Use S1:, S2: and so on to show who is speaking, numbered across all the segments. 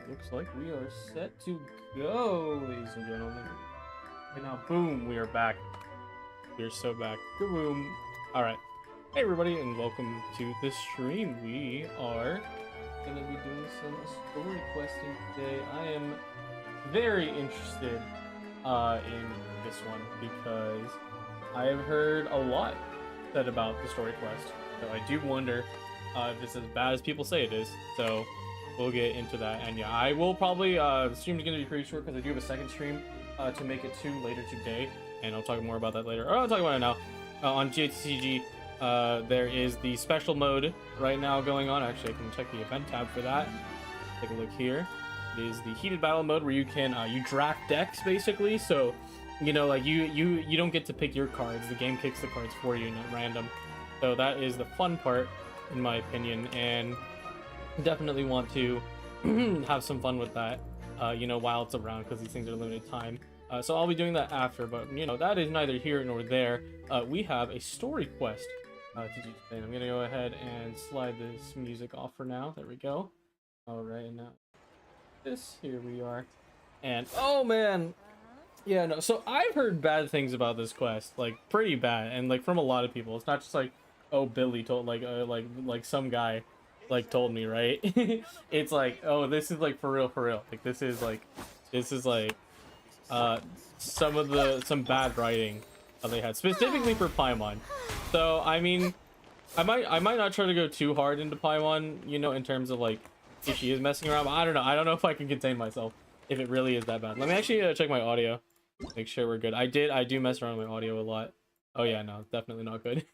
S1: looks like we are set to go, ladies and gentlemen. And now, boom, we are back. We are so back. Kaboom. Alright. Hey everybody, and welcome to the stream. We are going to be doing some story questing today. I am very interested in this one because I have heard a lot said about the story quest. So I do wonder if it's as bad as people say it is. So we'll get into that. And yeah, I will probably, the stream is going to be pretty short because I do have a second stream to make it to later today. And I'll talk more about that later. Or I'll talk about it now. On GHCG, there is the special mode right now going on. Actually, I can check the event tab for that. Take a look here. It is the heated battle mode where you can, you draft decks basically. So, you know, like you don't get to pick your cards. The game kicks the cards for you, not random. So that is the fun part, in my opinion, and definitely want to have some fun with that, you know, while it's around, because these things are limited time. So I'll be doing that after, but you know, that is neither here nor there. We have a story quest to do today. I'm gonna go ahead and slide this music off for now. There we go. All right, and now this, here we are, and oh man, yeah, no. So I've heard bad things about this quest, like pretty bad, and like from a lot of people. It's not just like, oh, Billy told, like some guy like told me, right? It's like, oh, this is like for real, like this is like some bad writing they had specifically for Paimon. So I mean, I might not try to go too hard into Paimon, you know, in terms of like if she is messing around, but I don't know if I can contain myself if it really is that bad. Let me actually check my audio, make sure we're good. I do mess around with my audio a lot. Oh yeah, no, it's definitely not good.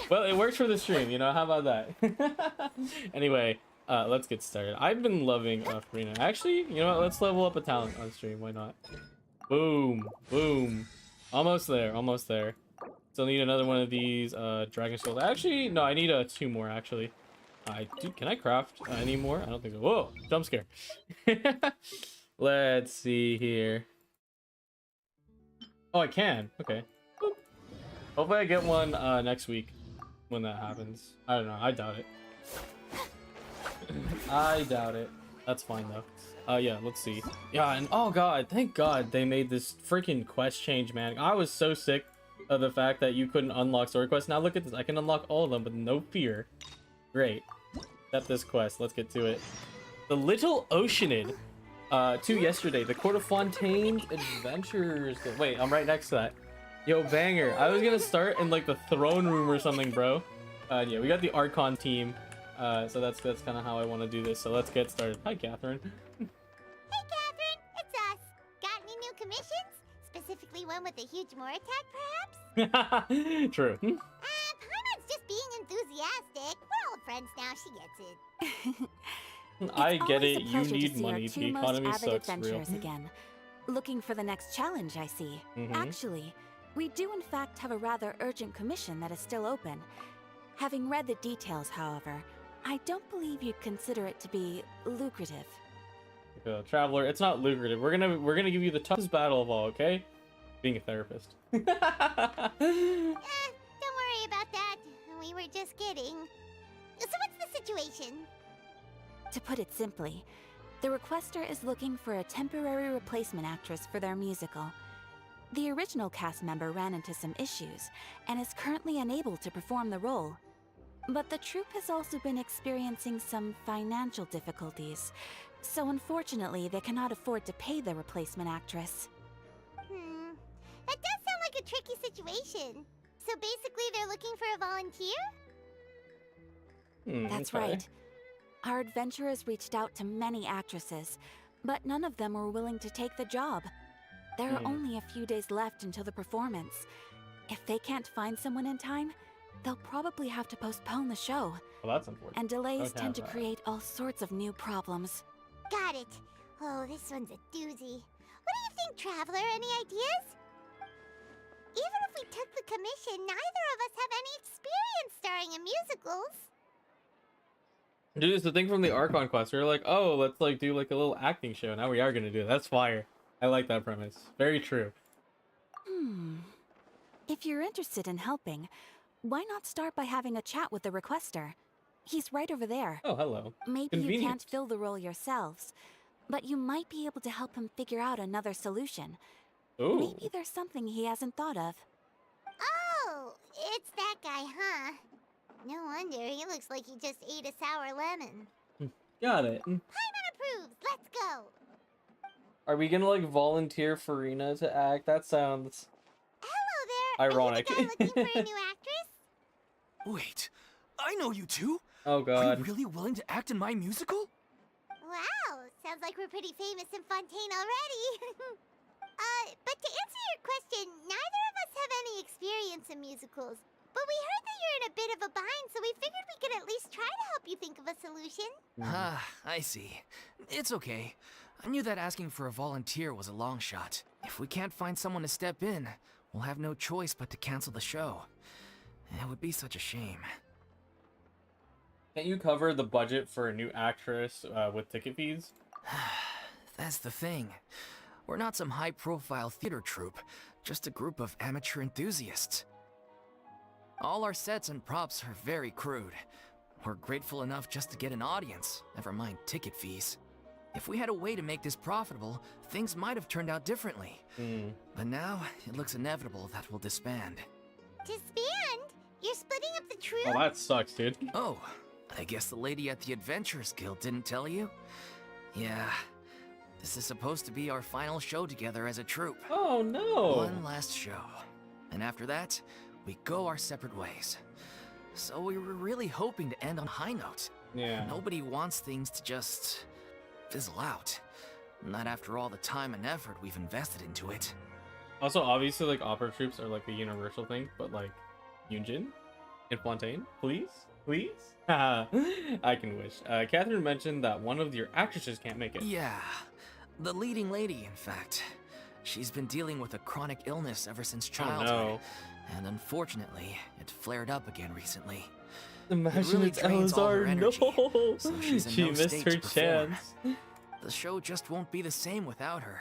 S1: Well, it works for the stream, you know, how about that? Anyway, let's get started. I've been loving Furina. Actually, you know what, let's level up a talent on stream, why not? Boom, boom. Almost there. Still need another one of these dragon shield. Actually, no, I need 2 more actually. Can I craft any more? I don't think so. Whoa, jump scare. Let's see here. Oh, I can. Okay. Boop. Hopefully I get one next week when that happens. I don't know. I doubt it. I doubt it. That's fine though. Yeah, let's see. Yeah, and oh god, thank god they made this freaking quest change, man. I was so sick of the fact that you couldn't unlock story quests. Now look at this. I can unlock all of them with no fear. Great. Except this quest. Let's get to it. The Little Oceanid. To yesterday, the Court of Fontaine's Adventures. Wait, I'm right next to that. Yo, banger. I was gonna start in like the throne room or something, bro. Yeah, we got the Archon team. So that's kind of how I want to do this. So let's get started. Hi, Catherine.
S2: Hey, Catherine. It's us. Got any new commissions? Specifically one with a huge more attack, perhaps?
S1: True.
S2: Paimon's just being enthusiastic. We're old friends now. She gets it.
S1: I get it. You need money. The economy sucks. Real.
S3: Again. Looking for the next challenge, I see. Actually, we do in fact have a rather urgent commission that is still open. Having read the details, however, I don't believe you'd consider it to be lucrative.
S1: Traveler, it's not lucrative. We're gonna give you the toughest battle of all, okay? Being a therapist.
S2: Don't worry about that. We were just kidding. So what's the situation?
S3: To put it simply, the requester is looking for a temporary replacement actress for their musical. The original cast member ran into some issues and is currently unable to perform the role. But the troupe has also been experiencing some financial difficulties, so unfortunately they cannot afford to pay the replacement actress.
S2: That does sound like a tricky situation. So basically they're looking for a volunteer?
S3: That's right. Our adventurers reached out to many actresses, but none of them were willing to take the job. There are only a few days left until the performance. If they can't find someone in time, they'll probably have to postpone the show.
S1: Well, that's unfortunate.
S3: And delays tend to create all sorts of new problems.
S2: Got it. Oh, this one's a doozy. What do you think, Traveler? Any ideas? Even if we took the commission, neither of us have any experience starring in musicals.
S1: Dude, it's the thing from the Archon quest. We were like, oh, let's like do like a little acting show. Now we are gonna do it. That's fire. I like that premise. Very true.
S3: If you're interested in helping, why not start by having a chat with the requester? He's right over there.
S1: Oh, hello.
S3: Maybe you can't
S1: Convenient.
S3: fill the role yourselves, but you might be able to help him figure out another solution.
S1: Ooh.
S3: Maybe there's something he hasn't thought of.
S2: Oh, it's that guy, huh? No wonder, he looks like he just ate a sour lemon.
S1: Got it.
S2: Paimon approves, let's go!
S1: Are we gonna, like, volunteer Furina to act? That sounds
S2: Hello there!
S1: ironic.
S2: Are you the guy looking for a new actress?
S4: Wait, I know you two.
S1: Oh,
S4: Are
S1: God.
S4: you really willing to act in my musical?
S2: Wow, sounds like we're pretty famous in Fontaine already. But to answer your question, neither of us have any experience in musicals. But we heard that you're in a bit of a bind, so we figured we could at least try to help you think of a solution.
S4: Ah, I see. It's okay. I knew that asking for a volunteer was a long shot. If we can't find someone to step in, we'll have no choice but to cancel the show. It would be such a shame.
S1: Can't you cover the budget for a new actress with ticket fees?
S4: That's the thing. We're not some high-profile theater troupe, just a group of amateur enthusiasts. All our sets and props are very crude. We're grateful enough just to get an audience, never mind ticket fees. If we had a way to make this profitable, things might have turned out differently. But now, it looks inevitable that we'll disband.
S2: Disband? You're splitting up the troupe?
S1: Oh, that sucks, dude.
S4: Oh, I guess the lady at the Adventurers Guild didn't tell you? Yeah, this is supposed to be our final show together as a troupe.
S1: Oh, no.
S4: One last show. And after that, we go our separate ways. So we were really hoping to end on a high note.
S1: Yeah.
S4: Nobody wants things to just fizzle out. Not after all the time and effort we've invested into it.
S1: Also, obviously, like, opera troops are, like, a universal thing, but, like, Yunjin and Fontaine, please? Please? Haha, I can wish. Catherine mentioned that one of your actresses can't make it.
S4: Yeah, the leading lady, in fact. She's been dealing with a chronic illness ever since childhood.
S1: Oh, no.
S4: And unfortunately, it flared up again recently.
S1: Imagine
S4: really
S1: it's
S4: drains all her
S1: Elzar. No.
S4: energy, so she's in
S1: She
S4: no
S1: missed
S4: state
S1: her
S4: to perform.
S1: chance.
S4: The show just won't be the same without her.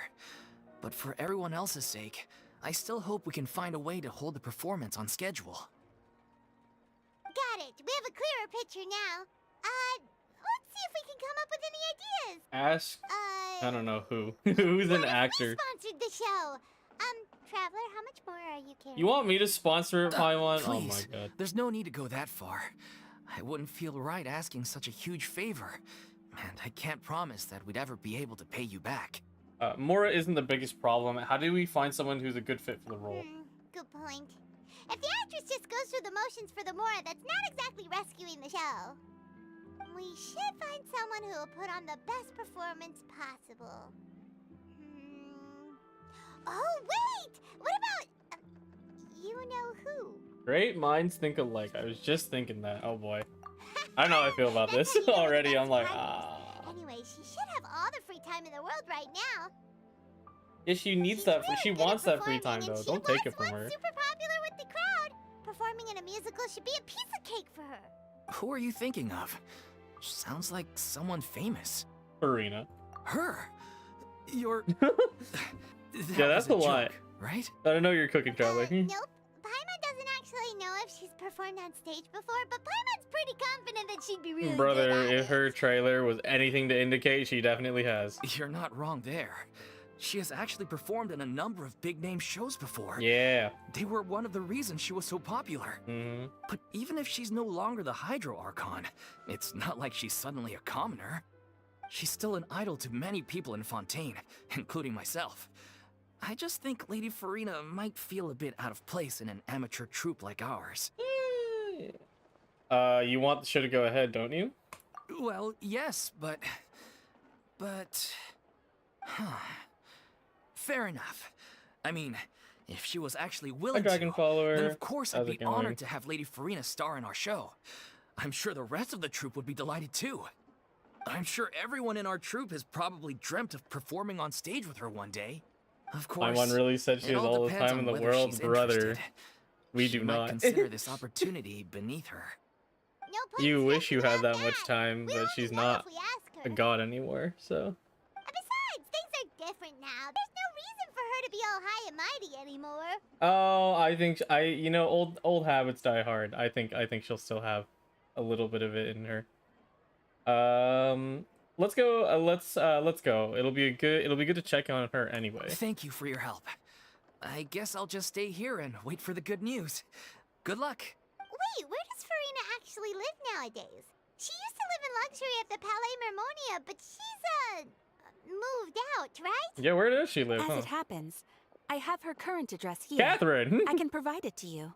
S4: But for everyone else's sake, I still hope we can find a way to hold the performance on schedule.
S2: Got it. We have a clearer picture now. Let's see if we can come up with any ideas.
S1: Ask, I don't know who. Who's
S2: What
S1: an
S2: if
S1: actor?
S2: we sponsored the show? Traveler, how much more are you carrying?
S1: You want me to sponsor it, Paimon? Oh my
S4: Please,
S1: god.
S4: there's no need to go that far. I wouldn't feel right asking such a huge favor. And I can't promise that we'd ever be able to pay you back.
S1: Mora isn't the biggest problem. How do we find someone who's a good fit for the role?
S2: Good point. If the actress just goes through the motions for the Mora, that's not exactly rescuing the show. We should find someone who will put on the best performance possible. Oh, wait! What about... you know who?
S1: Great minds think alike. I was just thinking that. Oh boy. I don't know how I feel about
S2: That's
S1: this
S2: how you know the
S1: already.
S2: best
S1: I'm like,
S2: timing. Anyway, she should have all the free time in the world right now.
S1: Yeah, she needs
S2: She's
S1: that.
S2: really
S1: She
S2: good
S1: wants
S2: at
S1: that free time
S2: performing,
S1: though.
S2: and she
S1: Don't take it
S2: was
S1: from her.
S2: once super popular with the crowd. Performing in a musical should be a piece of cake for her.
S4: Who are you thinking of? Sounds like someone famous.
S1: Furina.
S4: Her? You're...
S1: Yeah, that's
S4: was
S1: a lot.
S4: joke, right?
S1: I don't know you're cooking, Traveler.
S2: Nope. Paimon doesn't actually know if she's performed on stage before, but Paimon's pretty confident that she'd be really
S1: Brother,
S2: good at
S1: if
S2: it.
S1: her trailer was anything to indicate, she definitely has.
S4: You're not wrong there. She has actually performed in a number of big-name shows before.
S1: Yeah.
S4: They were one of the reasons she was so popular.
S1: Mm-hmm.
S4: But even if she's no longer the Hydro Archon, it's not like she's suddenly a commoner. She's still an idol to many people in Fontaine, including myself. I just think Lady Furina might feel a bit out of place in an amateur troupe like ours.
S1: You want the show to go ahead, don't you?
S4: Well, yes, but... Fair enough. I mean, if she was actually willing
S1: Dragon
S4: to,
S1: follower.
S4: then of course
S1: How's
S4: I'd
S1: it
S4: be
S1: going?
S4: honored to have Lady Furina star in our show. I'm sure the rest of the troupe would be delighted too. I'm sure everyone in our troupe has probably dreamt of performing on stage with her one day. Of course,
S1: Paimon really said she
S4: it
S1: has all the
S4: depends
S1: time in
S4: on
S1: the
S4: whether
S1: world,
S4: she's
S1: brother.
S4: interested.
S1: We
S4: She
S1: do
S4: might
S1: not.
S4: consider this opportunity beneath her.
S2: No point
S1: You wish you
S2: stressing
S1: had
S2: about
S1: that much time,
S2: We'll
S1: but she's
S2: only know
S1: not
S2: if we ask
S1: a
S2: her.
S1: god anymore, so.
S2: Besides, things are different now. There's no reason for her to be all high and mighty anymore.
S1: Oh, I think you know, old habits die hard. I think she'll still have a little bit of it in her. Let's go. Let's go. It'll be good to check on her anyway.
S4: Thank you for your help. I guess I'll just stay here and wait for the good news. Good luck.
S2: Wait, where does Furina actually live nowadays? She used to live in luxury at the Palais Mermonia, but she's, moved out, right?
S1: Yeah, where does she live?
S3: As
S1: Huh?
S3: it happens, I have her current address here.
S1: Catherine!
S3: I can provide it to you.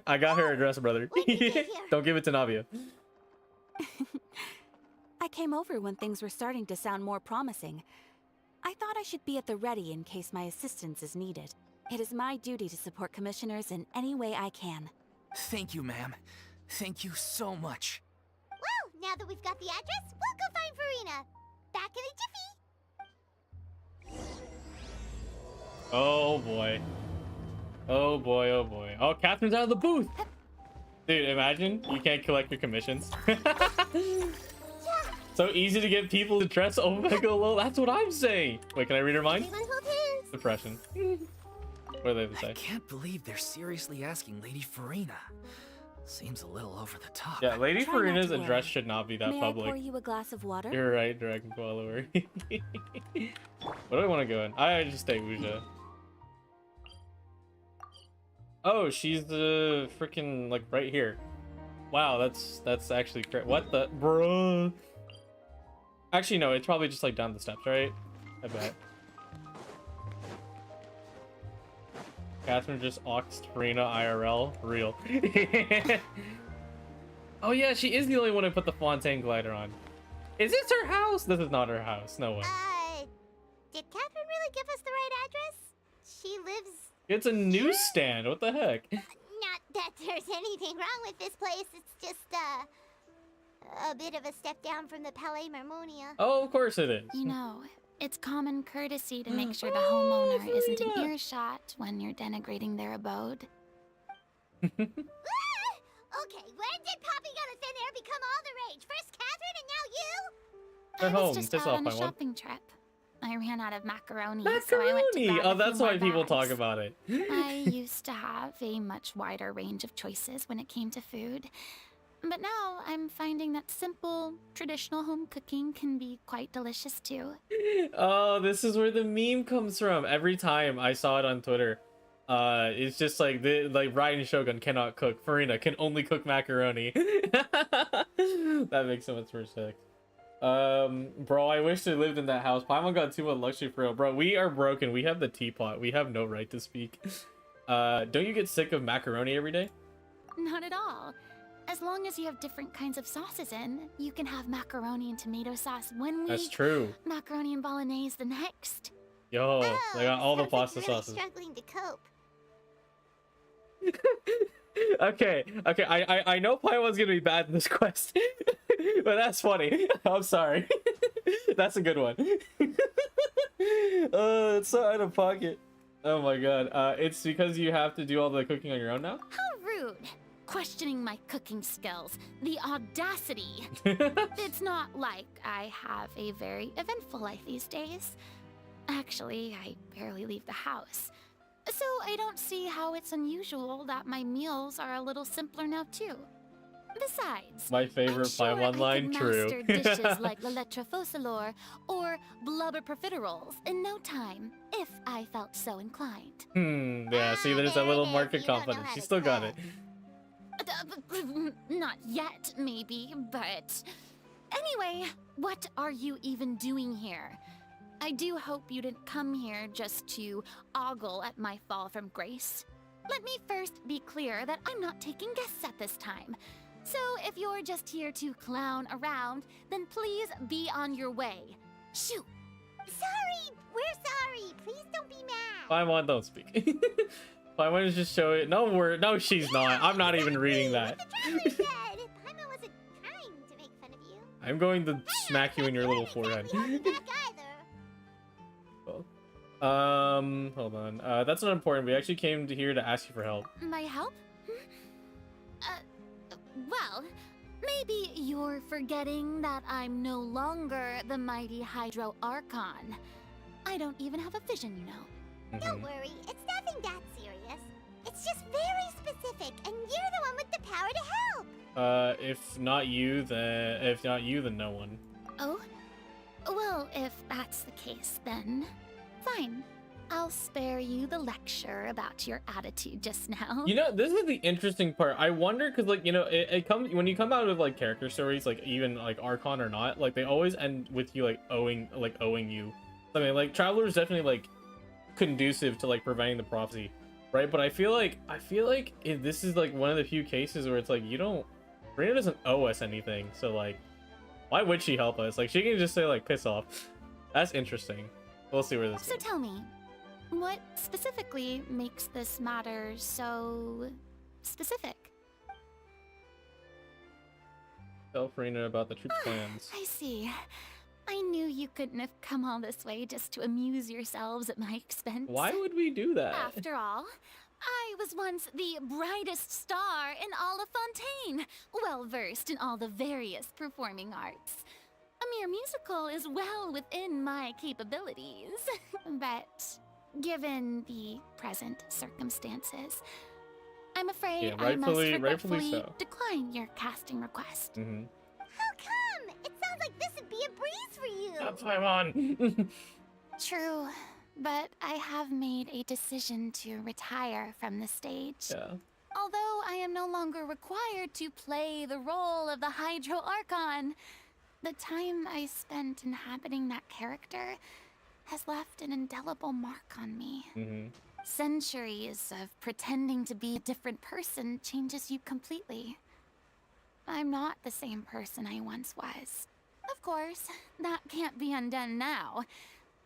S1: I got her address, brother.
S2: What'd you get here?
S1: Don't give it to Navia.
S3: I came over when things were starting to sound more promising. I thought I should be at the ready in case my assistance is needed. It is my duty to support commissioners in any way I can.
S4: Thank you, ma'am. Thank you so much.
S2: Well, now that we've got the address, we'll go find Furina. Back in a jiffy.
S1: Oh boy. Oh boy, oh boy. Oh, Catherine's out of the booth! Dude, imagine you can't collect your commissions. So easy to get people to dress Omega low. That's what I'm saying. Wait, can I read her mind?
S2: Everyone hold hands.
S1: Depression. What do they have to
S4: I
S1: say?
S4: can't believe they're seriously asking Lady Furina. Seems a little over the top.
S1: Yeah, Lady
S3: Try not
S1: Furina's
S3: to
S1: address
S3: worry.
S1: should not be that
S3: May I
S1: public.
S3: pour you a glass of water?
S1: You're right, Dragon Follower. What do I want to go in? I just stay Wuja. Oh, she's the freaking like right here. Wow, that's actually great. What the bruh? Actually, no, it's probably just like down the steps, right? I bet. Catherine just oxed Furina IRL. Real. Oh yeah, she is the only one who put the fontaine glider on. Is this her house? This is not her house. No way.
S2: Did Catherine really give us the right address? She lives...
S1: It's a newsstand. What the heck?
S2: Not that there's anything wrong with this place. It's just, a bit of a step down from the Palais Mermonia.
S1: Oh, of course it is.
S5: You know, it's common courtesy to make sure the homeowner isn't in
S1: Furina.
S5: earshot when you're denigrating their abode.
S2: Okay, when did popping out of thin air become all the rage? First Catherine and now you?
S1: They're
S5: I
S1: home.
S5: was just
S1: Piss
S5: out
S1: off,
S5: on a
S1: my one.
S5: shopping trip. I ran out of macaroni, so I went to
S1: Macaroni!
S5: grab
S1: Oh,
S5: a
S1: that's
S5: few
S1: why
S5: more
S1: people talk
S5: bags.
S1: about it.
S5: I used to have a much wider range of choices when it came to food. But now I'm finding that simple, traditional home cooking can be quite delicious too.
S1: Oh, this is where the meme comes from. Every time I saw it on Twitter, it's just like Ryan Shogun cannot cook. Furina can only cook macaroni. That makes so much more sense. Bro, I wish they lived in that house. Paimon got too much luxury for real. Bro, we are broken. We have the teapot. We have no right to speak. Don't you get sick of macaroni every day?
S5: Not at all. As long as you have different kinds of sauces in, you can have macaroni and tomato sauce one week,
S1: That's true.
S5: macaroni and bolognese the next.
S1: Yo, they got all the
S2: sounds like
S1: pasta
S2: you're really
S1: sauces.
S2: struggling to cope.
S1: Okay, I know Paimon's gonna be bad in this quest, but that's funny. I'm sorry. That's a good one. It's so out of pocket. Oh my god. It's because you have to do all the cooking on your own now?
S5: How rude. Questioning my cooking skills. The audacity. It's not like I have a very eventful life these days. Actually, I barely leave the house. So I don't see how it's unusual that my meals are a little simpler now too. Besides,
S1: My favorite
S5: I'm sure
S1: Paimon
S5: I
S1: line,
S5: could
S1: true.
S5: master dishes like la lettre focilor or blubber profiteroles in no time, if I felt so inclined.
S1: Yeah, see, there's that little
S2: There it is.
S1: market
S2: You don't know
S1: confidence.
S2: how
S1: She
S2: to
S1: still got
S2: cook.
S1: it.
S5: Not yet, maybe, but... Anyway, what are you even doing here? I do hope you didn't come here just to ogle at my fall from grace. Let me first be clear that I'm not taking guests at this time. So if you're just here to clown around, then please be on your way. Shoot!
S2: Sorry, we're sorry. Please don't be mad.
S1: Paimon, don't speak. Paimon is just showing. No, she's not. I'm not even reading that.
S2: What the traveler said. Paimon wasn't trying to make fun of you.
S1: I'm going to smack you in your little forehead.
S2: Exactly held you back either.
S1: Hold on. That's not important. We actually came here to ask you for help.
S5: My help? Well, maybe you're forgetting that I'm no longer the mighty Hydro Archon. I don't even have a vision, you know.
S2: Don't worry, it's nothing that serious. It's just very specific, and you're the one with the power to help.
S1: If not you, then no one.
S5: Oh? Well, if that's the case, then fine. I'll spare you the lecture about your attitude just now.
S1: You know, this is the interesting part. I wonder, because, like, you know, it comes when you come out of, like, character stories, like, even, like, Archon or not, like, they always end with you, like, owing you something. Like, Traveler is definitely, like, conducive to, like, preventing the prophecy, right? But I feel like this is, like, one of the few cases where it's like, Furina doesn't owe us anything, so, like, why would she help us? Like, she can just say, like, piss off. That's interesting. We'll see where this
S5: So
S1: goes.
S5: tell me, what specifically makes this matter so specific?
S1: Tell Furina about the troop's plans.
S5: I see. I knew you couldn't have come all this way just to amuse yourselves at my expense.
S1: Why would we do that?
S5: After all, I was once the brightest star in all of Fontaine, well versed in all the various performing arts. A mere musical is well within my capabilities. But given the present circumstances, I'm afraid
S1: Yeah,
S5: I must
S1: rightfully
S5: regretfully
S1: so.
S5: decline your casting request.
S1: Mm-hmm.
S2: How come? It sounds like this would be a breeze for you.
S1: That's my on.
S5: True, but I have made a decision to retire from the stage.
S1: Yeah.
S5: Although I am no longer required to play the role of the Hydro Archon, the time I spent inhabiting that character has left an indelible mark on me.
S1: Mm-hmm.
S5: Centuries of pretending to be a different person changes you completely. I'm not the same person I once was. Of course, that can't be undone now.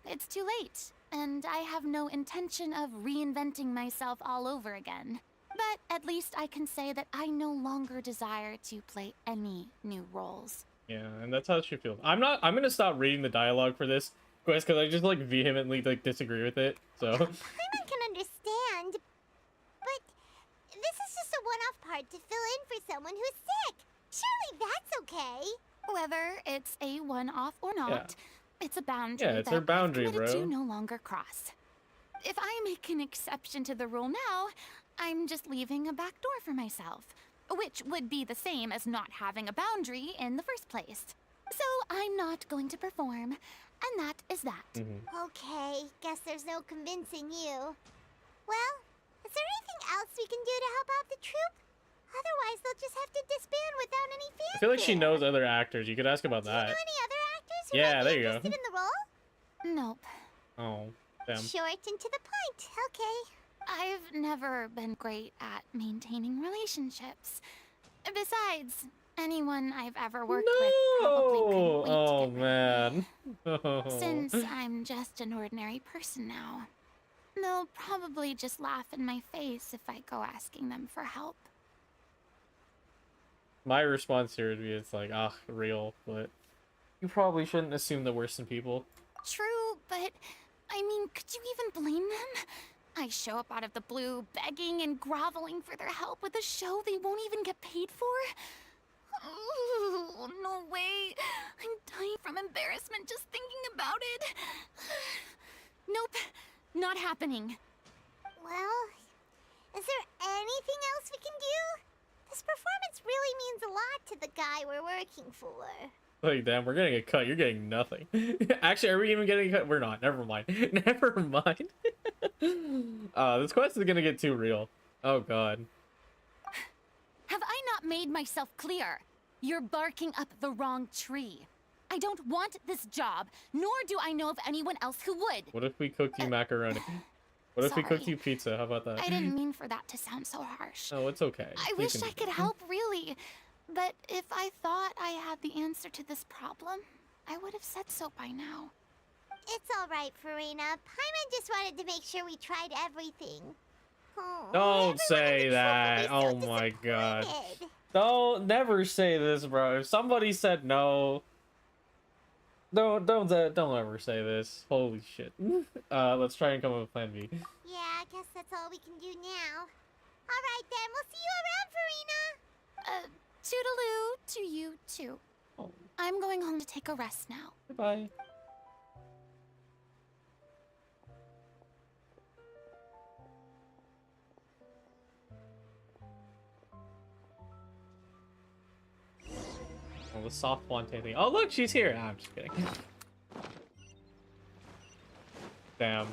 S5: It's too late, and I have no intention of reinventing myself all over again. But at least I can say that I no longer desire to play any new roles.
S1: Yeah, and that's how she feels. I'm gonna stop reading the dialogue for this quest because I just, like, vehemently, like, disagree with it. So
S2: Paimon can understand, but this is just a one-off part to fill in for someone who's sick. Surely that's okay.
S5: Whether it's a one-off or not, it's a boundary
S1: Yeah, it's
S5: that
S1: her boundary,
S5: I've committed
S1: bro.
S5: to no longer cross. If I make an exception to the rule now, I'm just leaving a back door for myself, which would be the same as not having a boundary in the first place. So I'm not going to perform, and that is that.
S2: Okay, guess there's no convincing you. Well, is there anything else we can do to help out the troupe? Otherwise, they'll just have to disband without any fanfare.
S1: I feel like she knows other actors. You could ask about
S2: Do you know
S1: that.
S2: any other actors who
S1: Yeah,
S2: might be
S1: there you go.
S2: interested in the role?
S5: Nope.
S1: Oh, damn.
S2: Short and to the point. Okay.
S5: I've never been great at maintaining relationships. Besides, anyone I've ever worked with probably couldn't wait
S1: Oh
S5: to get rid of me.
S1: man.
S5: Since I'm just an ordinary person now, they'll probably just laugh in my face if I go asking them for help.
S1: My response here would be, it's like, ah, real, but you probably shouldn't assume the worst in people.
S5: True, but I mean, could you even blame them? I show up out of the blue, begging and groveling for their help with a show they won't even get paid for? Oh, no way. I'm dying from embarrassment just thinking about it. Nope, not happening.
S2: Well, is there anything else we can do? This performance really means a lot to the guy we're working for.
S1: Like, damn, we're getting a cut. You're getting nothing. Actually, are we even getting a cut? We're not. Never mind. Never mind. This quest is gonna get too real. Oh, God.
S5: Have I not made myself clear? You're barking up the wrong tree. I don't want this job, nor do I know of anyone else who would.
S1: What if we cooked you macaroni? What if we cooked
S5: Sorry.
S1: you pizza? How about that?
S5: I didn't mean for that to sound so harsh.
S1: Oh, it's okay.
S5: I
S1: We
S5: wish
S1: can
S5: I
S1: do
S5: could
S1: that.
S5: help, really. But if I thought I had the answer to this problem, I would have said so by now.
S2: It's all right, Furina. Paimon just wanted to make sure we tried everything. Oh,
S1: Don't
S2: everyone in
S1: say
S2: the
S1: that.
S2: troupe will
S1: Oh
S2: be so
S1: my God.
S2: disappointed.
S1: Don't never say this, bro. If somebody said no, don't ever say this. Holy shit. Let's try and come up with plan B.
S2: Yeah, I guess that's all we can do now. All right, then. We'll see you around, Furina.
S5: Toodaloo to you, too.
S1: Oh,
S5: I'm going home to take a rest now.
S1: goodbye. the soft fontaine thing. Oh, look, she's here. I'm just kidding. Damn.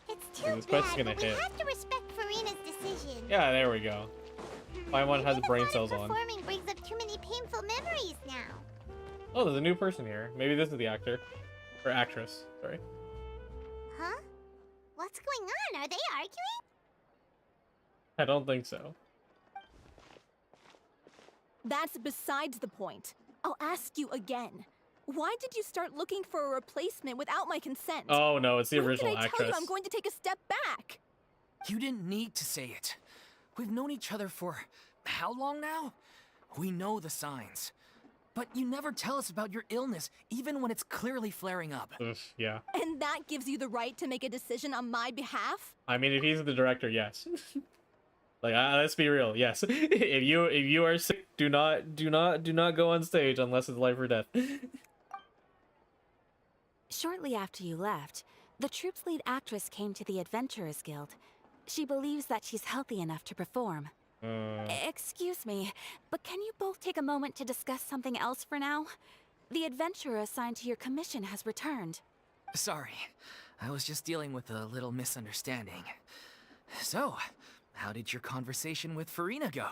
S2: It's too
S1: This quest is
S2: bad,
S1: gonna
S2: but we
S1: hit.
S2: have to respect Furina's decision.
S1: Yeah, there we go. My one has
S2: Maybe the
S1: brain
S2: thought
S1: cells
S2: of
S1: on.
S2: performing brings up too many painful memories now.
S1: Oh, there's a new person here. Maybe this is the actor. Or actress, sorry.
S2: Huh? What's going on? Are they arguing?
S1: I don't think so.
S6: That's besides the point. I'll ask you again. Why did you start looking for a replacement without my consent?
S1: Oh no, it's the
S6: When
S1: original
S6: did I tell
S1: actress.
S6: you I'm going to take a step back?
S4: You didn't need to say it. We've known each other for how long now? We know the signs. But you never tell us about your illness, even when it's clearly flaring up.
S1: Oof, yeah.
S6: And that gives you the right to make a decision on my behalf?
S1: I mean, if he's the director, yes. Like, let's be real. Yes. if you are sick, do not go on stage unless it's life or death.
S3: Shortly after you left, the troupe's lead actress came to the Adventurers Guild. She believes that she's healthy enough to perform. Excuse me, but can you both take a moment to discuss something else for now? The adventurer assigned to your commission has returned.
S4: Sorry, I was just dealing with a little misunderstanding. So, how did your conversation with Furina go?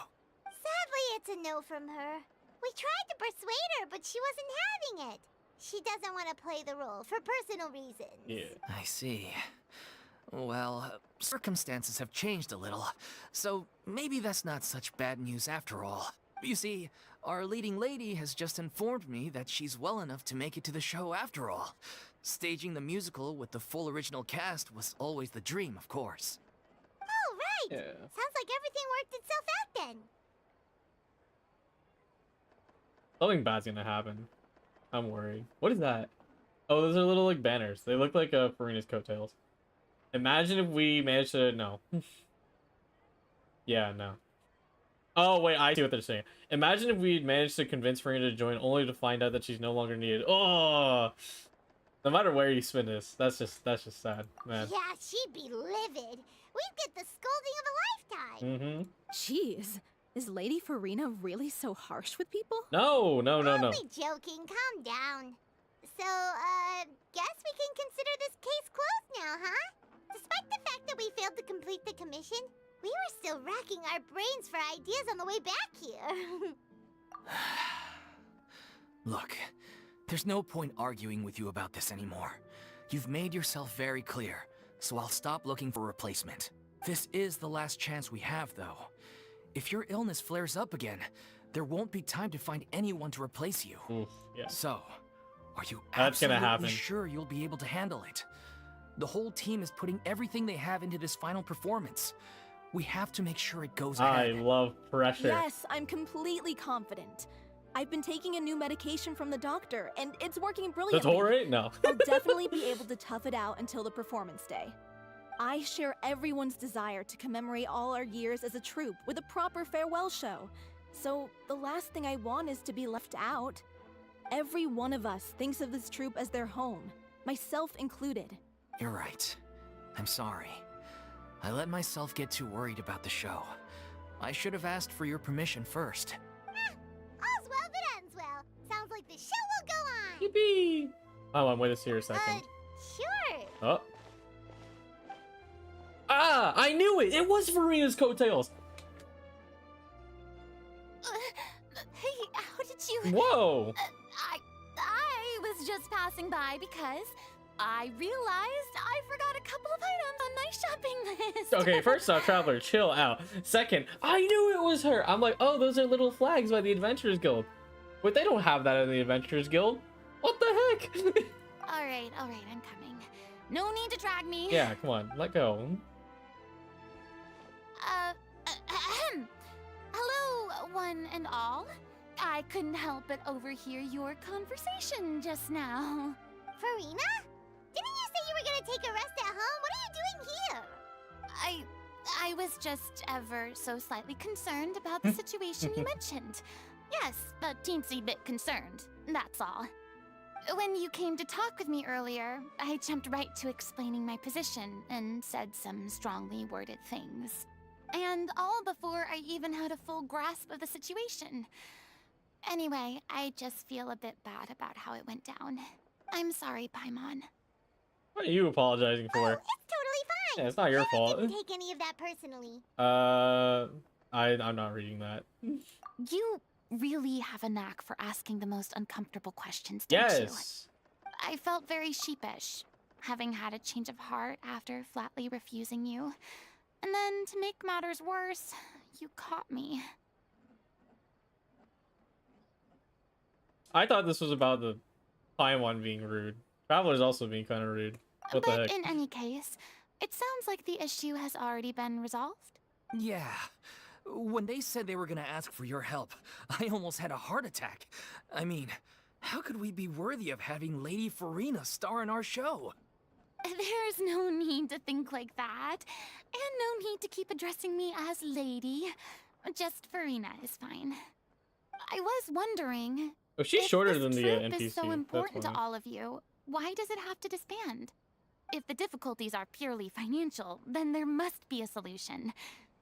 S2: Sadly, it's a no from her. We tried to persuade her, but she wasn't having it. She doesn't want to play the role for personal reasons.
S1: Yeah.
S4: I see. Well, circumstances have changed a little, so maybe that's not such bad news after all. You see, our leading lady has just informed me that she's well enough to make it to the show after all. Staging the musical with the full original cast was always the dream, of course.
S2: Oh, right.
S1: Yeah.
S2: Sounds like everything worked itself out then.
S1: Something bad's gonna happen. I'm worried. What is that? Oh, those are little like banners. They look like Furina's coattails. Imagine if we managed to no. Yeah, no. Oh wait, I see what they're saying. Imagine if we managed to convince Furina to join, only to find out that she's no longer needed. Oh, no matter where you spin this, that's just sad, man.
S2: Yeah, she'd be livid. We'd get the scolding of a lifetime.
S6: Jeez, is Lady Furina really so harsh with people?
S1: No.
S2: Only joking. Calm down. So, guess we can consider this case closed now, huh? Despite the fact that we failed to complete the commission, we were still racking our brains for ideas on the way back here.
S4: Look, there's no point arguing with you about this anymore. You've made yourself very clear, so I'll stop looking for a replacement. This is the last chance we have, though. If your illness flares up again, there won't be time to find anyone to replace you.
S1: Oof, yeah.
S4: So, are you
S1: That's gonna
S4: absolutely
S1: happen.
S4: sure you'll be able to handle it? The whole team is putting everything they have into this final performance. We have to make sure it goes
S1: I
S4: ahead.
S1: love pressure.
S6: Yes, I'm completely confident. I've been taking a new medication from the doctor, and it's working
S1: That's
S6: brilliantly.
S1: all right? No.
S6: I'll definitely be able to tough it out until the performance day. I share everyone's desire to commemorate all our years as a troupe with a proper farewell show. So the last thing I want is to be left out. Every one of us thinks of this troupe as their home, myself included.
S4: You're right. I'm sorry. I let myself get too worried about the show. I should have asked for your permission first.
S2: All's well that ends well. Sounds like the show will go on.
S1: Yippee! Hold on, wait a second.
S2: Sure.
S1: Oh. Ah, I knew it! It was Furina's coattails!
S5: Hey, how did you...
S1: Whoa!
S5: I was just passing by because I realized I forgot a couple of items on my shopping list.
S1: Okay, first off, Traveler, chill out. Second, I knew it was her! I'm like, oh, those are little flags by the Adventurers Guild. Wait, they don't have that in the Adventurers Guild. What the heck?
S5: All right, I'm coming. No need to drag me.
S1: Yeah, come on, let go.
S5: Hello, one and all. I couldn't help but overhear your conversation just now.
S2: Furina? Didn't you say you were gonna take a rest at home? What are you doing here?
S5: I was just ever so slightly concerned about the situation you mentioned. Yes, a teensy bit concerned, that's all. When you came to talk with me earlier, I jumped right to explaining my position and said some strongly worded things. And all before I even had a full grasp of the situation. Anyway, I just feel a bit bad about how it went down. I'm sorry, Paimon.
S1: What are you apologizing
S2: Oh,
S1: for?
S2: it's totally fine.
S1: Yeah, it's not your
S2: Hannah
S1: fault.
S2: didn't take any of that personally.
S1: I'm not reading that.
S5: You really have a knack for asking the most uncomfortable questions, don't you?
S1: Yes.
S5: I felt very sheepish, having had a change of heart after flatly refusing you. And then, to make matters worse, you caught me.
S1: I thought this was about the Paimon being rude. Traveler's also being kind of rude. What the
S5: But
S1: heck?
S5: in any case, it sounds like the issue has already been resolved.
S4: Yeah. When they said they were gonna ask for your help, I almost had a heart attack. I mean, how could we be worthy of having Lady Furina star in our show?
S5: There's no need to think like that, and no need to keep addressing me as lady. Just Furina is fine. I was wondering,
S1: Oh, she's
S5: if
S1: shorter
S5: this
S1: than the
S5: troop
S1: NPC.
S5: is so
S1: That's
S5: important to
S1: funny.
S5: all of you, why does it have to disband? If the difficulties are purely financial, then there must be a solution.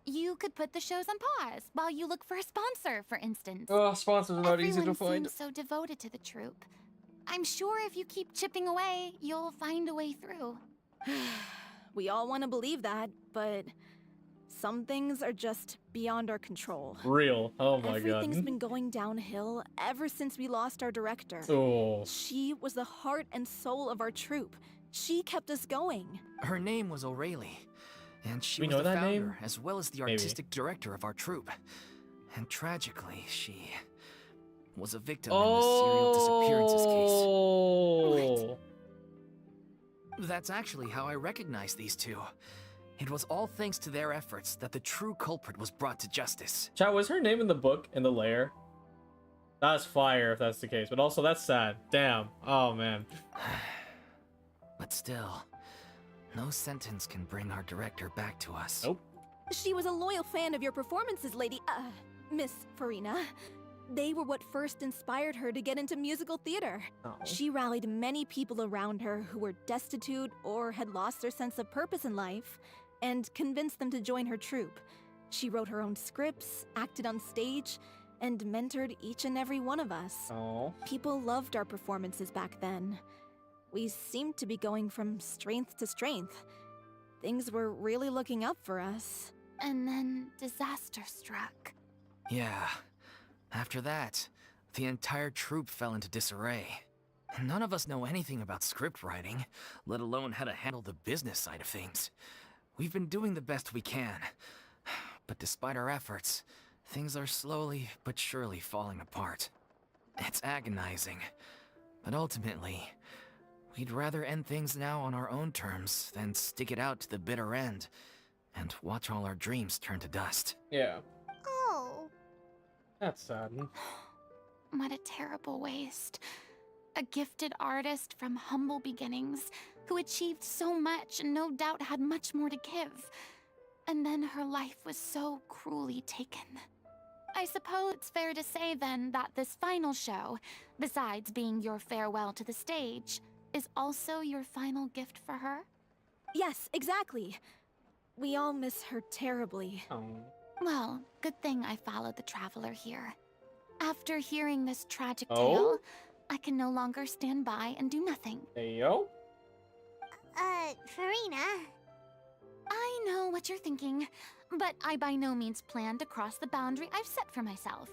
S5: You could put the shows on pause while you look for a sponsor, for instance.
S1: Oh, sponsors are not easy to
S5: Everyone
S1: find.
S5: seems so devoted to the troupe. I'm sure if you keep chipping away, you'll find a way through.
S6: We all want to believe that, but some things are just beyond our control.
S1: Real. Oh my
S6: Everything's
S1: god.
S6: been going downhill ever since we lost our director.
S1: Oh.
S6: She was the heart and soul of our troupe. She kept us going.
S4: Her name was O'Reilly, and she
S1: We
S4: was
S1: know
S4: the
S1: that
S4: founder
S1: name?
S4: as well as the
S1: Maybe.
S4: artistic director of our troupe. And tragically, she was a victim in the serial disappearances case.
S1: Oh.
S4: That's actually how I recognized these two. It was all thanks to their efforts that the true culprit was brought to justice.
S1: Chat, was her name in the book in the lair? That's fire if that's the case, but also that's sad. Damn. Oh man.
S4: But still, no sentence can bring our director back to us.
S1: Nope.
S6: She was a loyal fan of your performances, Miss Furina. They were what first inspired her to get into musical theater.
S1: Oh.
S6: She rallied many people around her who were destitute or had lost their sense of purpose in life, and convinced them to join her troupe. She wrote her own scripts, acted on stage, and mentored each and every one of us.
S1: Oh.
S6: People loved our performances back then. We seemed to be going from strength to strength. Things were really looking up for us.
S5: And then disaster struck.
S4: Yeah. After that, the entire troupe fell into disarray. None of us know anything about script writing, let alone how to handle the business side of things. We've been doing the best we can. But despite our efforts, things are slowly but surely falling apart. It's agonizing. But ultimately, we'd rather end things now on our own terms than stick it out to the bitter end and watch all our dreams turn to dust.
S1: Yeah.
S2: Oh.
S1: That's sad.
S5: What a terrible waste. A gifted artist from humble beginnings who achieved so much and no doubt had much more to give. And then her life was so cruelly taken. I suppose it's fair to say then that this final show, besides being your farewell to the stage, is also your final gift for her?
S6: Yes, exactly. We all miss her terribly.
S1: Oh.
S5: Well, good thing I followed the traveler here. After hearing this tragic
S1: Oh?
S5: tale, I can no longer stand by and do nothing.
S1: Hey yo.
S2: Furina.
S5: I know what you're thinking, but I by no means plan to cross the boundary I've set for myself.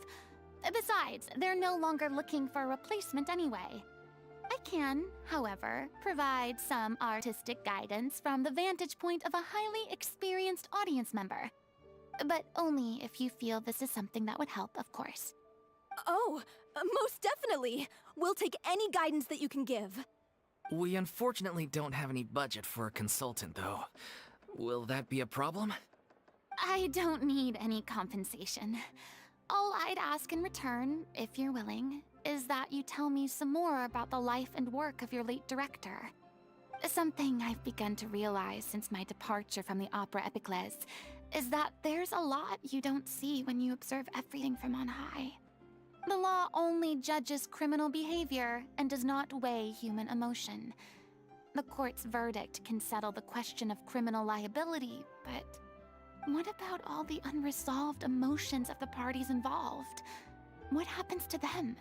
S5: Besides, they're no longer looking for a replacement anyway. I can, however, provide some artistic guidance from the vantage point of a highly experienced audience member. But only if you feel this is something that would help, of course.
S6: Oh, most definitely. We'll take any guidance that you can give.
S4: We unfortunately don't have any budget for a consultant, though. Will that be a problem?
S5: I don't need any compensation. All I'd ask in return, if you're willing, is that you tell me some more about the life and work of your late director. Something I've begun to realize since my departure from the Opera Epicles is that there's a lot you don't see when you observe everything from on high. The law only judges criminal behavior and does not weigh human emotion. The court's verdict can settle the question of criminal liability, but what about all the unresolved emotions of the parties involved? what happens to them?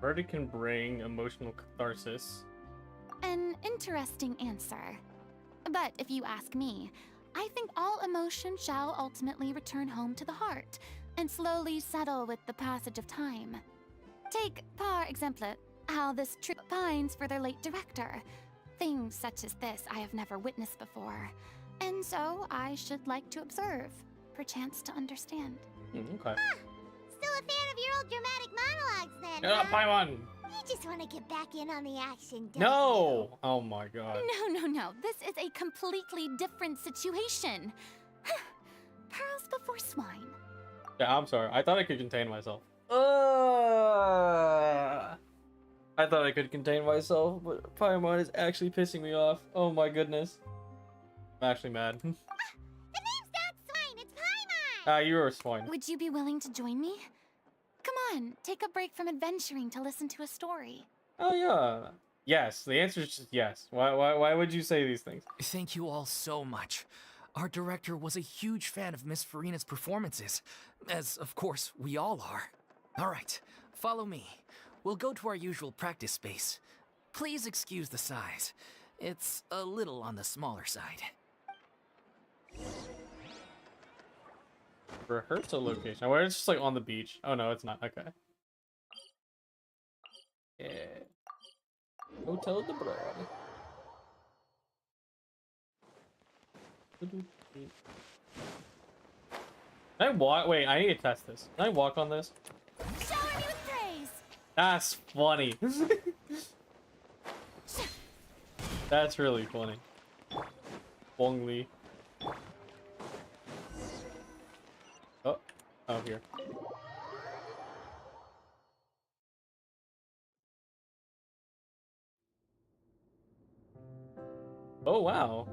S1: Verdict can bring emotional catharsis.
S5: An interesting answer. But if you ask me, I think all emotion shall ultimately return home to the heart and slowly settle with the passage of time. Take, par exemple, how this troupe pines for their late director. Things such as this I have never witnessed before, and so I should like to observe, perchance to understand.
S1: Okay.
S2: Still a fan of your old dramatic monologues then,
S1: Shut up,
S2: huh?
S1: Paimon!
S2: You just want to get back in on the action, don't
S1: No! Oh my god.
S5: No. This is a completely different situation. Pearls before swine.
S1: Yeah, I'm sorry. I thought I could contain myself. I thought I could contain myself, but Paimon is actually pissing me off. Oh my goodness. I'm actually mad.
S2: The name's not Swine, it's Paimon!
S1: Ah, you were a swine.
S5: Would you be willing to join me? Come on, take a break from adventuring to listen to a story.
S1: Oh yeah. Yes, the answer is just yes. Why would you say these things?
S4: Thank you all so much. Our director was a huge fan of Miss Furina's performances, as of course we all are. All right, follow me. We'll go to our usual practice space. Please excuse the size. It's a little on the smaller side.
S1: Rehearsal location. Where it's just like on the beach. Oh no, it's not. Okay. Yeah. Hotel de Broad. Can I walk? Wait, I need to test this. Can I walk on this?
S2: Shower me with praise!
S1: That's funny. That's really funny. Wong Li. Oh, here. Oh, wow.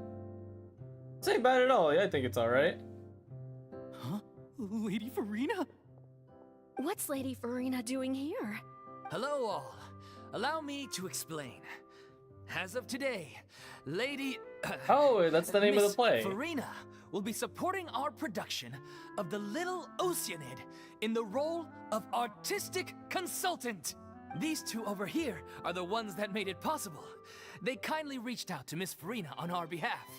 S1: This ain't bad at all. Yeah, I think it's alright.
S4: Huh? Lady Furina?
S6: What's Lady Furina doing here?
S4: Hello all. Allow me to explain. As of today, Lady...
S1: Oh, that's the name of the
S4: Miss
S1: play.
S4: Furina will be supporting our production of The Little Oceanid in the role of artistic consultant. These two over here are the ones that made it possible. They kindly reached out to Miss Furina on our behalf.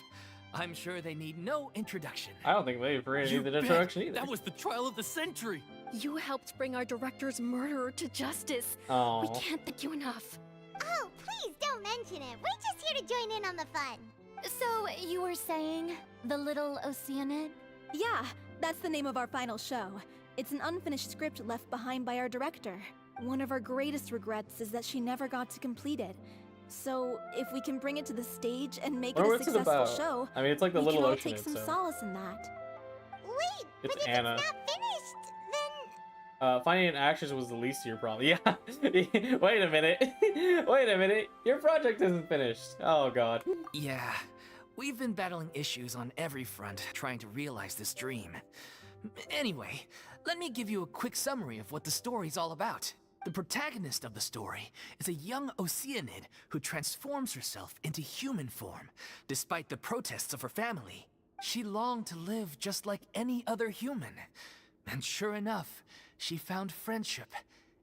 S4: I'm sure they need no introduction.
S1: I don't think Lady Furina
S7: You
S1: needed an
S7: bet.
S1: introduction either.
S7: That was the trial of the century.
S6: You helped bring our director's murderer to justice.
S1: Oh.
S6: We can't thank you enough.
S2: Oh, please don't mention it. We're just here to join in on the fun.
S5: So, you were saying, The Little Oceanid?
S6: Yeah, that's the name of our final show. It's an unfinished script left behind by our director. One of our greatest regrets is that she never got to complete it. So, if we can bring it to the stage and make it a
S1: What's it
S6: successful
S1: about?
S6: show,
S1: I mean, it's like the
S6: we
S1: Little
S6: can all
S1: Ocean.
S6: take some
S1: So.
S6: solace in that.
S2: Wait,
S1: It's
S2: but if
S1: Anna.
S2: it's not finished, then...
S1: Finding an actress was the least of your problem. Yeah. Wait a minute. Wait a minute. Your project isn't finished. Oh god.
S4: Yeah, we've been battling issues on every front trying to realize this dream. Anyway, let me give you a quick summary of what the story's all about. The protagonist of the story is a young Oceanid who transforms herself into human form, despite the protests of her family. She longed to live just like any other human. And sure enough, she found friendship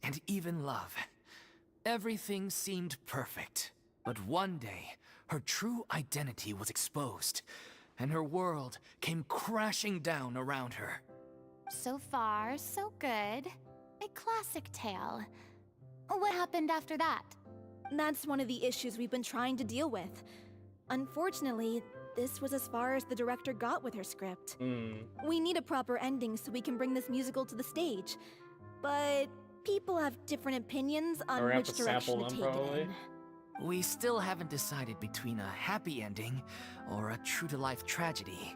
S4: and even love. Everything seemed perfect. But one day, her true identity was exposed, and her world came crashing down around her.
S5: So far, so good. A classic tale. What happened after that?
S6: That's one of the issues we've been trying to deal with. Unfortunately, this was as far as the director got with her script. We need a proper ending so we can bring this musical to the stage. But people have different opinions on
S1: Or we have
S6: which
S1: to
S6: direction
S1: sample
S6: to
S1: them,
S6: take
S1: probably.
S6: it in.
S4: We still haven't decided between a happy ending or a true-to-life tragedy.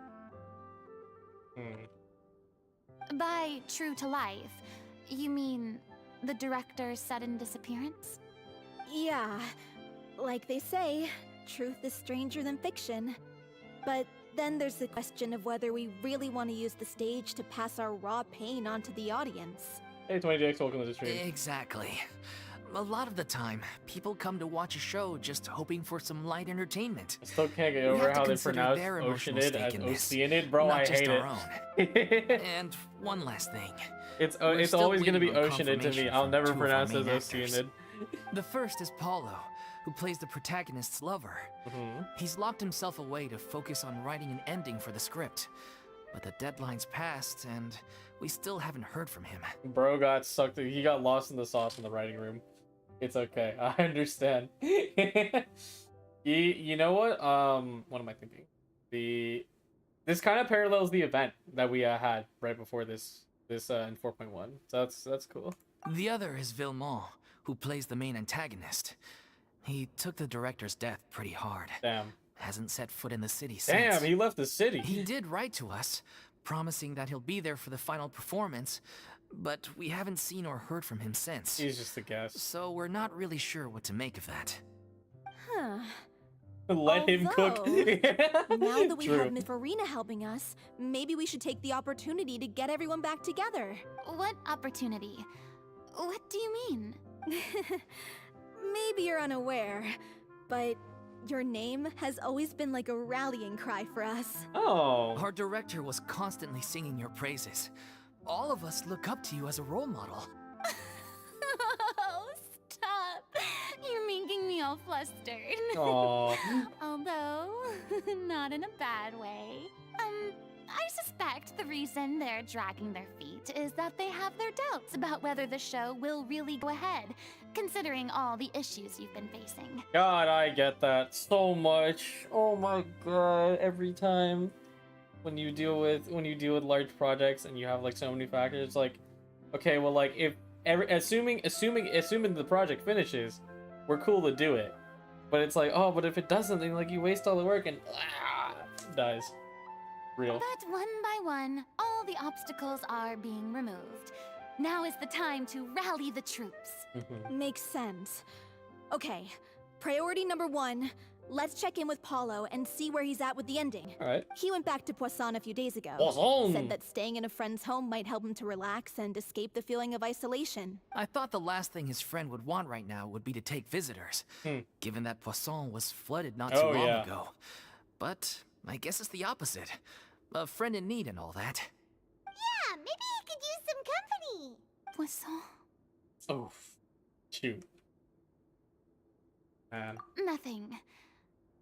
S5: By true to life, you mean the director's sudden disappearance?
S6: Yeah, like they say, truth is stranger than fiction. But then there's the question of whether we really want to use the stage to pass our raw pain onto the audience.
S1: Hey, 20JX, welcome to the stream.
S4: Exactly. A lot of the time, people come to watch a show just hoping for some light entertainment.
S1: I still can't get
S4: We
S1: over
S4: have to
S1: how they
S4: consider
S1: pronounce
S4: their emotional
S1: Oceanid
S4: stake
S1: as
S4: in this,
S1: Oceanid. Bro,
S4: not
S1: I
S4: just
S1: hate
S4: our
S1: it.
S4: own. And one last thing.
S1: It's
S4: still
S1: always gonna be
S4: waiting on
S1: Oceanid to me.
S4: confirmation
S1: I'll
S4: from
S1: never
S4: 2 of our
S1: pronounce it
S4: main
S1: as
S4: actors.
S1: Oceanid.
S4: The first is Paulo, who plays the protagonist's lover. He's locked himself away to focus on writing an ending for the script. But the deadline's passed, and we still haven't heard from him.
S1: Bro got sucked. He got lost in the sauce in the writing room. It's okay. I understand. You know what? What am I thinking? This kind of parallels the event that we had right before this in 4.1. So that's cool.
S4: The other is Villemont, who plays the main antagonist. He took the director's death pretty hard.
S1: Damn.
S4: Hasn't set foot in the city since.
S1: Damn, he left the city.
S4: He did write to us, promising that he'll be there for the final performance, but we haven't seen or heard from him since.
S1: He's just a guess.
S4: So we're not really sure what to make of that.
S6: Huh.
S1: Let him cook.
S6: Now that we
S1: True.
S6: have Miss Furina helping us, maybe we should take the opportunity to get everyone back together.
S5: What opportunity? What do you mean?
S6: Maybe you're unaware, but your name has always been like a rallying cry for us.
S1: Oh.
S4: Our director was constantly singing your praises. All of us look up to you as a role model.
S5: Oh, stop. You're making me all flustered.
S1: Aw.
S5: Although, not in a bad way. I suspect the reason they're dragging their feet is that they have their doubts about whether the show will really go ahead, considering all the issues you've been facing.
S1: God, I get that so much. Oh my god, every time when you deal with large projects and you have like so many factors, it's like, okay, well, like if assuming the project finishes, we're cool to do it. But it's like, oh, but if it doesn't, then like you waste all the work and dies. Real.
S5: But one by one, all the obstacles are being removed. Now is the time to rally the troops.
S6: Makes sense. Okay, priority number 1, let's check in with Paulo and see where he's at with the ending.
S1: Alright.
S6: He went back to Poisson a few days ago.
S1: Poisson!
S6: Said that staying in a friend's home might help him to relax and escape the feeling of isolation.
S4: I thought the last thing his friend would want right now would be to take visitors, given that Poisson was flooded not too long ago. But I guess it's the opposite. A friend in need and all that.
S2: Yeah, maybe he could use some company.
S5: Poisson?
S1: Oh, shoot. Man.
S5: Nothing.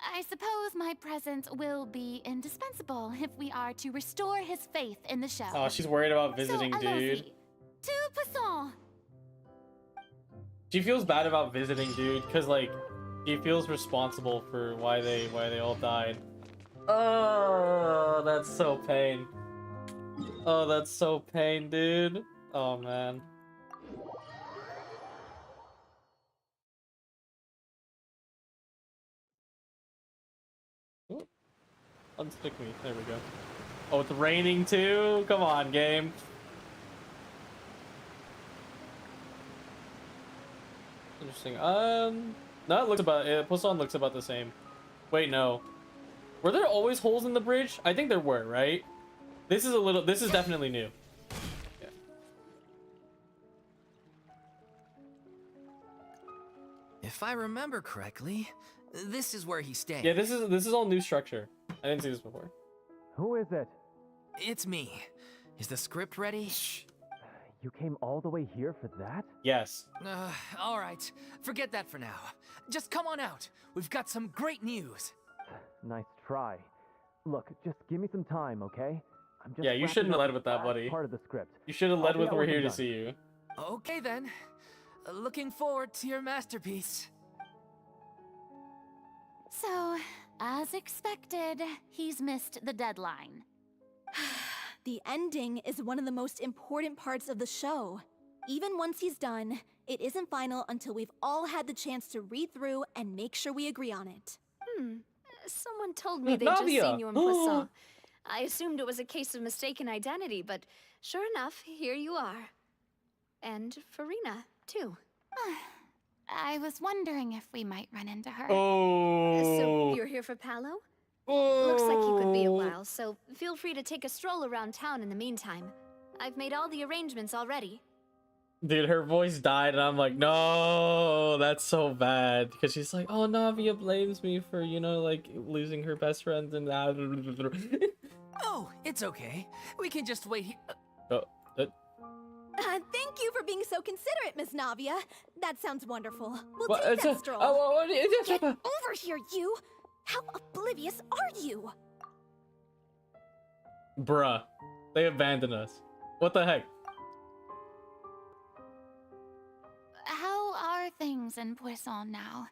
S5: I suppose my presence will be indispensable if we are to restore his faith in the show.
S1: Oh, she's worried about visiting,
S5: so,
S1: dude.
S5: allons-y. To Poisson!
S1: She feels bad about visiting, dude, because like she feels responsible for why they all died. Oh, that's so pain. Oh, that's so pain, dude. Oh man. Ooh. Unstick me. There we go. Oh, it's raining too? Come on, game. Interesting. No, it looks about. Poisson looks about the same. Wait, no. Were there always holes in the bridge? I think there were, right? This is definitely new. Yeah.
S4: If I remember correctly, this is where he's staying.
S1: Yeah, this is all new structure. I didn't see this before.
S7: Who is it?
S4: It's me. Is the script ready?
S7: You came all the way here for that?
S1: Yes.
S4: All right. Forget that for now. Just come on out. We've got some great news.
S7: Nice try. Look, just give me some time, okay? I'm just
S1: Yeah, you
S7: wrapping
S1: shouldn't have
S7: up
S1: led with that,
S7: the last
S1: buddy.
S7: Part of the script.
S1: You should have led
S7: I'll be
S1: with
S7: out
S1: "We're
S7: when
S1: here
S7: I'm
S1: to
S7: done.
S1: see you."
S4: Okay then. Looking forward to your masterpiece.
S5: So, as expected, he's missed the deadline.
S6: The ending is one of the most important parts of the show. Even once he's done, it isn't final until we've all had the chance to read through and make sure we agree on it.
S8: Someone told me they'd just
S1: Navia!
S8: seen you in Poisson. I assumed it was a case of mistaken identity, but sure enough, here you are. And Furina, too.
S5: I was wondering if we might run into her.
S1: Oh.
S8: So you're here for Paolo? Looks like he could be a while, so feel free to take a stroll around town in the meantime. I've made all the arrangements already.
S1: Dude, her voice died, and I'm like, no, that's so bad. Because she's like, oh, Navia blames me for, you know, like, losing her best friend and that.
S4: Oh, it's okay. We can just wait here.
S1: Oh,
S6: Thank you for being so considerate, Miss Navia. That sounds wonderful. We'll
S1: what,
S6: take that stroll. Get over here, you! How oblivious are you?
S1: Bruh, they abandoned us. What the heck?
S3: How are things in Poisson now?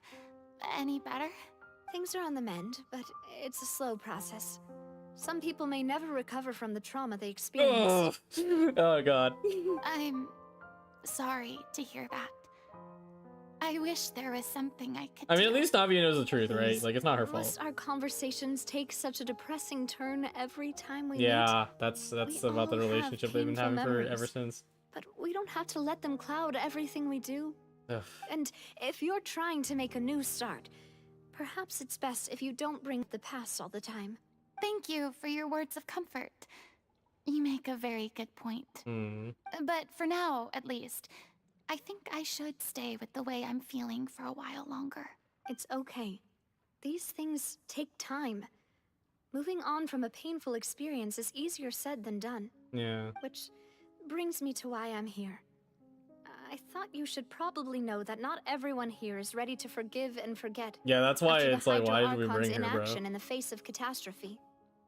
S3: Any better?
S8: Things are on the mend, but it's a slow process. Some people may never recover from the trauma they experienced.
S1: Oh god.
S3: I'm sorry to hear that. I wish there was something I could
S1: I mean,
S3: do.
S1: at least Navia knows the truth, right?
S8: Please.
S1: Like, it's not her fault.
S8: Must our conversations take such a depressing turn every time we meet?
S1: Yeah, that's
S8: We
S1: about the
S8: all have
S1: relationship they've been
S8: painful
S1: having for ever
S8: memories.
S1: since.
S8: But we don't have to let them cloud everything we do.
S1: Ugh.
S8: And if you're trying to make a new start, perhaps it's best if you don't bring up the past all the time.
S3: Thank you for your words of comfort. You make a very good point. But for now, at least, I think I should stay with the way I'm feeling for a while longer.
S8: It's okay. These things take time. Moving on from a painful experience is easier said than done.
S1: Yeah.
S8: Which brings me to why I'm here. I thought you should probably know that not everyone here is ready to forgive and forget.
S1: Yeah, that's why
S8: after the
S1: it's like,
S8: Hydro
S1: why did we
S8: Archon's
S1: bring her, bro?
S8: inaction in the face of catastrophe.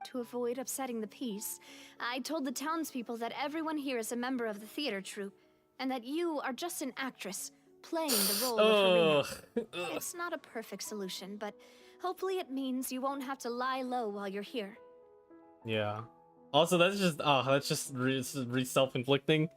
S8: To avoid upsetting the peace, I told the townspeople that everyone here is a member of the theater troupe, and that you are just an actress playing the role of Furina. It's not a perfect solution, but hopefully it means you won't have to lie low while you're here.
S1: Yeah. Also, that's just self-inflicting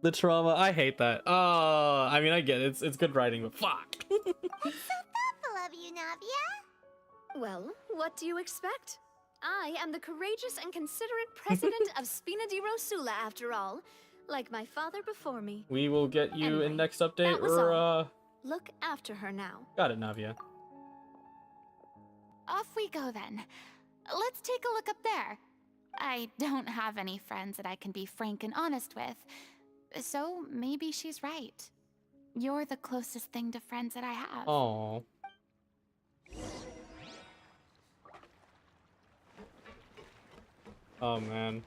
S1: the trauma. I hate that. I mean, I get it. It's good writing, but fuck.
S2: That's so thoughtful of you, Navia.
S8: Well, what do you expect? I am the courageous and considerate president of Spina di Rosula, after all, like my father before me.
S1: We will get you
S8: Anyway,
S1: in next update,
S8: that was
S1: or
S8: all. Look after her now.
S1: got it, Navia.
S3: Off we go then. Let's take a look up there. I don't have any friends that I can be frank and honest with, so maybe she's right. You're the closest thing to friends that I have.
S1: Oh. Oh man.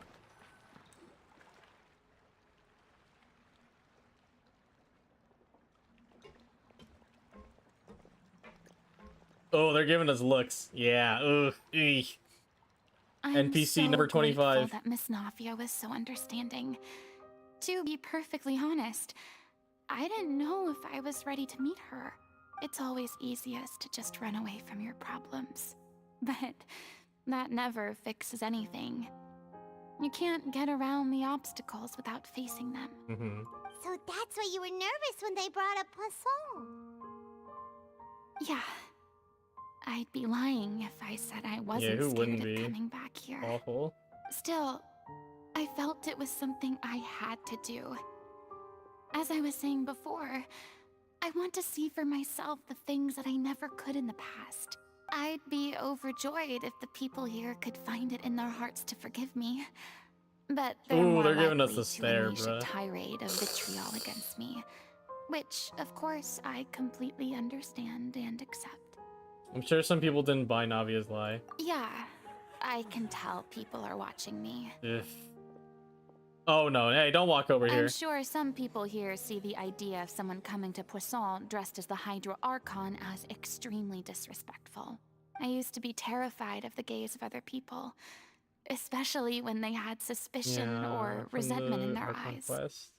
S1: Oh, they're giving us looks. Yeah. Ugh. Eek.
S3: I'm
S1: NPC
S3: so
S1: number 25.
S3: grateful that Miss Navia was so understanding. To be perfectly honest, I didn't know if I was ready to meet her. It's always easiest to just run away from your problems. But that never fixes anything. You can't get around the obstacles without facing them.
S1: Mm-hmm.
S2: So that's why you were nervous when they brought up Poisson.
S3: Yeah. I'd be lying if I said I wasn't
S1: who
S3: scared
S1: wouldn't
S3: of
S1: be?
S3: coming back here.
S1: Awful.
S3: Still, I felt it was something I had to do. As I was saying before, I want to see for myself the things that I never could in the past. I'd be overjoyed if the people here could find it in their hearts to forgive me. But they're more
S1: they're giving us
S3: likely
S1: a stare,
S3: to unleash a
S1: bruh.
S3: tirade of vitriol against me. Which, of course, I completely understand and accept.
S1: I'm sure some people didn't buy Navia's lie.
S3: Yeah, I can tell people are watching me.
S1: Ugh. Oh no, hey, don't walk over here.
S3: I'm sure some people here see the idea of someone coming to Poisson dressed as the Hydro Archon as extremely disrespectful. I used to be terrified of the gaze of other people, especially when they had suspicion
S1: Yeah,
S3: or
S1: from
S3: resentment in
S1: the
S3: their
S1: Archon
S3: eyes.
S1: quest.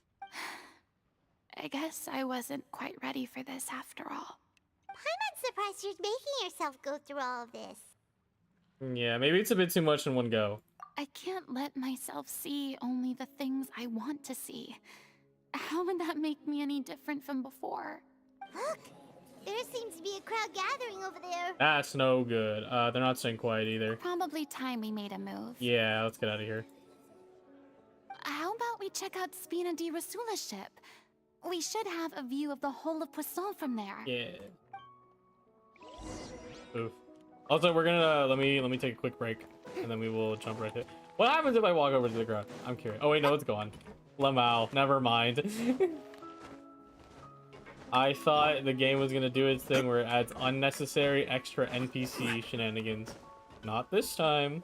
S3: I guess I wasn't quite ready for this after all.
S2: I'm surprised you're making yourself go through all of this.
S1: Yeah, maybe it's a bit too much in one go.
S3: I can't let myself see only the things I want to see. How would that make me any different from before?
S2: Look, there seems to be a crowd gathering over there.
S1: That's no good. They're not staying quiet either.
S3: Probably time we made a move.
S1: Yeah, let's get out of here.
S3: How about we check out Spina di Rosula's ship? We should have a view of the whole of Poisson from there.
S1: Yeah. Oof. Also, we're gonna let me take a quick break, and then we will jump right in. What happens if I walk over to the ground? I'm curious. Oh wait, no, it's gone. Lamau. Never mind. I thought the game was gonna do its thing where it adds unnecessary extra NPC shenanigans. Not this time.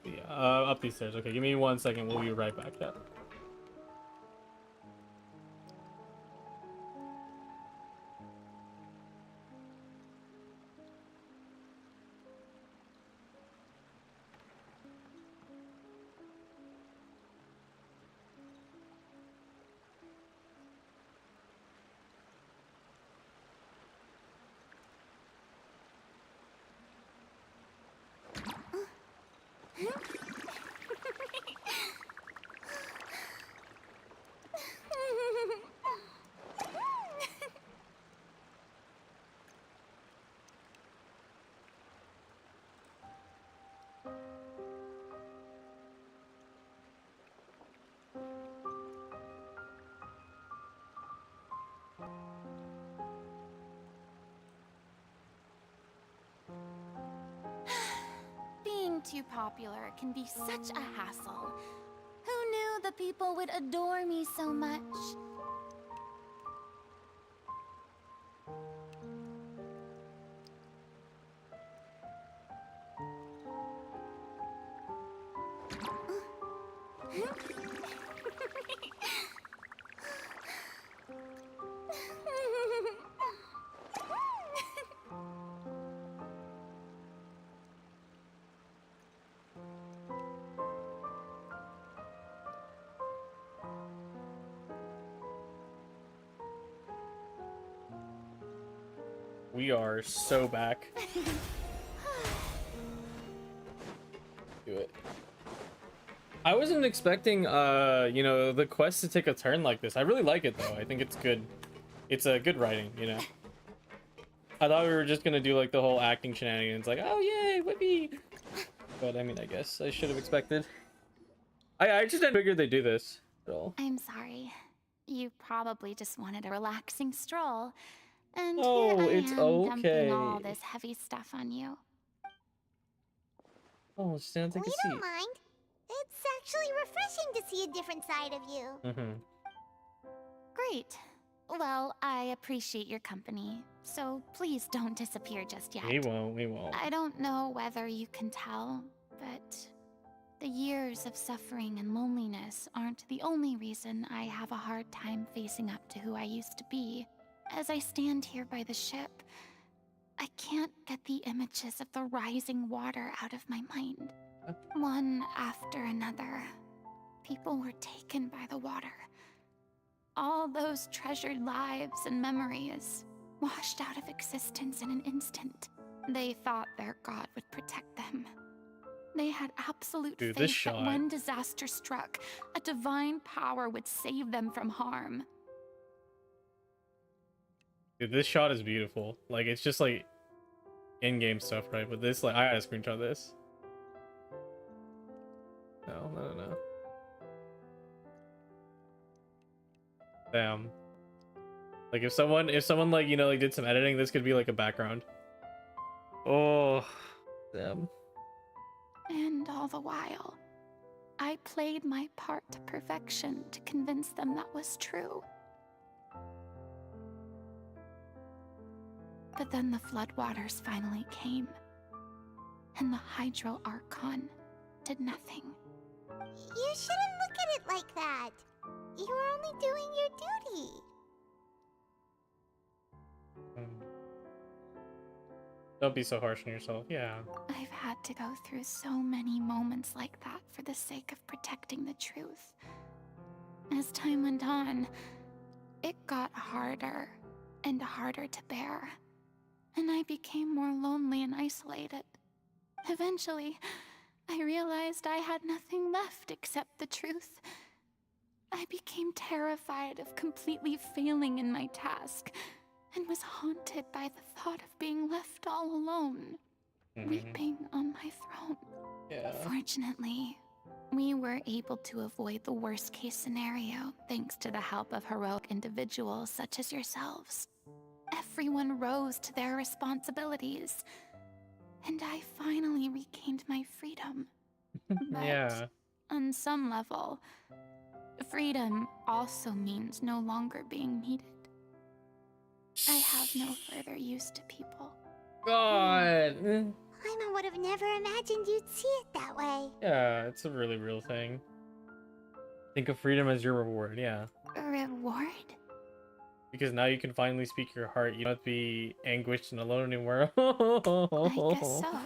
S1: Yeah, up these stairs. Okay, give me 1 second. We'll be right back. Yeah.
S5: Being too popular can be such a hassle. Who knew the people would adore me so much?
S1: We are so back. Do it. I wasn't expecting, you know, the quest to take a turn like this. I really like it though. I think it's good. It's a good writing, you know. I thought we were just gonna do like the whole acting shenanigans, like, oh yay, whippy. But I mean, I guess I should have expected. I just didn't figure they'd do this at all.
S5: I'm sorry. You probably just wanted a relaxing stroll. And
S1: Oh,
S5: here I
S1: it's
S5: am
S1: okay.
S5: dumping all this heavy stuff on you.
S1: Oh, stand take a
S2: We
S1: seat.
S2: don't mind. It's actually refreshing to see a different side of you.
S1: Mm-hmm.
S5: Great. Well, I appreciate your company, so please don't disappear just yet.
S1: We won't, we won't.
S5: I don't know whether you can tell, but the years of suffering and loneliness aren't the only reason I have a hard time facing up to who I used to be. As I stand here by the ship, I can't get the images of the rising water out of my mind. One after another, people were taken by the water. All those treasured lives and memories washed out of existence in an instant. They thought their god would protect them. They had absolute
S1: Dude,
S5: faith
S1: this
S5: that
S1: shot.
S5: when disaster struck, a divine power would save them from harm.
S1: Dude, this shot is beautiful. Like, it's just like in-game stuff, right? But this, like, I gotta screenshot this. No. Damn. Like, if someone like, you know, like did some editing, this could be like a background. Oh, damn.
S5: And all the while, I played my part to perfection to convince them that was true. But then the floodwaters finally came, and the Hydro Archon did nothing.
S2: You shouldn't look at it like that. You were only doing your duty.
S1: Don't be so harsh on yourself. Yeah.
S5: I've had to go through so many moments like that for the sake of protecting the truth. As time went on, it got harder and harder to bear, and I became more lonely and isolated. Eventually, I realized I had nothing left except the truth. I became terrified of completely failing in my task, and was haunted by the thought of being left all alone, weeping on my throne.
S1: Yeah.
S5: Fortunately, we were able to avoid the worst-case scenario thanks to the help of heroic individuals such as yourselves. Everyone rose to their responsibilities, and I finally regained my freedom. But
S1: Yeah.
S5: on some level,
S3: Freedom also means no longer being needed. I have no further use to people.
S1: God.
S2: Paimon would have never imagined you'd see it that way.
S1: Yeah, it's a really real thing. Think of freedom as your reward, yeah.
S3: A reward?
S1: Because now you can finally speak your heart. You don't have to be anguished and alone anymore.
S3: I guess so.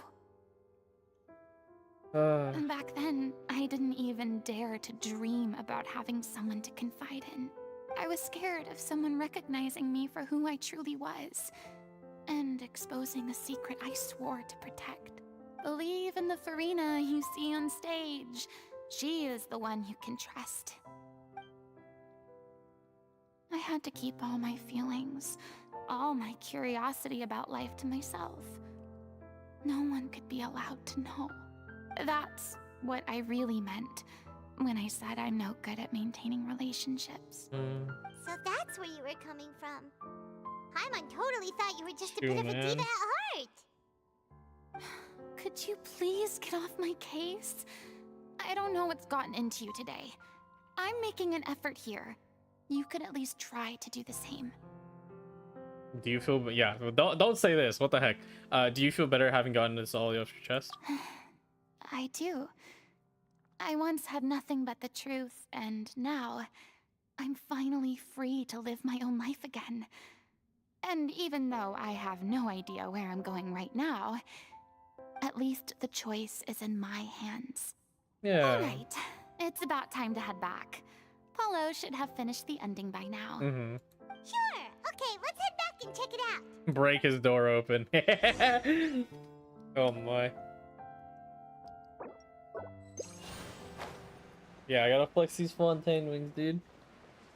S1: Uh,
S3: Back then, I didn't even dare to dream about having someone to confide in. I was scared of someone recognizing me for who I truly was, and exposing a secret I swore to protect. Believe in the Furina you see on stage. She is the one you can trust. I had to keep all my feelings, all my curiosity about life to myself. No one could be allowed to know. That's what I really meant when I said I'm no good at maintaining relationships.
S2: So that's where you were coming from. Paimon totally thought you were just a bit of a diva at heart.
S3: Could you please get off my case? I don't know what's gotten into you today. I'm making an effort here. You could at least try to do the same.
S1: Do you feel? Yeah. Don't say this. What the heck? Do you feel better having gotten this all off your chest?
S3: I do. I once had nothing but the truth, and now I'm finally free to live my own life again. And even though I have no idea where I'm going right now, at least the choice is in my hands.
S1: Yeah.
S3: Alright, it's about time to head back. Paulo should have finished the ending by now.
S1: Mm-hmm.
S2: Sure. Okay, let's head back and check it out.
S1: Break his door open. Oh my. Yeah, I gotta flex these fontaine wings, dude.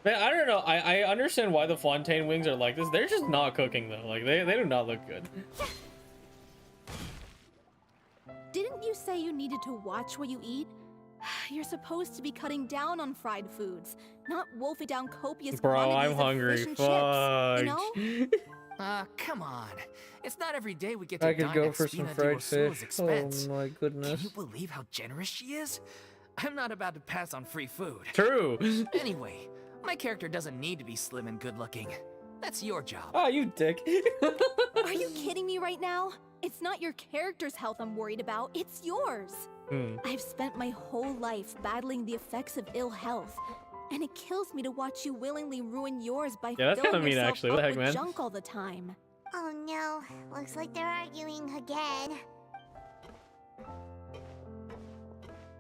S1: Man, I don't know. I understand why the fontaine wings are like this. They're just not cooking though. Like they do not look good.
S6: Didn't you say you needed to watch what you eat? You're supposed to be cutting down on fried foods, not wolfing down copious
S1: Bro,
S6: quantities
S1: I'm
S6: of
S1: hungry.
S6: fish and
S1: Fuck.
S6: chips, you know?
S4: Come on. It's not every day we get to
S1: I could
S4: dine
S1: go
S4: at
S1: for some
S4: Spina
S1: fried
S4: Dirosula's
S1: fish.
S4: expense.
S1: Oh my goodness.
S4: Can you believe how generous she is? I'm not about to pass on free food.
S1: True.
S4: Anyway, my character doesn't need to be slim and good looking. That's your job.
S1: Oh, you dick.
S6: Are you kidding me right now? It's not your character's health I'm worried about, it's yours. I've spent my whole life battling the effects of ill health, and it kills me to watch you willingly ruin yours by
S1: Yeah, that's
S6: filling
S1: kinda mean,
S6: yourself
S1: actually.
S6: up
S1: What the heck,
S6: with
S1: man?
S6: junk all the time.
S2: Oh no, looks like they're arguing again.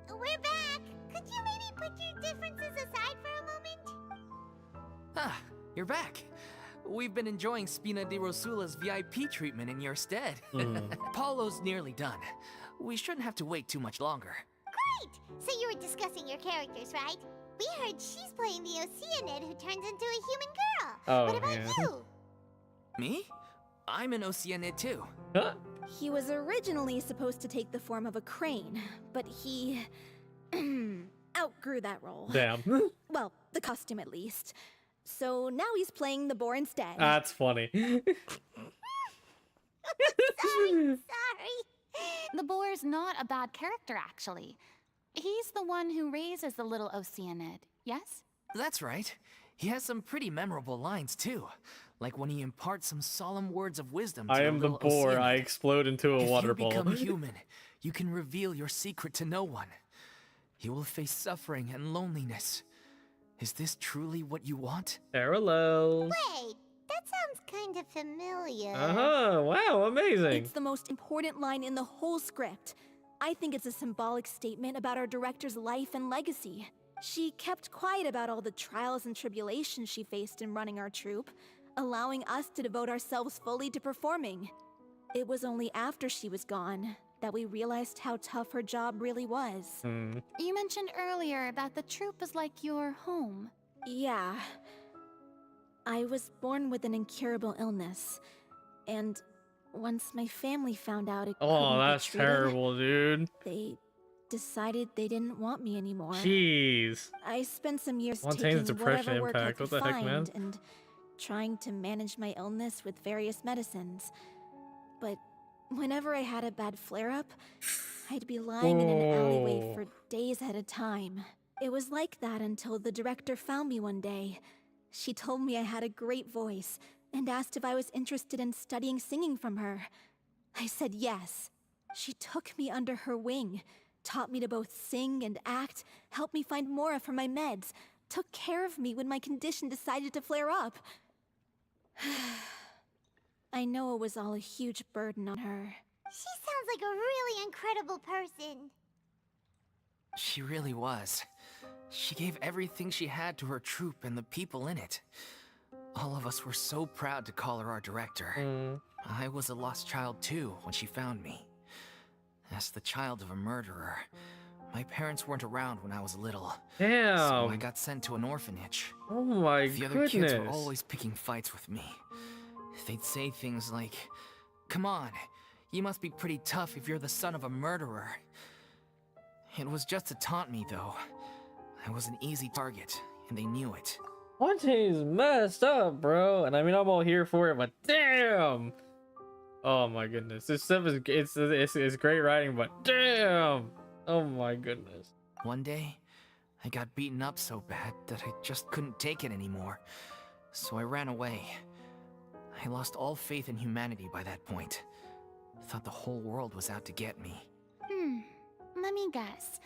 S2: We're back! Could you maybe put your differences aside for a moment?
S4: Ah, you're back. We've been enjoying Spina Dirosula's VIP treatment in your stead. Paulo's nearly done. We shouldn't have to wait too much longer.
S2: Great! So you were discussing your characters, right? We heard she's playing the Oceanid who turns into a human girl.
S1: Oh,
S2: what about
S1: yeah.
S2: you?
S4: Me? I'm an Oceanid too.
S1: Huh?
S6: He was originally supposed to take the form of a crane, but he outgrew that role.
S1: Damn.
S6: Well, the costume at least. So now he's playing the boar instead.
S1: That's funny.
S2: Sorry.
S3: The boar's not a bad character, actually. He's the one who raises the little Oceanid, yes?
S4: That's right. He has some pretty memorable lines too. Like when he imparts some solemn words of wisdom to
S1: I am the
S4: little
S1: boar.
S4: Oceanid.
S1: I explode into a water
S4: If you
S1: ball.
S4: become human, you can reveal your secret to no one. You will face suffering and loneliness. Is this truly what you want?
S1: Parallels.
S2: Wait, that sounds kind of familiar.
S1: Uh-huh. Wow, amazing.
S6: It's the most important line in the whole script. I think it's a symbolic statement about our director's life and legacy. She kept quiet about all the trials and tribulations she faced in running our troupe, allowing us to devote ourselves fully to performing. It was only after she was gone that we realized how tough her job really was.
S3: You mentioned earlier that the troupe is like your home.
S6: Yeah. I was born with an incurable illness, and once my family found out it couldn't
S1: Oh,
S6: be
S1: that's
S6: treated,
S1: terrible, dude.
S6: they decided they didn't want me anymore.
S1: Jeez.
S6: I spent some years
S1: Fontaine's
S6: taking
S1: depression
S6: whatever work I
S1: impact.
S6: could
S1: What the heck,
S6: find
S1: man?
S6: and trying to manage my illness with various medicines. But whenever I had a bad flare-up, I'd be lying in an alleyway for days at a time. It was like that until the director found me one day. She told me I had a great voice and asked if I was interested in studying singing from her. I said yes. She took me under her wing, taught me to both sing and act, helped me find Mora for my meds, took care of me when my condition decided to flare up. I know it was all a huge burden on her.
S2: She sounds like a really incredible person.
S4: She really was. She gave everything she had to her troupe and the people in it. All of us were so proud to call her our director. I was a lost child too when she found me. As the child of a murderer, my parents weren't around when I was little.
S1: Damn.
S4: So I got sent to an orphanage.
S1: Oh my
S4: The
S1: goodness.
S4: other kids were always picking fights with me. They'd say things like, "Come on, you must be pretty tough if you're the son of a murderer." It was just to taunt me, though. I was an easy target, and they knew it.
S1: Fontain's messed up, bro. And I mean, I'm all here for it, but damn. Oh my goodness. This stuff is it's great writing, but damn. Oh my goodness.
S4: One day, I got beaten up so bad that I just couldn't take it anymore. So I ran away. I lost all faith in humanity by that point. Thought the whole world was out to get me.
S5: Let me guess.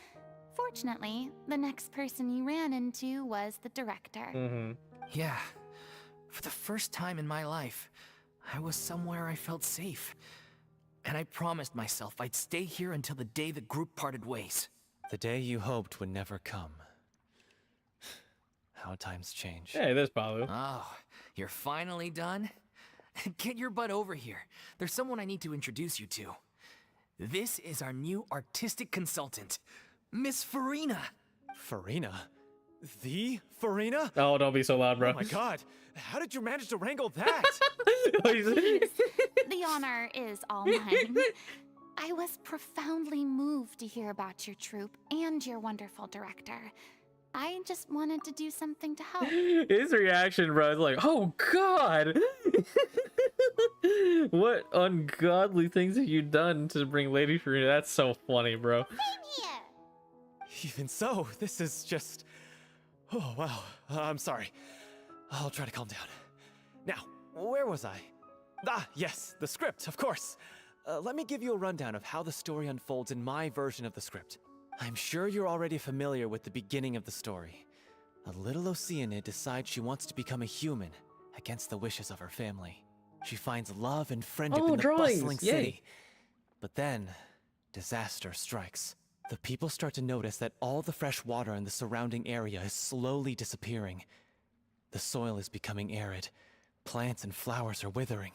S5: Fortunately, the next person you ran into was the director.
S4: Yeah. For the first time in my life, I was somewhere I felt safe. And I promised myself I'd stay here until the day the group parted ways.
S7: The day you hoped would never come. How times change.
S1: Hey, there's Balu.
S4: Oh, you're finally done? Get your butt over here. There's someone I need to introduce you to. This is our new artistic consultant, Miss Furina.
S7: Furina? The Furina?
S1: Oh, don't be so loud, bro.
S7: Oh my god. How did you manage to wrangle that?
S5: The honor is all mine. I was profoundly moved to hear about your troupe and your wonderful director. I just wanted to do something to help.
S1: His reaction, bro, is like, oh god. What ungodly things have you done to bring Lady Furina? That's so funny, bro.
S2: Same here.
S7: Even so, this is just... Oh, wow. I'm sorry. I'll try to calm down. Now, where was I? Ah, yes, the script, of course. Let me give you a rundown of how the story unfolds in my version of the script. I'm sure you're already familiar with the beginning of the story. A little Oceanid decides she wants to become a human, against the wishes of her family. She finds love and friendship in the bustling city. But then, disaster strikes. The people start to notice that all the fresh water in the surrounding area is slowly disappearing. The soil is becoming arid, plants and flowers are withering,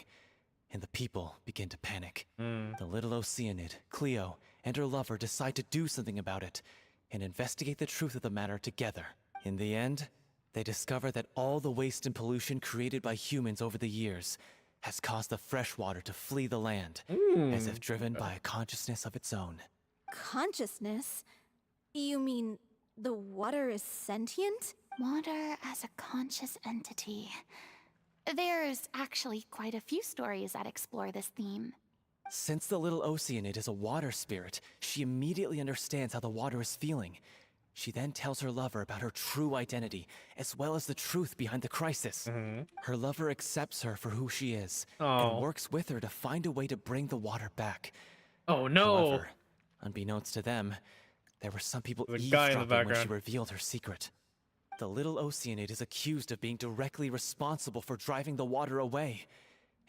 S7: and the people begin to panic. The little Oceanid, Cleo, and her lover decide to do something about it, and investigate the truth of the matter together. In the end, they discover that all the waste and pollution created by humans over the years has caused the fresh water to flee the land, as if driven by a consciousness of its own.
S6: Consciousness? You mean the water is sentient?
S5: Water as a conscious entity. There's actually quite a few stories that explore this theme.
S7: Since the little Oceanid is a water spirit, she immediately understands how the water is feeling. She then tells her lover about her true identity, as well as the truth behind the crisis. Her lover accepts her for who she is, and works with her to find a way to bring the water back.
S1: Oh no!
S7: However, unbeknownst to them, there were some people
S1: There's a guy in the
S7: eavesdropping when she
S1: background.
S7: revealed her secret. The little Oceanid is accused of being directly responsible for driving the water away,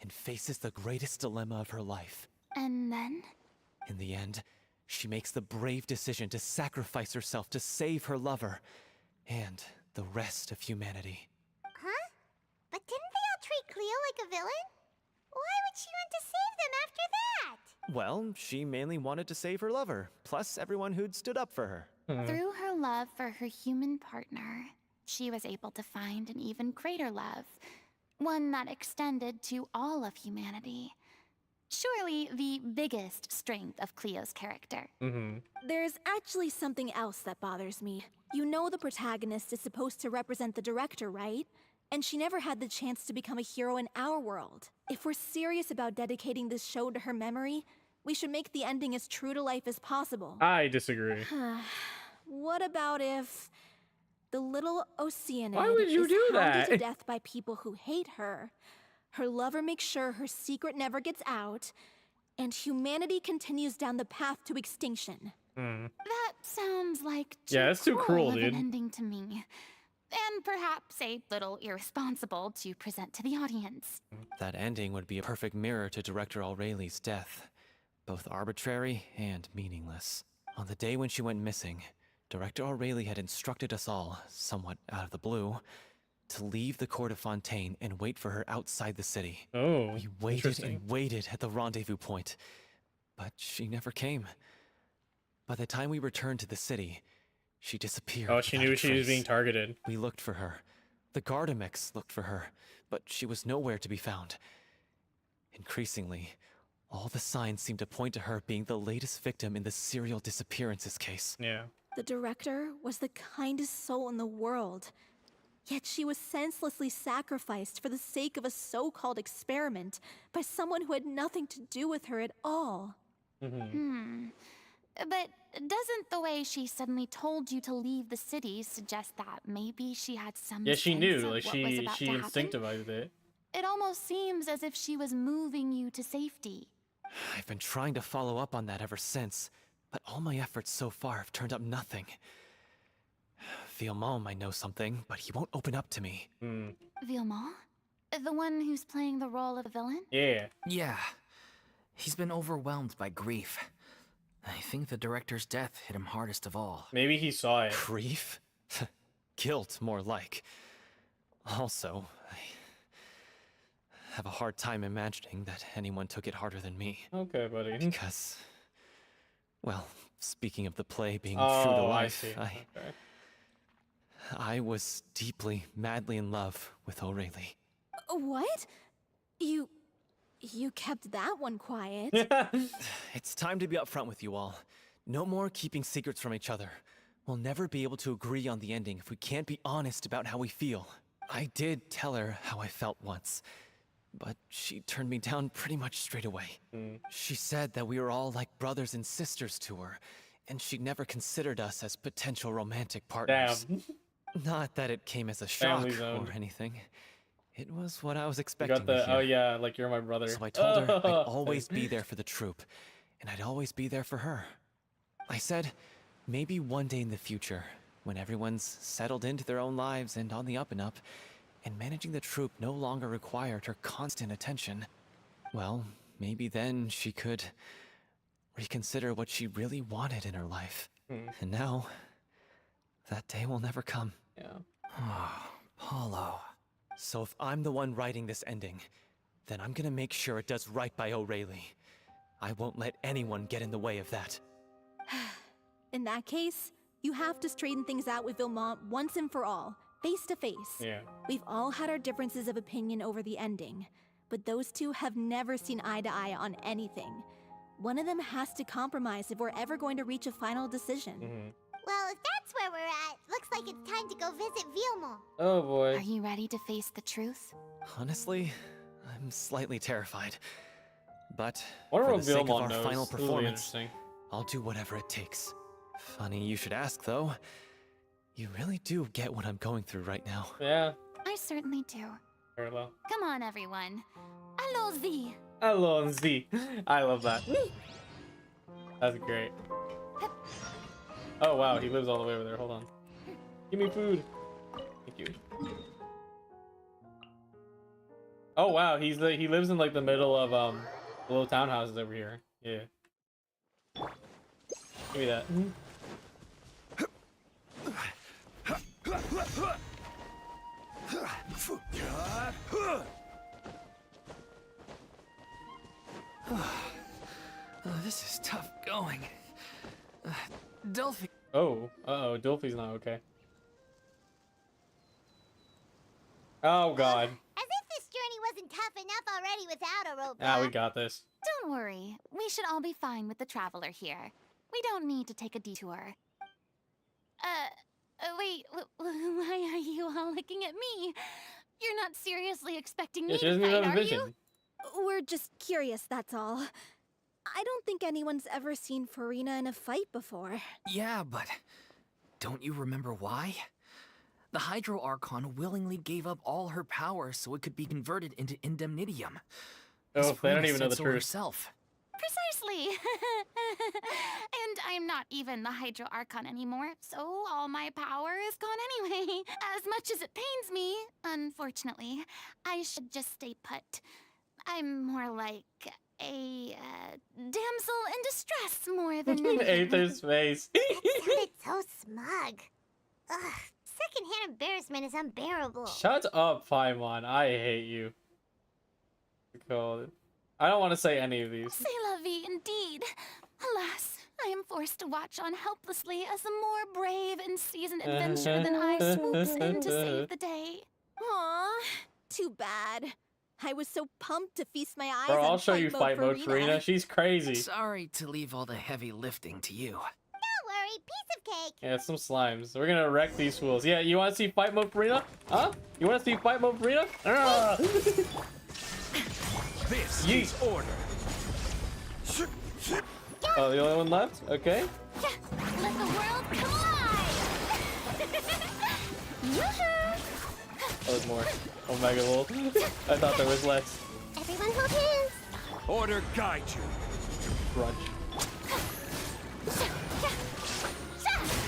S7: and faces the greatest dilemma of her life.
S5: And then?
S7: In the end, she makes the brave decision to sacrifice herself to save her lover, and the rest of humanity.
S2: Huh? But didn't they all treat Cleo like a villain? Why would she want to save them after that?
S7: Well, she mainly wanted to save her lover, plus everyone who'd stood up for her.
S5: Through her love for her human partner, she was able to find an even greater love, one that extended to all of humanity. Surely the biggest strength of Cleo's character.
S6: There's actually something else that bothers me. You know the protagonist is supposed to represent the director, right? And she never had the chance to become a hero in our world. If we're serious about dedicating this show to her memory, we should make the ending as true to life as possible.
S1: I disagree.
S6: what about if the little Oceanid
S1: Why would you
S6: is
S1: do
S6: hounded
S1: that?
S6: to death by people who hate her? Her lover makes sure her secret never gets out, and humanity continues down the path to extinction.
S5: That sounds like
S1: Yeah, it's too cruel,
S5: of an
S1: dude.
S5: ending to me. And perhaps a little irresponsible to present to the audience.
S7: That ending would be a perfect mirror to Director Aureli's death, both arbitrary and meaningless. On the day when she went missing, Director Aureli had instructed us all, somewhat out of the blue, to leave the court of Fontaine and wait for her outside the city.
S1: Oh,
S7: We waited
S1: interesting.
S7: and waited at the rendezvous point, but she never came. By the time we returned to the city, she disappeared.
S1: Oh, she
S7: without
S1: knew
S7: a
S1: she was being
S7: trace.
S1: targeted.
S7: We looked for her. The Gardamex looked for her, but she was nowhere to be found. Increasingly, all the signs seemed to point to her being the latest victim in the serial disappearances case.
S1: Yeah.
S6: The director was the kindest soul in the world, yet she was senselessly sacrificed for the sake of a so-called experiment by someone who had nothing to do with her at all.
S5: But doesn't the way she suddenly told you to leave the city suggest that maybe she had some
S1: Yeah, she
S5: sense
S1: knew.
S5: of
S1: Like
S5: what was
S1: she
S5: about to happen?
S1: instinctivized it.
S5: It almost seems as if she was moving you to safety.
S7: I've been trying to follow up on that ever since, but all my efforts so far have turned up nothing. Villemont might know something, but he won't open up to me.
S5: Villemont? The one who's playing the role of the villain?
S1: Yeah.
S4: Yeah. He's been overwhelmed by grief. I think the director's death hit him hardest of all.
S1: Maybe he saw it.
S7: Grief? Guilt, more like. Also, I have a hard time imagining that anyone took it harder than me.
S1: Okay, buddy.
S7: Because, well, speaking of the play being
S1: Oh,
S7: true to
S1: I
S7: life,
S1: see. Okay.
S7: I was deeply, madly in love with Aureli.
S6: What? You kept that one quiet.
S7: It's time to be upfront with you all. No more keeping secrets from each other. We'll never be able to agree on the ending if we can't be honest about how we feel. I did tell her how I felt once, but she turned me down pretty much straight away. She said that we were all like brothers and sisters to her, and she never considered us as potential romantic partners.
S1: Damn.
S7: Not that it came as a shock
S1: Family zone.
S7: or anything. It was what I was
S1: You
S7: expecting
S1: got
S7: to
S1: the
S7: hear.
S1: oh yeah, like you're my brother.
S7: So I told her I'd always be there for the troupe, and I'd always be there for her. I said, maybe one day in the future, when everyone's settled into their own lives and on the up and up, and managing the troupe no longer required her constant attention, well, maybe then she could reconsider what she really wanted in her life. And now, that day will never come.
S1: Yeah.
S4: Paulo.
S7: So if I'm the one writing this ending, then I'm gonna make sure it does right by Aureli. I won't let anyone get in the way of that.
S6: In that case, you have to straighten things out with Villemont once and for all, face to face.
S1: Yeah.
S6: We've all had our differences of opinion over the ending, but those two have never seen eye to eye on anything. One of them has to compromise if we're ever going to reach a final decision.
S2: Well, if that's where we're at, looks like it's time to go visit Villemont.
S1: Oh boy.
S5: Are you ready to face the truth?
S7: Honestly, I'm slightly terrified. But
S1: Wonder
S7: for
S1: what
S7: the sake of
S1: Villemont
S7: our
S1: knows.
S7: final
S1: This will be
S7: performance,
S1: interesting.
S7: I'll do whatever it takes. Funny you should ask, though. You really do get what I'm going through right now.
S1: Yeah.
S5: I certainly do.
S1: Very well.
S5: Come on, everyone. Allons-y.
S1: Alonzi. I love that. That's great. Oh wow, he lives all the way over there. Hold on. Give me food. Thank you. Oh wow, he lives in like the middle of the little townhouses over here. Yeah. Give me that.
S4: Oh, this is tough going. Delphi.
S1: Oh, uh-oh, Dolphy's not okay. Oh god.
S2: As if this journey wasn't tough enough already without a roadblock.
S1: Ah, we got this.
S5: Don't worry. We should all be fine with the traveler here. We don't need to take a detour. Wait, why are you all looking at me? You're not seriously expecting me
S1: Yeah, she
S5: to
S1: doesn't even
S5: fight,
S1: have a
S5: are you?
S1: vision.
S6: We're just curious, that's all. I don't think anyone's ever seen Furina in a fight before.
S4: Yeah, but Don't you remember why? The Hydro Archon willingly gave up all her power so it could be converted into indemnitium.
S1: Oh, they don't
S4: Furina
S1: even know
S4: said
S1: the
S4: so
S1: truth.
S4: herself.
S5: Precisely. And I'm not even the Hydro Archon anymore, so all my power is gone anyway. As much as it pains me, unfortunately, I should just stay put. I'm more like a damsel in distress more than anything.
S1: Aether's face.
S2: Sounded so smug. Ugh, secondhand embarrassment is unbearable.
S1: Shut up, Paimon. I hate you. God. I don't want to say any of these.
S5: C'est la vie, indeed. Alas, I am forced to watch on helplessly as a more brave and seasoned adventurer than I swoops in to save the day.
S6: Aw, too bad. I was so pumped to feast my eyes
S1: Bro,
S6: on
S1: I'll show you fight mode, Furina. She's crazy.
S4: Sorry to leave all the heavy lifting to you.
S2: Don't worry, piece of cake.
S1: Yeah, some slimes. We're gonna wreck these fools. Yeah, you want to see fight mode, Furina? Huh? You want to see fight mode, Furina?
S7: This
S1: Yeet.
S7: is order.
S1: Oh, the only one left? Okay.
S5: Let the world collide! Yoo-hoo!
S1: Oh, there's more. Omega Lol. I thought there was less.
S2: Everyone hold hands.
S7: Order guide you.
S1: Brunch.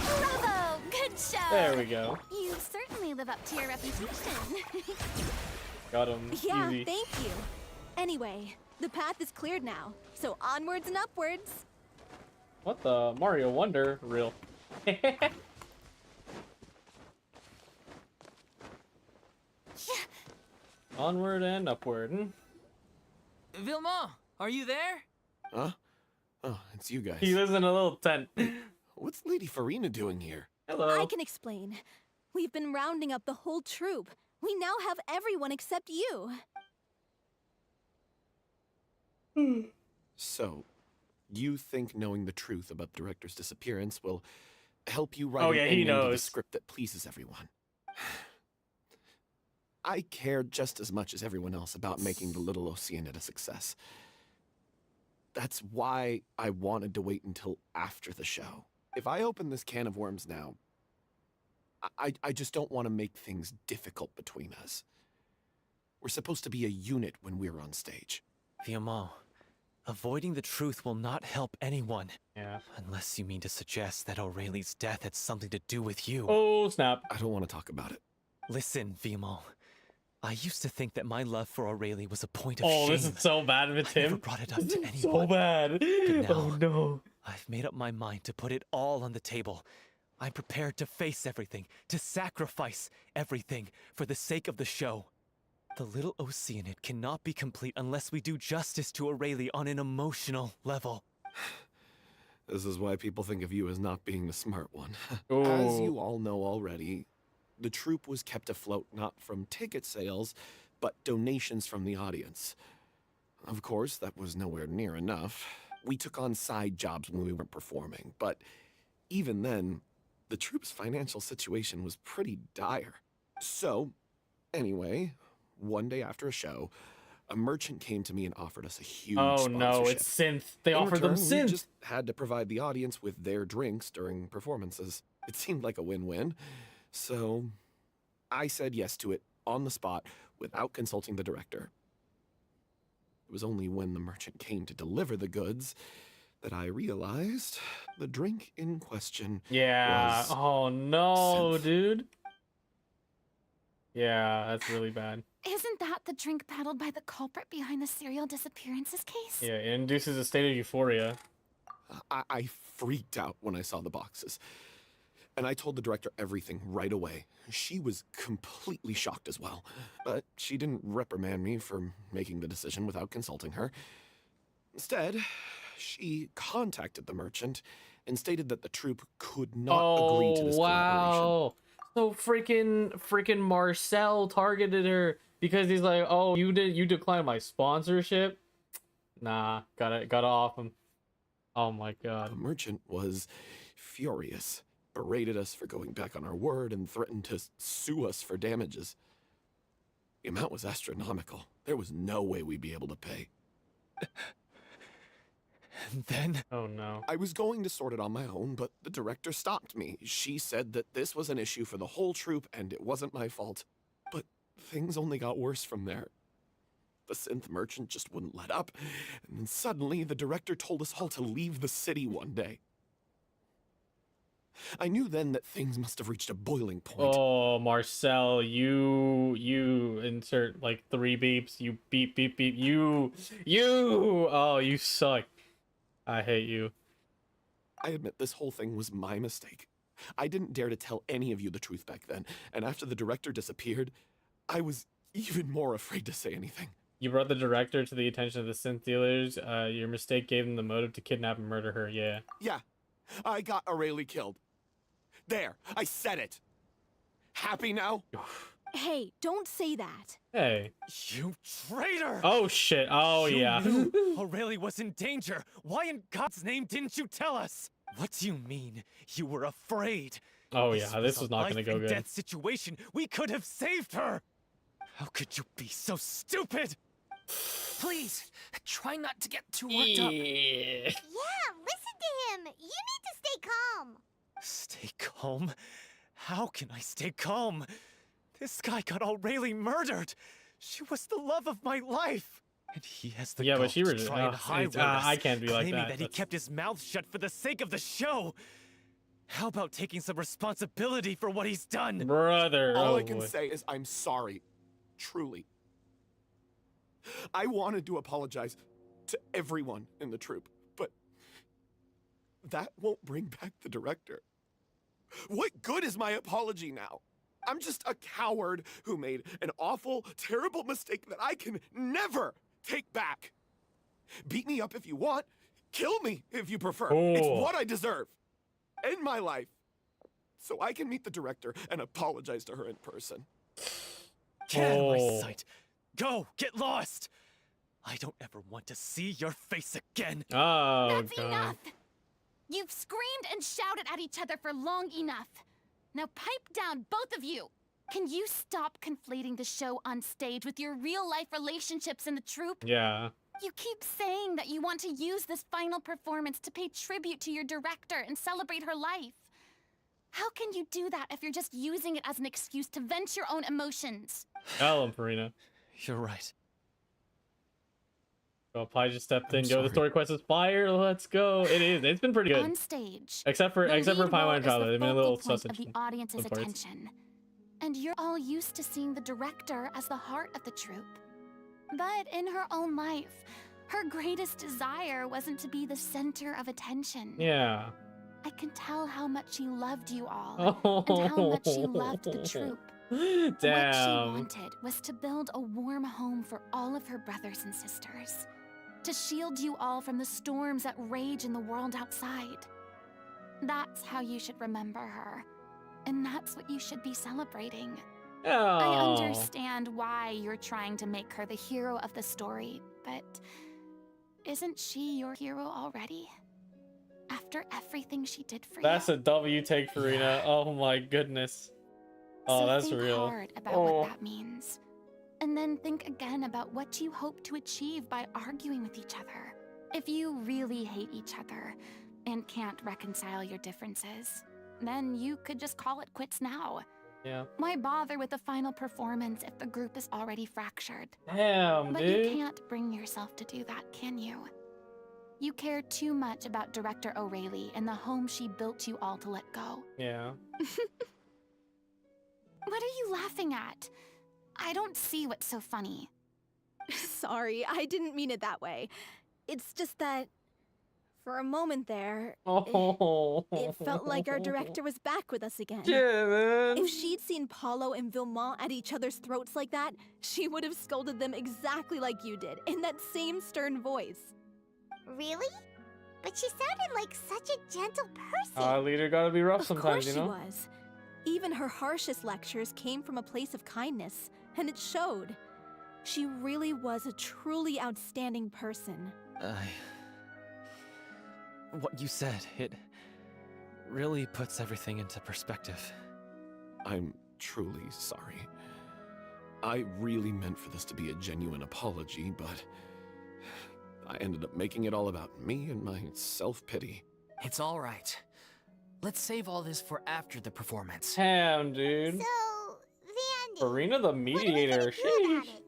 S5: Bravo! Good show!
S1: There we go.
S5: You certainly live up to your reputation.
S1: Got him.
S6: Yeah,
S1: Easy.
S6: thank you. Anyway, the path is cleared now, so onwards and upwards.
S1: What the? Mario Wonder? Real. Onward and upward.
S4: Vilma, are you there?
S9: Huh? Oh, it's you guys.
S1: He lives in a little tent.
S9: What's Lady Furina doing here?
S1: Hello.
S6: I can explain. We've been rounding up the whole troop. We now have everyone except you.
S9: So, you think knowing the truth about the director's disappearance will help you write
S1: Oh,
S9: an
S1: yeah, he
S9: ending to the
S1: knows.
S9: script that pleases everyone? I care just as much as everyone else about making the Little Oceanid a success. That's why I wanted to wait until after the show. If I open this can of worms now, I just don't want to make things difficult between us. We're supposed to be a unit when we're on stage.
S7: Vilma, avoiding the truth will not help anyone.
S1: Yeah.
S7: Unless you mean to suggest that Aurelie's death had something to do with you.
S1: Oh, snap.
S9: I don't want to talk about it.
S7: Listen, Vilma. I used to think that my love for Aurelie was a point of
S1: Oh,
S7: shame.
S1: this is so bad with
S7: I never
S1: him.
S7: brought it up to anyone.
S1: So bad.
S7: now-
S1: Oh, no.
S7: I've made up my mind to put it all on the table. I'm prepared to face everything, to sacrifice everything for the sake of the show. The Little Oceanid cannot be complete unless we do justice to Aurelie on an emotional level.
S9: This is why people think of you as not being the smart one. As
S1: Oh.
S9: you all know already, the troupe was kept afloat not from ticket sales, but donations from the audience. Of course, that was nowhere near enough. We took on side jobs when we weren't performing, but even then, the troupe's financial situation was pretty dire. So, anyway, one day after a show, a merchant came to me and offered us a huge
S1: Oh, no.
S9: sponsorship.
S1: It's synth. They
S9: In
S1: offered them
S9: return, we
S1: synth.
S9: just had to provide the audience with their drinks during performances. It seemed like a win-win. So I said yes to it on the spot without consulting the director. It was only when the merchant came to deliver the goods that I realized the drink in question
S1: Yeah.
S9: was
S1: Oh, no,
S9: synth.
S1: dude. Yeah, that's really bad.
S5: Isn't that the drink peddled by the culprit behind the serial disappearances case?
S1: Yeah, it induces a state of euphoria.
S9: I freaked out when I saw the boxes. And I told the director everything right away. She was completely shocked as well. But she didn't reprimand me for making the decision without consulting her. Instead, she contacted the merchant and stated that the troupe could not agree to this collaboration.
S1: Wow. So freaking Marcel targeted her because he's like, "Oh, you declined my sponsorship?" Nah, gotta off him. Oh my
S9: The
S1: god.
S9: merchant was furious, berated us for going back on our word, and threatened to sue us for damages. The amount was astronomical. There was no way we'd be able to pay.
S7: And then...
S1: Oh no.
S9: I was going to sort it on my own, but the director stopped me. She said that this was an issue for the whole troupe and it wasn't my fault. But things only got worse from there. The synth merchant just wouldn't let up, and then suddenly the director told us all to leave the city one day. I knew then that things must have reached a boiling point.
S1: Oh, Marcel, you insert like 3 beeps. You beep beep beep. You. Oh, you suck. I hate you.
S9: I admit this whole thing was my mistake. I didn't dare to tell any of you the truth back then, and after the director disappeared, I was even more afraid to say anything.
S1: You brought the director to the attention of the synth dealers. Your mistake gave them the motive to kidnap and murder her. Yeah.
S9: Yeah, I got Aurelie killed. There, I said it. Happy now?
S6: Hey, don't say that.
S1: Hey.
S7: You traitor!
S1: Oh shit. Oh
S7: You
S1: yeah.
S7: knew Aurelie was in danger. Why in God's name didn't you tell us? What do you mean? You were afraid?
S1: Oh yeah. This
S7: a
S1: was not gonna go good.
S7: life-and-death situation. We could have saved her. How could you be so stupid?
S4: Please, try not to get too worked up.
S1: Yeah.
S2: Yeah, listen to him. You need to stay calm.
S7: Stay calm? How can I stay calm? This guy got Aurelie murdered. She was the love of my life. And he has the
S1: Yeah, but
S7: gall
S1: she
S7: to
S1: was-
S7: try and high road us,
S1: I can't be like
S7: claiming
S1: that.
S7: he
S1: That's-
S7: kept his mouth shut for the sake of the show. How about taking some responsibility for what he's done?
S1: Brother.
S9: All
S1: Oh
S9: I can
S1: boy.
S9: say is I'm sorry. Truly. I wanted to apologize to everyone in the troupe, but that won't bring back the director. What good is my apology now? I'm just a coward who made an awful, terrible mistake that I can never take back. Beat me up if you want. Kill me if you prefer. It's
S1: Oh.
S9: what I deserve. End my life. So I can meet the director and apologize to her in person.
S7: Get out of my
S1: Oh.
S7: sight. Go, get lost. I don't ever want to see your face again.
S1: Oh
S5: That's
S1: god.
S5: enough! You've screamed and shouted at each other for long enough. Now pipe down, both of you! Can you stop conflating the show on stage with your real-life relationships in the troupe?
S1: Yeah.
S5: You keep saying that you want to use this final performance to pay tribute to your director and celebrate her life. How can you do that if you're just using it as an excuse to vent your own emotions?
S1: Tell him, Furina.
S7: You're right.
S1: Oh, Pi just stepped
S9: I'm
S1: in. Yo, the
S9: sorry.
S1: story quest is fire. Let's go. It is. It's been pretty good.
S5: On stage,
S1: Except for
S5: the lead
S1: Pi
S5: role
S1: and
S5: is the
S1: Traveler. They've been a
S5: focal
S1: little
S5: point
S1: sausage.
S5: of the audience's
S1: some parts.
S5: attention. And you're all used to seeing the director as the heart of the troupe. But in her own life, her greatest desire wasn't to be the center of attention.
S1: Yeah.
S5: I can tell how much she loved you all, and how much she loved the troupe. What she
S1: Damn.
S5: wanted was to build a warm home for all of her brothers and sisters. To shield you all from the storms that rage in the world outside. That's how you should remember her. And that's what you should be celebrating. I
S1: Oh.
S5: understand why you're trying to make her the hero of the story, but isn't she your hero already? After everything she did for
S1: That's
S5: you?
S1: a W take, Furina. Oh my goodness. Oh,
S5: So
S1: that's
S5: think
S1: real.
S5: hard about
S1: Oh.
S5: what that means. And then think again about what you hope to achieve by arguing with each other. If you really hate each other and can't reconcile your differences, then you could just call it quits now.
S1: Yeah.
S5: Why bother with the final performance if the group is already fractured?
S1: Damn,
S5: But you
S1: dude.
S5: can't bring yourself to do that, can you? You care too much about Director Aurelie and the home she built you all to let go.
S1: Yeah.
S5: What are you laughing at? I don't see what's so funny.
S6: Sorry, I didn't mean it that way. It's just that, for a moment there,
S1: Oh.
S6: it felt like our director was back with us again.
S1: Yeah, man.
S6: If she'd seen Paulo and Vilmont at each other's throats like that, she would have scolded them exactly like you did, in that same stern voice.
S2: Really? But she sounded like such a gentle person.
S1: Leader gotta be rough
S6: Of
S1: sometimes,
S6: course
S1: you
S6: she
S1: know?
S6: was. Even her harshest lectures came from a place of kindness, and it showed. She really was a truly outstanding person.
S7: What you said, it really puts everything into perspective.
S9: I'm truly sorry. I really meant for this to be a genuine apology, but I ended up making it all about me and my self-pity.
S4: It's all right. Let's save all this for after the performance.
S1: Damn, dude.
S2: So, Vandy,
S1: Furina the mediator.
S2: what are we gonna do about
S1: Sheesh.
S2: it?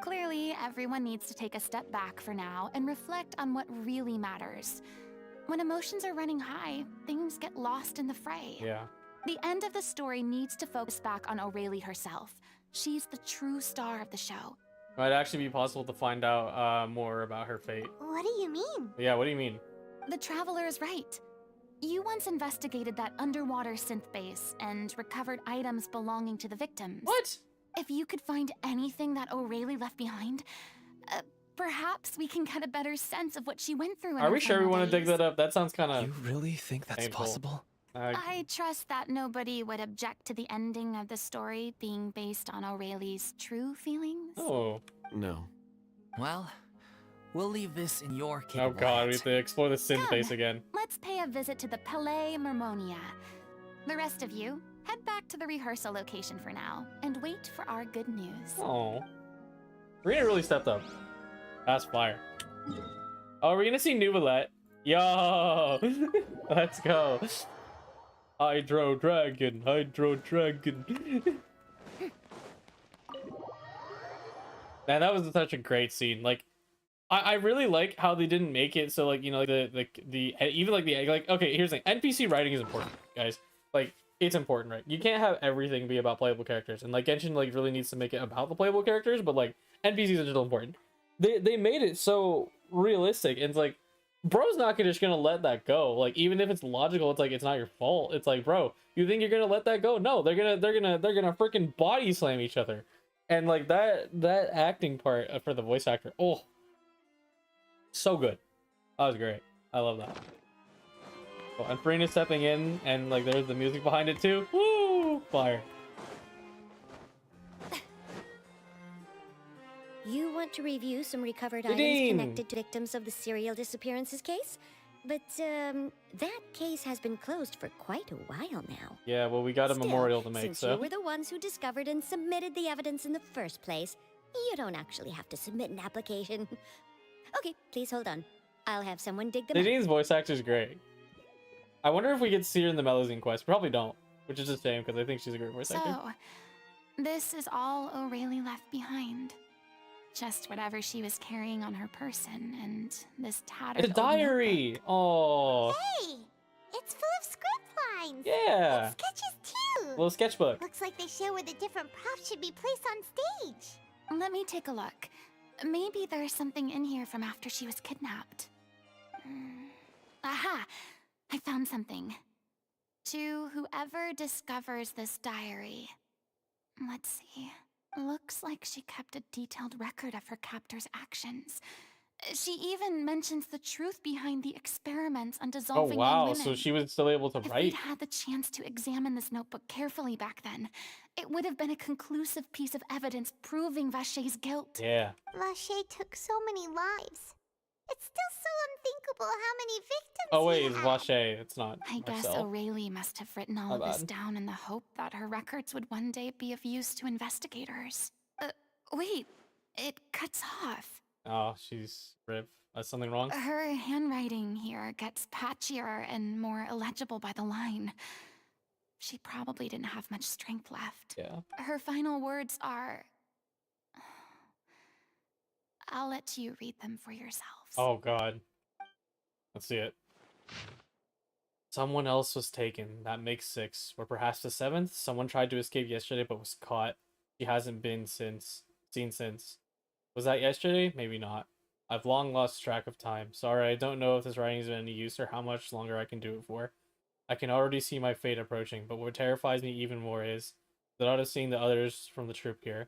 S3: Clearly, everyone needs to take a step back for now and reflect on what really matters. When emotions are running high, things get lost in the fray.
S1: Yeah.
S3: The end of the story needs to focus back on Aurelie herself. She's the true star of the show.
S1: Might actually be possible to find out more about her fate.
S2: What do you mean?
S1: Yeah, what do you mean?
S3: The Traveler is right. You once investigated that underwater synth base and recovered items belonging to the victims.
S1: What?
S3: If you could find anything that Aurelie left behind, perhaps we can get a better sense of what she went through in
S1: Are
S3: her
S1: we sure we
S3: final
S1: want to dig
S3: days.
S1: that up? That sounds kind
S7: You
S1: of
S7: really think that's
S1: painful.
S7: possible?
S3: I trust that nobody would object to the ending of the story being based on Aurelie's true feelings.
S1: Oh.
S9: No.
S4: Well, we'll leave this in your
S1: Oh
S4: capable
S1: god, we
S4: hands.
S1: have to explore the synth
S3: Come.
S1: base again.
S3: Let's pay a visit to the Palais Mermonia. The rest of you, head back to the rehearsal location for now and wait for our good news.
S1: Oh. Furina really stepped up. That's fire. Oh, we're gonna see Nuvolette. Yo! Let's go. Hydro Dragon, Hydro Dragon. Man, that was such a great scene. Like, I really like how they didn't make it so, like, you know, the even like the like. Okay, here's the thing. NPC writing is important, guys. Like, it's important, right? You can't have everything be about playable characters, and like Genshin like really needs to make it about the playable characters, but like NPCs are still important. They made it so realistic, and it's like, bro's not just gonna let that go. Like, even if it's logical, it's like it's not your fault. It's like, bro, you think you're gonna let that go? No, they're gonna freaking body slam each other, and like that acting part for the voice actor, oh, so good. That was great. I love that. Oh, and Furina stepping in, and like there's the music behind it too. Woo, fire.
S10: You want to review some recovered
S1: Nadine.
S10: items connected to victims of the serial disappearances case? But, that case has been closed for quite a while now.
S1: Yeah, well, we got a
S10: Still,
S1: memorial to make,
S10: since
S1: so.
S10: you were the ones who discovered and submitted the evidence in the first place, you don't actually have to submit an application. Okay, please hold on. I'll have someone dig them up.
S1: Nadine's voice actor is great. I wonder if we get to see her in the Melazine quest. Probably don't, which is a shame because I think she's a great voice actor.
S3: So, this is all Aurelie left behind. Just whatever she was carrying on her person, and this tattered
S1: It's a
S3: old
S1: diary.
S3: notebook.
S1: Oh,
S2: Hey! It's full of script lines!
S1: yeah.
S2: And sketches too!
S1: Little sketchbook.
S2: Looks like they show where the different props should be placed on stage.
S3: Let me take a look. Maybe there's something in here from after she was kidnapped. Aha! I found something. To whoever discovers this diary. Let's see. Looks like she kept a detailed record of her captor's actions. She even mentions the truth behind the experiments on
S1: Oh
S3: dissolving young
S1: wow,
S3: women.
S1: so she was still able to
S3: If we'd
S1: write.
S3: had the chance to examine this notebook carefully back then, it would have been a conclusive piece of evidence proving Vacher's guilt.
S1: Yeah.
S2: Vacher took so many lives. It's still so unthinkable how many victims
S1: Oh wait,
S2: he
S1: it's
S2: had.
S1: Vacher. It's not
S3: I guess
S1: Marcel.
S3: Aurelie must have written all
S1: My
S3: of this
S1: bad.
S3: down in the hope that her records would one day be of use to investigators. Wait, it cuts off.
S1: Oh, she's rip. That's something wrong.
S3: Her handwriting here gets patchier and more illegible by the line. She probably didn't have much strength left.
S1: Yeah.
S3: Her final words are... I'll let you read them for yourselves.
S1: Oh god. Let's see it. Someone else was taken. That makes 6. Or perhaps the 7th? Someone tried to escape yesterday but was caught. She hasn't been seen since. Was that yesterday? Maybe not. I've long lost track of time. Sorry, I don't know if this writing is of any use or how much longer I can do it for. I can already see my fate approaching, but what terrifies me even more is the thought of seeing the others from the troop here.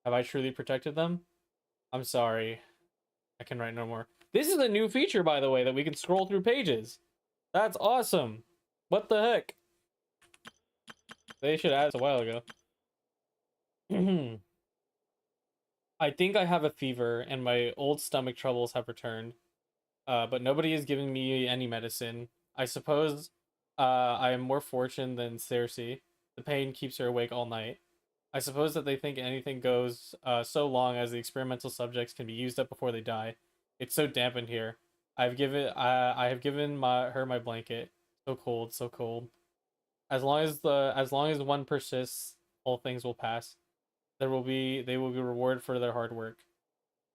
S1: Have I truly protected them? I'm sorry. I can write no more. This is a new feature, by the way, that we can scroll through pages. That's awesome. What the heck? They should add this a while ago. I think I have a fever and my old stomach troubles have returned. But nobody is giving me any medicine. I suppose I am more fortunate than Circe. The pain keeps her awake all night. I suppose that they think anything goes so long as the experimental subjects can be used up before they die. It's so damp in here. I have given her my blanket. So cold, so cold. As long as one persists, all things will pass. They will be rewarded for their hard work.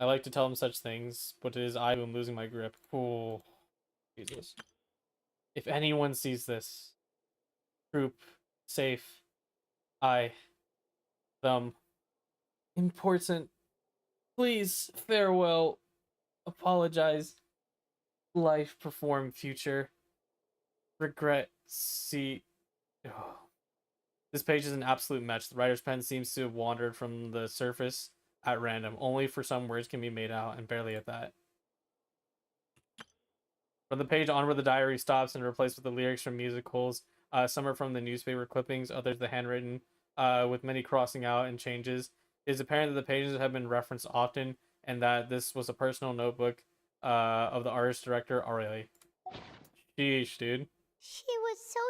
S1: I like to tell them such things, but it is I who am losing my grip. Oh, Jesus. If anyone sees this, troop, safe, I, them, important, please, farewell, apologize, life, perform, future, regret, see. Oh. This page is an absolute mess. The writer's pen seems to have wandered from the surface at random. Only for some words can be made out, and barely at that. From the page onward, the diary stops and replaced with the lyrics from musicals. Some are from the newspaper clippings, others the handwritten, with many crossing out and changes. It is apparent that the pages have been referenced often, and that this was a personal notebook of the artist-director Aurelie. Sheesh, dude.
S2: She was so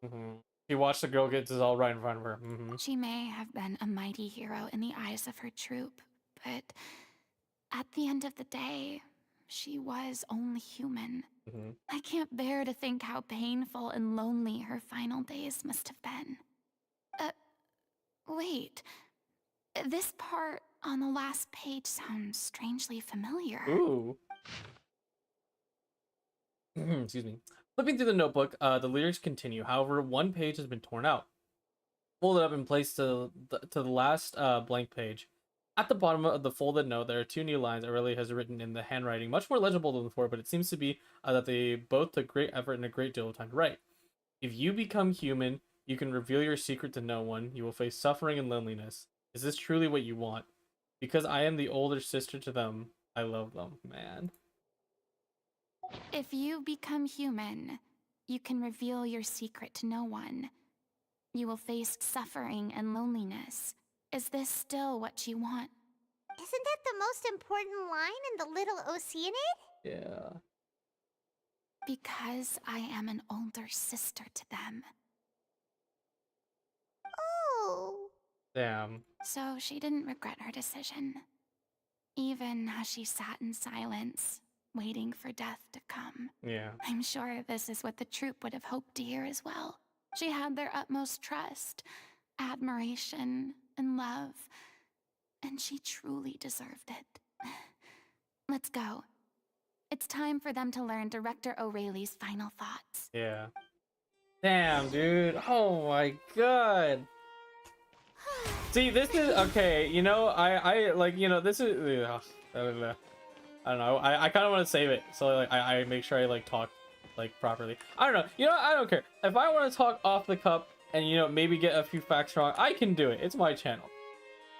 S2: terrified.
S1: She watched the girl get dissolved right in front of her.
S3: She may have been a mighty hero in the eyes of her troop, but at the end of the day, she was only human. I can't bear to think how painful and lonely her final days must have been. Wait. This part on the last page sounds strangely familiar.
S1: Ooh. Excuse me. Flipping through the notebook, the lyrics continue. However, one page has been torn out, folded up and placed to the last blank page. At the bottom of the folded note, there are two new lines Aurelie has written in the handwriting, much more legible than before, but it seems to be that they both took great effort and a great deal of time to write. If you become human, you can reveal your secret to no one. You will face suffering and loneliness. Is this truly what you want? Because I am the older sister to them, I love them. Man.
S3: If you become human, you can reveal your secret to no one. You will face suffering and loneliness. Is this still what you want?
S2: Isn't that the most important line in the little Oceanid?
S1: Yeah.
S3: Because I am an older sister to them.
S2: Oh.
S1: Damn.
S3: So she didn't regret her decision. Even as she sat in silence, waiting for death to come.
S1: Yeah.
S3: I'm sure this is what the troupe would have hoped to hear as well. She had their utmost trust, admiration, and love. And she truly deserved it. Let's go. It's time for them to learn Director Aurelie's final thoughts.
S1: Yeah. Damn, dude. Oh my god. See, this is okay. You know, I like, you know, this is. I don't know. I kind of want to save it, so like I make sure I like talk like properly. I don't know. You know, I don't care if I want to talk off the cup and you know maybe get a few facts wrong. I can do it. It's my channel.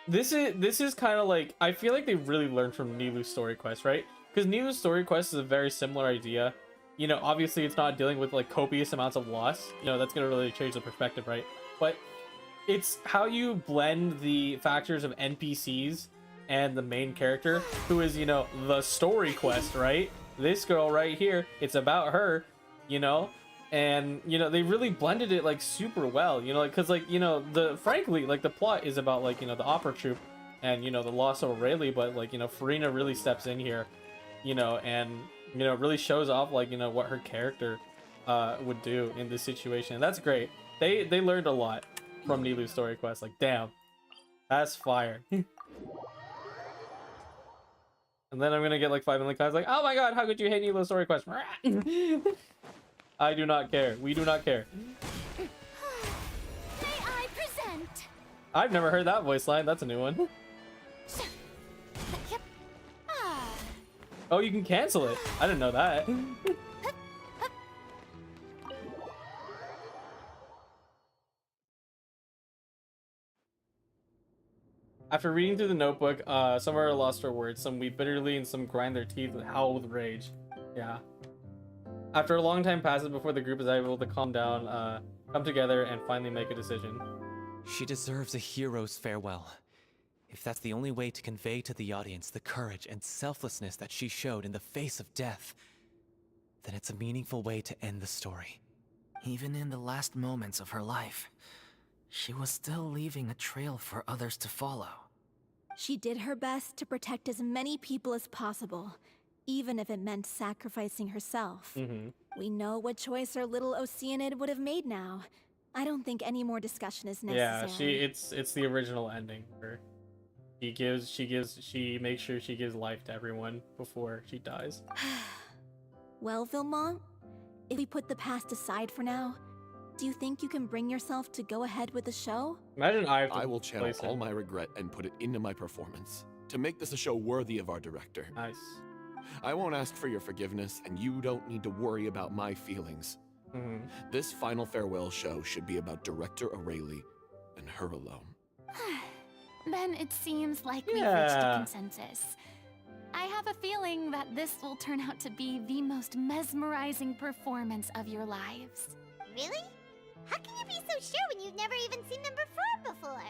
S1: This is kind of like I feel like they really learned from Nilou's story quest, right? Because Nilou's story quest is a very similar idea. You know, obviously it's not dealing with like copious amounts of loss. You know, that's gonna really change the perspective, right? But it's how you blend the factors of NPCs and the main character, who is, you know, the story quest, right? This girl right here, it's about her, you know, and you know they really blended it like super well, you know, like because like you know frankly like the plot is about like you know the opera troupe and you know the loss of Aurelie, but like you know Furina really steps in here, you know, and you know really shows off like you know what her character would do in this situation. And that's great. They learned a lot from Nilou's story quest. Like damn, that's fire. And then I'm gonna get like 5 million comments like, oh my god, how could you hate Nilou's story quest? I do not care. We do not care.
S2: May I present?
S1: I've never heard that voice line. That's a new one.
S2: Yep.
S1: Oh, you can cancel it. I didn't know that. After reading through the notebook, some are lost for words, some weep bitterly, and some grind their teeth and howl with rage. Yeah. After a long time passes before the group is able to calm down, come together, and finally make a decision.
S7: She deserves a hero's farewell. If that's the only way to convey to the audience the courage and selflessness that she showed in the face of death, then it's a meaningful way to end the story.
S4: Even in the last moments of her life, she was still leaving a trail for others to follow.
S6: She did her best to protect as many people as possible, even if it meant sacrificing herself.
S1: Mm-hmm.
S6: We know what choice our little Oceanid would have made now. I don't think any more discussion is
S1: Yeah,
S6: necessary.
S1: it's the original ending where she makes sure she gives life to everyone before she dies.
S6: Well, Vilmont, if we put the past aside for now, do you think you can bring yourself to go ahead with the show?
S1: Imagine I have to
S9: I will channel
S1: place
S9: all
S1: it.
S9: my regret and put it into my performance to make this a show worthy of our director.
S1: Nice.
S9: I won't ask for your forgiveness, and you don't need to worry about my feelings.
S1: Mm-hmm.
S9: This final farewell show should be about Director Aurelie and her alone.
S5: Then it seems like we've reached a
S1: Yeah.
S5: consensus. I have a feeling that this will turn out to be the most mesmerizing performance of your lives.
S2: Really? How can you be so sure when you've never even seen them perform before?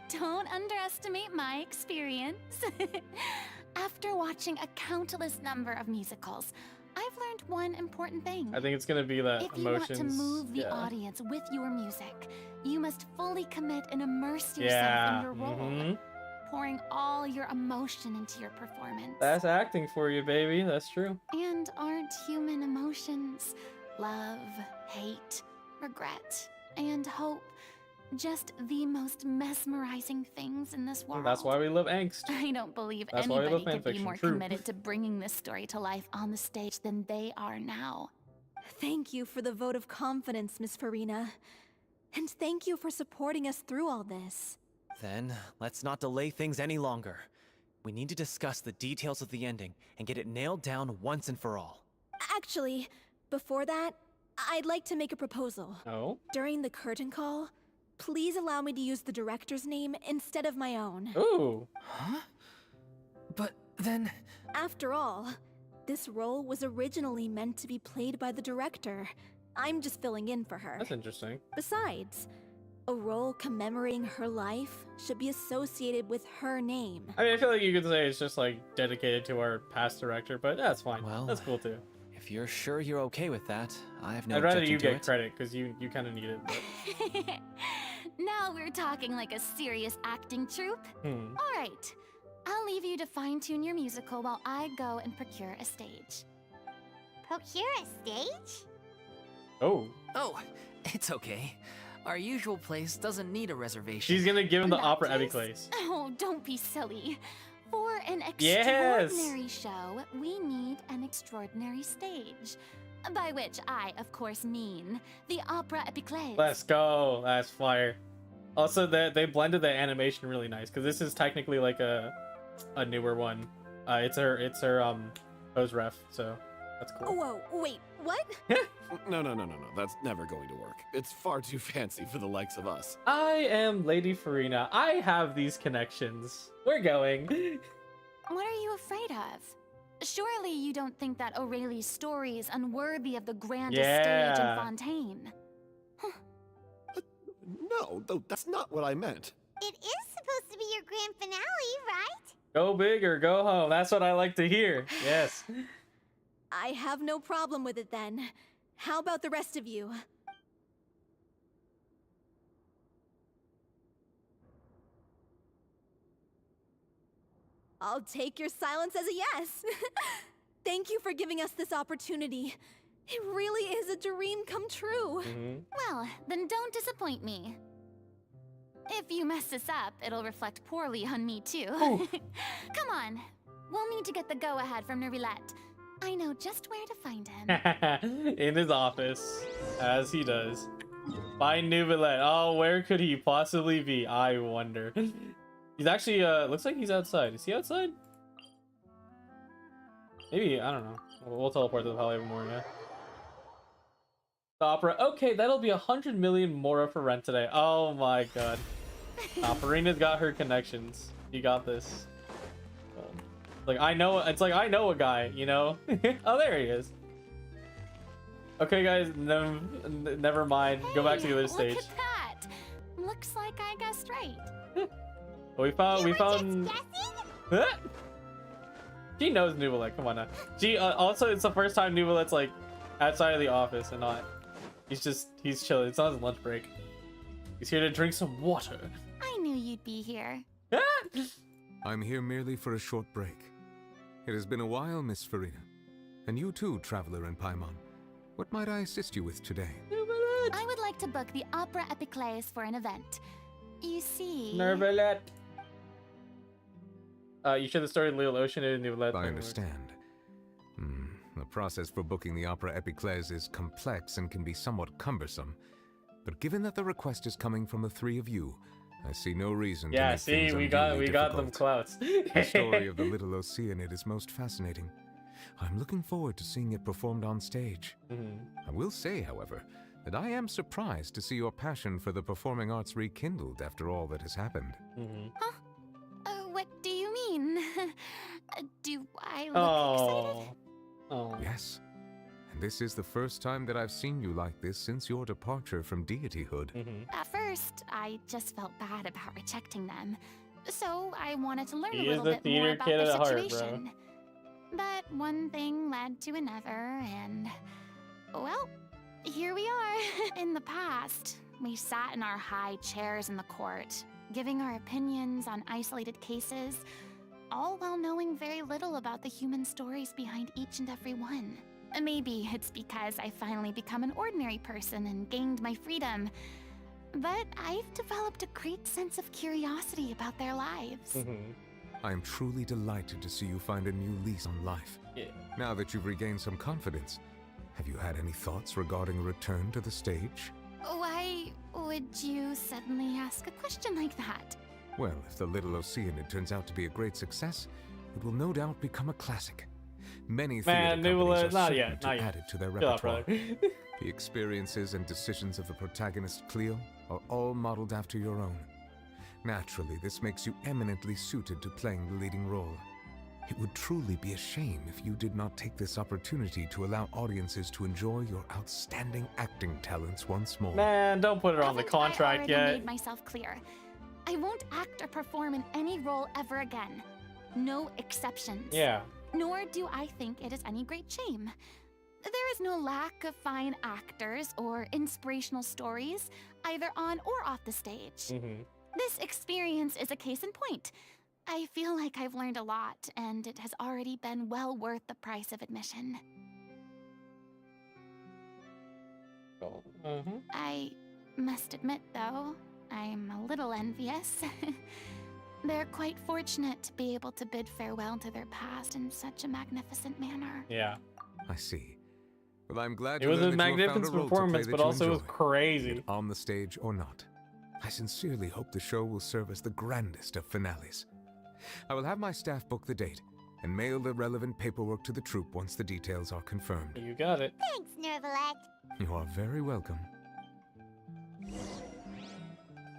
S5: Don't underestimate my experience. After watching a countless number of musicals, I've learned one important thing.
S1: I think it's gonna be that
S5: If you
S1: emotions.
S5: want to move the
S1: yeah.
S5: audience with your music, you must fully commit and immerse yourself
S1: Yeah.
S5: in your role,
S1: Mhm.
S5: pouring all your emotion into your performance.
S1: That's acting for you, baby. That's true.
S5: And aren't human emotions love, hate, regret, and hope just the most mesmerizing things in this world?
S1: That's why we love angst.
S5: I don't believe
S1: That's why we love
S5: anybody could be
S1: fanfiction,
S5: more
S1: true.
S5: committed to bringing this story to life on the stage than they are now.
S6: Thank you for the vote of confidence, Miss Furina. And thank you for supporting us through all this.
S7: Then, let's not delay things any longer. We need to discuss the details of the ending and get it nailed down once and for all.
S6: Actually, before that, I'd like to make a proposal.
S1: Oh.
S6: During the curtain call, please allow me to use the director's name instead of my own.
S1: Ooh.
S4: Huh? But then...
S6: After all, this role was originally meant to be played by the director. I'm just filling in for her.
S1: That's interesting.
S6: Besides, a role commemorating her life should be associated with her name.
S1: I mean, I feel like you could say it's just like dedicated to our past director, but that's fine.
S7: Well,
S1: that's cool too.
S7: If you're sure you're okay with that, I have no
S1: I'd rather
S7: objection
S1: you
S7: to
S1: get
S7: it.
S1: credit because you kind of need it. But...
S5: Now we're talking like a serious acting troupe.
S1: Hmm.
S5: All right, I'll leave you to fine-tune your musical while I go and procure a stage.
S2: Procure a stage?
S1: Oh,
S4: Oh, it's okay. Our usual place doesn't need a reservation.
S1: she's gonna give him the
S5: In that
S1: opera
S5: case-
S1: Epiclase.
S5: Oh, don't be silly. For an
S1: Yes!
S5: extraordinary show, we need an extraordinary stage. By which I, of course, mean the opera Epiclase.
S1: Let's go. That's fire. Also, they blended the animation really nice because this is technically like a newer one. It's her pose ref, so that's cool.
S6: Whoa, wait, what?
S9: No. That's never going to work. It's far too fancy for the likes of us.
S1: I am Lady Furina. I have these connections. We're going.
S5: What are you afraid of? Surely you don't think that Aurelie's story is unworthy of the grandest stage in
S1: Yeah.
S5: Fontaine.
S9: No, though that's not what I meant.
S2: It is supposed to be your grand finale, right?
S1: Go big or go home. That's what I like to hear. Yes.
S6: I have no problem with it then. How about the rest of you? I'll take your silence as a yes. Thank you for giving us this opportunity. It really is a dream come true.
S1: Mhm.
S5: Well, then don't disappoint me. If you mess this up, it'll reflect poorly on me too.
S1: Ooh.
S5: Come on, we'll need to get the go-ahead from Nervilette. I know just where to find him.
S1: In his office, as he does. By Nubilet. Oh, where could he possibly be? I wonder. He's actually, looks like he's outside. Is he outside? Maybe, I don't know. We'll teleport to the Palace more, yeah. The opera. Okay, that'll be 100 million more for rent today. Oh my god. Furina's got her connections. You got this. Like, I know, it's like, I know a guy, you know? Oh, there he is. Okay, guys, never mind. Go back to the other stage.
S5: Look at that! Looks like I guessed right.
S1: We found,
S2: You were just guessing?
S1: She knows Nubilet, come on now. She, also, it's the first time Nubilet's, like, outside of the office and not, he's chilling. It's on his lunch break. He's here to drink some water.
S5: I knew knew you'd be here.
S11: I'm here merely for a short break. It has been a while, Miss Furina. And you too, Traveler and Paimon. What might I assist you with today?
S5: I would like to book the Opera Epiclese for an event. You see...
S1: Nervalet. You should have started Little Ocean and Nervalet.
S11: I understand. The process for booking the Opera Epiclese is complex and can be somewhat cumbersome. But given that the request is coming from the three of you, I see no reason to make things
S1: we got them
S11: difficult.
S1: clouts.
S11: The story of the Little Oceanid is most fascinating. I'm looking forward to seeing it performed on stage. I will say, however, that I am surprised to see your passion for the performing arts rekindled after all that has happened.
S5: Huh? What do you mean? Do I look excited?
S1: Oh.
S11: Yes. And this is the first time that I've seen you like this since your departure from deityhood.
S5: At first, I just felt bad about rejecting them. So I wanted to learn
S1: He
S5: a
S1: is
S5: little
S1: the
S5: bit more
S1: theater
S5: about
S1: kid
S5: the
S1: at heart, bro.
S5: situation. But one thing led to another, and... well, here we are. In the past, we sat in our high chairs in the court, giving our opinions on isolated cases, all while knowing very little about the human stories behind each and every one. Maybe it's because I finally become an ordinary person and gained my freedom, but I've developed a great sense of curiosity about their lives.
S11: I am truly delighted to see you find a new lease on life.
S1: Yeah.
S11: Now that you've regained some confidence, have you had any thoughts regarding a return to the stage?
S5: Why would you suddenly ask a question like that?
S11: Well, if the Little Oceanid turns out to be a great success, it will no doubt become a classic. Many theater companies are certain to add it to their repertoire. The experiences and decisions of the protagonist Cleo are all modeled after your own. Naturally, this makes you eminently suited to playing the leading role. It would truly be a shame if you did not take this opportunity to allow audiences to enjoy your outstanding acting talents once more.
S1: Man, don't put it on the
S5: Haven't
S1: contract
S5: I already
S1: yet.
S5: made myself clear. I won't act or perform in any role ever again. No exceptions.
S1: Yeah.
S5: Nor do I think it is any great shame. There is no lack of fine actors or inspirational stories, either on or off the stage. This experience is a case in point. I feel like I've learned a lot, and it has already been well worth the price of admission. I must admit, though, I'm a little envious. They're quite fortunate to be able to bid farewell to their past in such a magnificent manner.
S1: Yeah.
S11: I see. Well, I'm glad
S1: It
S11: to
S1: was
S11: learn
S1: a
S11: that you have found
S1: magnificent
S11: role to play
S1: performance,
S11: that
S1: but
S11: you
S1: also it was
S11: enjoy,
S1: crazy.
S11: be it on the stage or not. I sincerely hope the show will serve as the grandest of finales. I will have my staff book the date and mail the relevant paperwork to the troupe once the details are confirmed.
S1: You got it.
S2: Thanks, Nervalet.
S11: You are very welcome.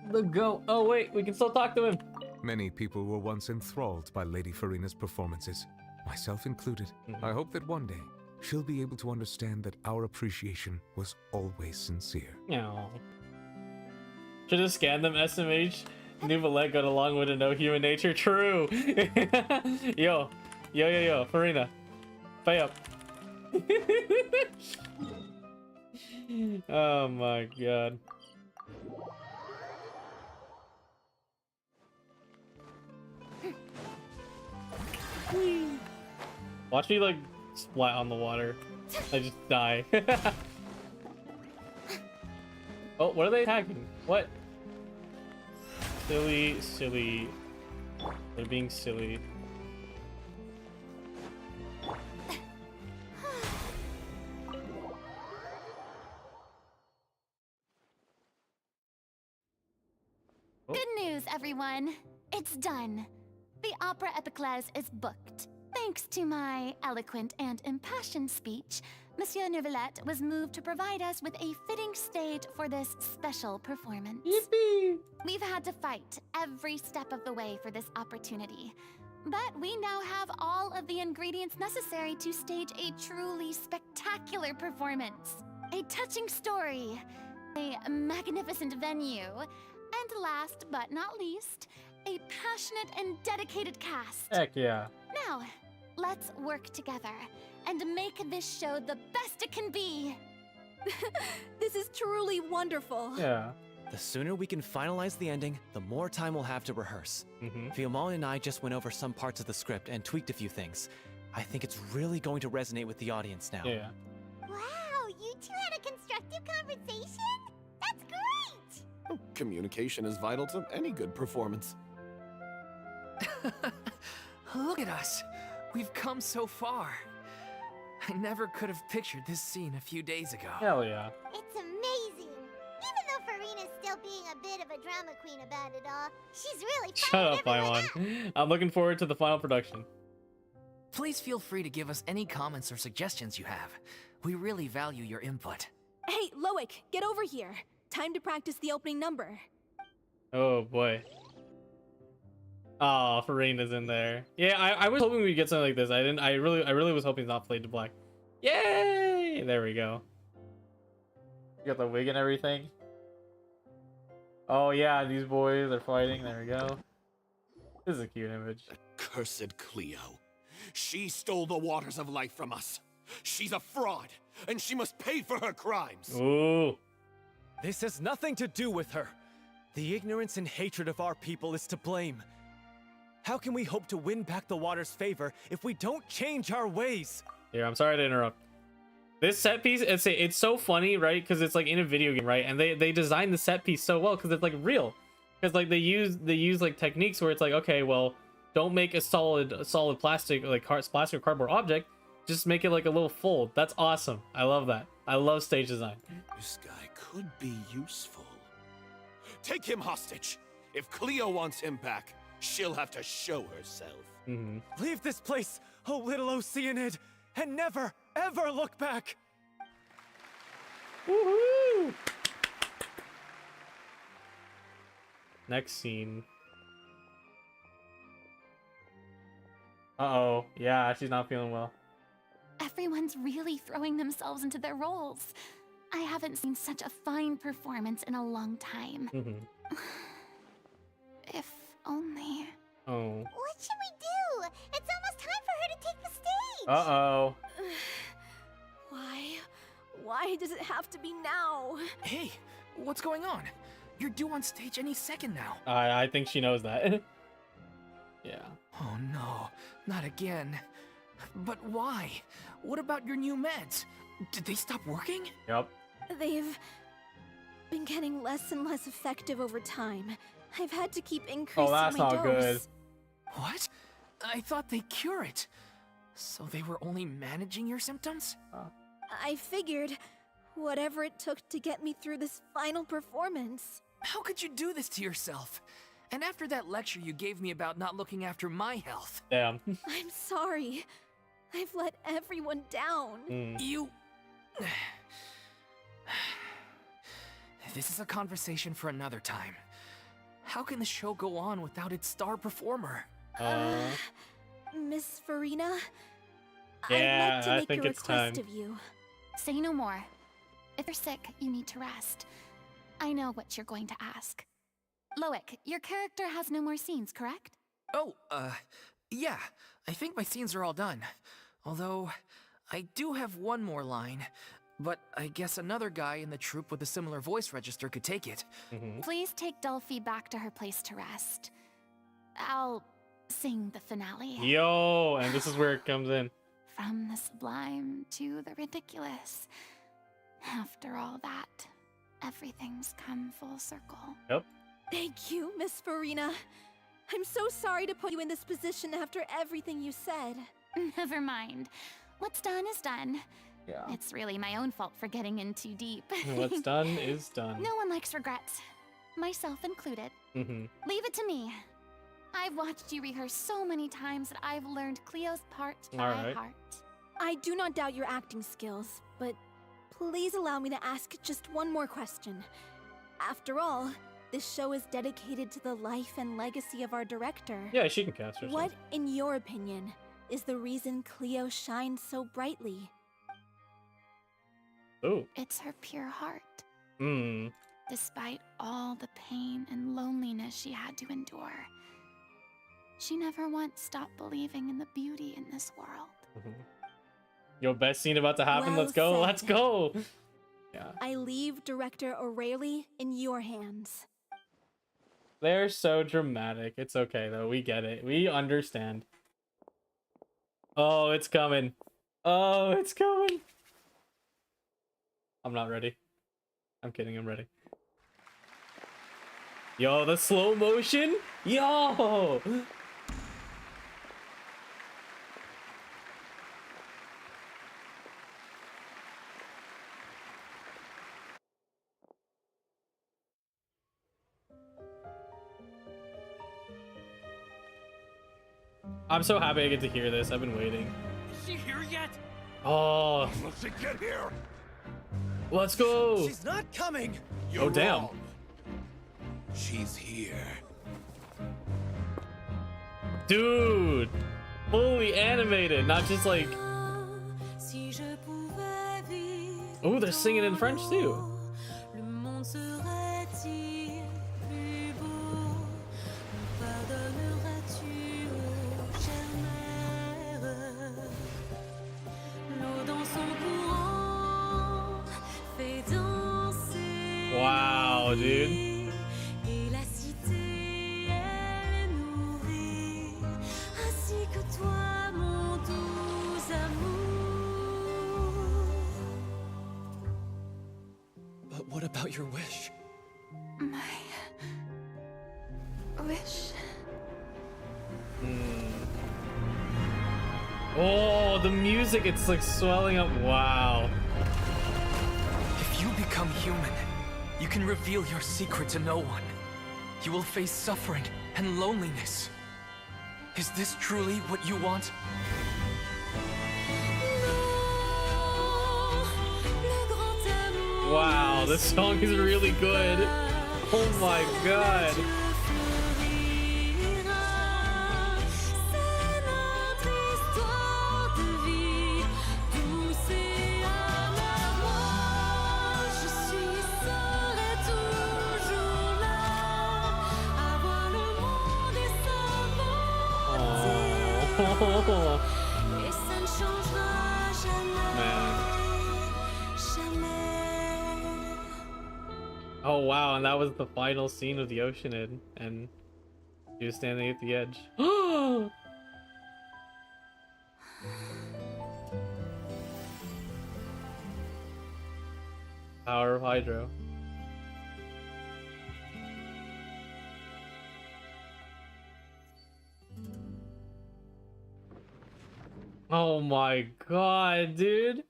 S1: Let's go. Oh, wait, we can still talk to him.
S11: Many people were once enthralled by Lady Furina's performances, myself included. I hope that one day she'll be able to understand that our appreciation was always sincere.
S1: No. Should have scanned them, SMH. Nuvalet got along with a no human nature. True. Yo, Furina. Pay up. Oh my god. Watch me like splat on the water. I just die. Oh, what are they attacking? What? Silly. They're being silly.
S5: Good news, everyone. It's done. The Opera Epiclese is booked. Thanks to my eloquent and impassioned speech, Monsieur Nervalet was moved to provide us with a fitting stage for this special performance.
S1: Yippee!
S5: We've had to fight every step of the way for this opportunity, but we now have all of the ingredients necessary to stage a truly spectacular performance. A touching story, a magnificent venue, and last but not least, a passionate and dedicated cast.
S1: Heck yeah.
S5: Now, let's work together and make this show the best it can be.
S6: This is truly wonderful.
S1: Yeah.
S7: The sooner we can finalize the ending, the more time we'll have to rehearse. Fiamon and I just went over some parts of the script and tweaked a few things. I think it's really going to resonate with the audience now.
S1: Yeah.
S2: Wow, you two had a constructive conversation? That's great!
S9: Communication is vital to any good performance.
S4: Look at us. We've come so far. I never could have pictured this scene a few days ago.
S1: Hell yeah.
S2: It's amazing. Even though Furina's still being a bit of a drama queen about it all, she's really
S1: Shut
S2: fired
S1: up,
S2: everyone
S1: Paimon.
S2: up.
S1: I'm looking forward to the final production.
S4: Please feel free to give us any comments or suggestions you have. We really value your input.
S6: Hey, Loic, get over here. Time to practice the opening number.
S1: Oh boy. Oh, Furina's in there. Yeah, I was hoping we'd get something like this. I really was hoping it's not Fade to Black. Yay! There we go. You got the wig and everything. Oh yeah, these boys are fighting. There we go. This is a cute image.
S9: Cursed Cleo. She stole the waters of life from us. She's a fraud, and she must pay for her crimes.
S1: Ooh.
S7: This has nothing to do with her. The ignorance and hatred of our people is to blame. How can we hope to win back the water's favor if we don't change our ways?
S1: Here, I'm sorry to interrupt. This set piece, it's so funny, right? Because it's like in a video game, right? And they designed the set piece so well because it's like real. Because like they use like techniques where it's like, okay, well, don't make a solid plastic like plastic or cardboard object. Just make it like a little fold. That's awesome. I love that. I love stage design.
S9: This guy could be useful. Take him hostage. If Cleo wants him back, she'll have to show herself.
S7: Leave this place, oh little Oceanid, and never, ever look back.
S1: Woohoo! Next scene. Uh-oh. Yeah, she's not feeling well.
S5: Everyone's really throwing themselves into their roles. I haven't seen such a fine performance in a long time. If only.
S1: Oh.
S2: What should we do? It's almost time for her to take the stage.
S1: Uh-oh.
S6: Why does it have to be now?
S4: Hey, what's going on? You're due on stage any second now.
S1: I think she knows that. Yeah.
S4: Oh no, not again. But why? What about your new meds? Did they stop working?
S1: Yep.
S6: They've been getting less and less effective over time. I've had to keep increasing
S1: Oh, that's
S6: my
S1: not
S6: dose.
S1: good.
S4: What? I thought they cure it. So they were only managing your symptoms?
S6: I figured whatever it took to get me through this final performance.
S4: How could you do this to yourself? And after that lecture you gave me about not looking after my health.
S1: Damn.
S6: I'm sorry. I've let everyone down.
S4: You... This is a conversation for another time. How can the show go on without its star performer?
S6: Miss Furina?
S1: Yeah,
S6: I'd like to
S1: I
S6: make
S1: think
S6: a
S1: it's
S6: request
S1: time.
S6: of you.
S5: Say no more. If you're sick, you need to rest. I know what you're going to ask. Loic, your character has no more scenes, correct?
S4: Oh, yeah. I think my scenes are all done. Although, I do have one more line. But I guess another guy in the troupe with a similar voice register could take it.
S5: Please take Delphi back to her place to rest. I'll sing the finale.
S1: Yo, and this is where it comes in.
S5: From the sublime to the ridiculous. After all that, everything's come full circle.
S1: Yep.
S6: Thank you, Miss Furina. I'm so sorry to put you in this position after everything you said.
S5: Never mind. What's done is done.
S1: Yeah.
S5: It's really my own fault for getting in too deep.
S1: What's done is done.
S5: No one likes regrets, myself included.
S1: Mm-hmm.
S5: Leave it to me. I've watched you rehearse so many times that I've learned Cleo's part by
S1: Alright.
S5: heart.
S6: I do not doubt your acting skills, but please allow me to ask just one more question. After all, this show is dedicated to the life and legacy of our director.
S1: Yeah, she can cast herself.
S6: What, in your opinion, is the reason Cleo shines so brightly?
S1: Oh.
S5: It's her pure heart.
S1: Hmm.
S5: Despite all the pain and loneliness she had to endure, she never once stopped believing in the beauty in this world.
S1: Yo, best scene about to happen.
S6: Well
S1: Let's go.
S6: said.
S1: Let's go. Yeah.
S6: I leave Director O'Reilly in your hands.
S1: They're so dramatic. It's okay though. We get it. We understand. Oh, it's coming. Oh, it's coming. I'm not ready. I'm kidding. I'm ready. Yo, the slow motion. Yo. I'm so happy I get to hear this. I've been waiting.
S12: Is she here yet?
S1: Oh.
S12: Let's get here.
S1: Let's go.
S7: She's not coming.
S1: Oh, damn.
S12: Wrong. She's here.
S1: Dude. Fully animated, not just like... Oh, they're singing in French too. Wow, dude.
S7: But what about your wish?
S3: My wish.
S1: Oh, the music, it's like swelling up. Wow.
S4: If you become human, you can reveal your secret to no one. You will face suffering and loneliness. Is this truly what you want?
S1: Wow, this song is really good. Oh my god. Oh wow, and that was the final scene of the Oceanid, and he was standing at the edge. Power of Hydro. Oh my god, dude.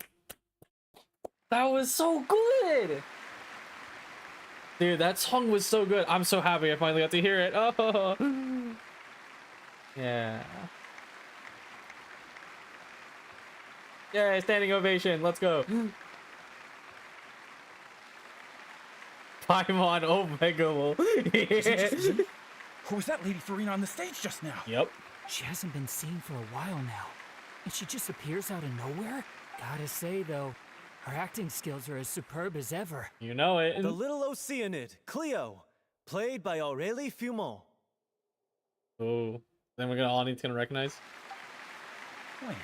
S1: That was so good. Dude, that song was so good. I'm so happy I finally got to hear it. Oh. Yeah. Yeah, standing ovation. Let's go. Paimon Omega.
S12: Who was that lady Furina on the stage just now?
S1: Yep.
S13: She hasn't been seen for a while now, and she just appears out of nowhere? Gotta say, though, her acting skills are as superb as ever.
S1: You know it.
S7: The little Oceanid, Cleo, played by Aurélie Fumont.
S1: Oh, then we're all need to recognize.
S12: Wait,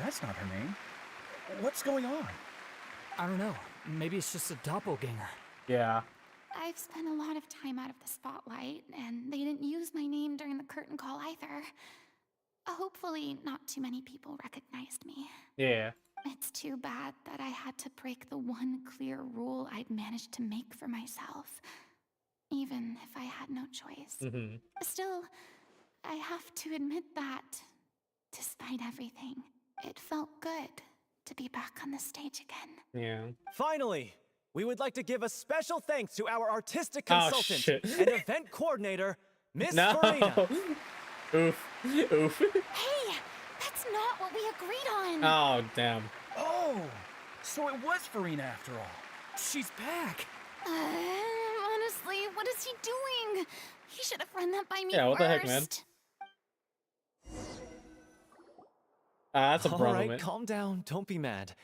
S12: that's not her name. What's going on?
S13: I don't know. Maybe it's just a doppelganger.
S1: Yeah.
S5: I've spent a lot of time out of the spotlight, and they didn't use my name during the curtain call either. Hopefully, not too many people recognized me.
S1: Yeah.
S5: It's too bad that I had to break the one clear rule I'd managed to make for myself, even if I had no choice. Still, I have to admit that, despite everything, it felt good to be back on the stage again.
S1: Yeah.
S7: Finally, we would like to give a special thanks to our artistic consultant and event coordinator, Miss Furina.
S1: Oof. Oof.
S5: Hey, that's not what we agreed on.
S1: Oh, damn.
S12: Oh, so it was Furina after all.
S13: She's back.
S5: Honestly, what is he doing? He should have run that by me
S1: Yeah, what
S5: first.
S1: the heck, man? That's a problem.
S7: All right, calm down. Don't be mad.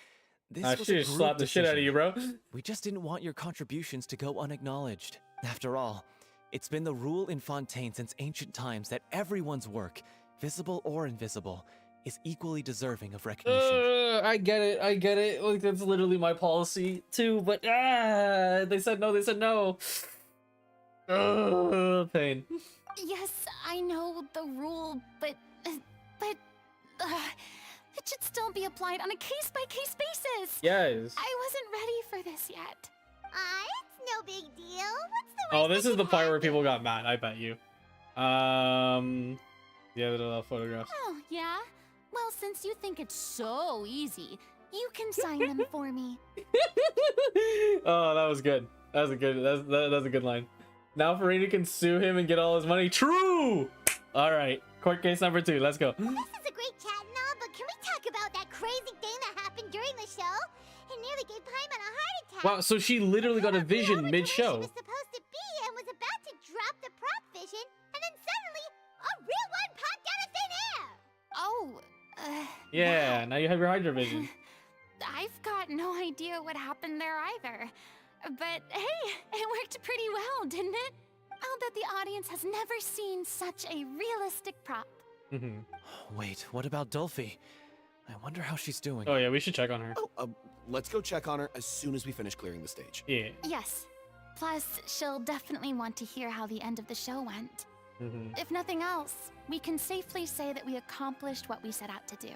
S7: This was
S1: she
S7: a
S1: just
S7: group
S1: slapped the shit out of you, bro.
S7: We just didn't want your contributions to go unacknowledged. After all, it's been the rule in Fontaine since ancient times that everyone's work, visible or invisible, is equally deserving of recognition.
S1: I get it. Like, that's literally my policy too, but they said no, pain.
S5: Yes, I know the rule, but it should still be applied on a case-by-case basis.
S1: Yes.
S5: I wasn't ready for this yet.
S2: It's no big deal. What's the
S1: Oh,
S2: worst
S1: this
S2: that
S1: is the
S2: could
S1: part where
S2: happen?
S1: people got mad, I bet you. Yeah, the photographs.
S5: Oh, yeah? Well, since you think it's so easy, you can sign them for me.
S1: Oh, that was good. That's a good line. Now Furina can sue him and get all his money. True! Alright, court case number 2, let's go.
S2: This is a great chat and all, but can we talk about that crazy thing that happened during the show? It nearly gave Paimon a heart attack.
S1: Wow, so she literally got a vision
S2: She
S1: mid-show.
S2: was supposed to be and was about to drop the prop vision, and then suddenly, a real one popped out of thin air!
S5: Oh,
S1: Yeah, now you have your Hydro vision.
S5: I've got no idea what happened there either. But hey, it worked pretty well, didn't it? I'll bet the audience has never seen such a realistic prop.
S7: Wait, what about Dolphy? I wonder how she's doing.
S1: Oh yeah, we should check on her.
S9: Oh, let's go check on her as soon as we finish clearing the stage.
S1: Yeah.
S5: Yes. Plus, she'll definitely want to hear how the end of the show went. If nothing else, we can safely say that we accomplished what we set out to do.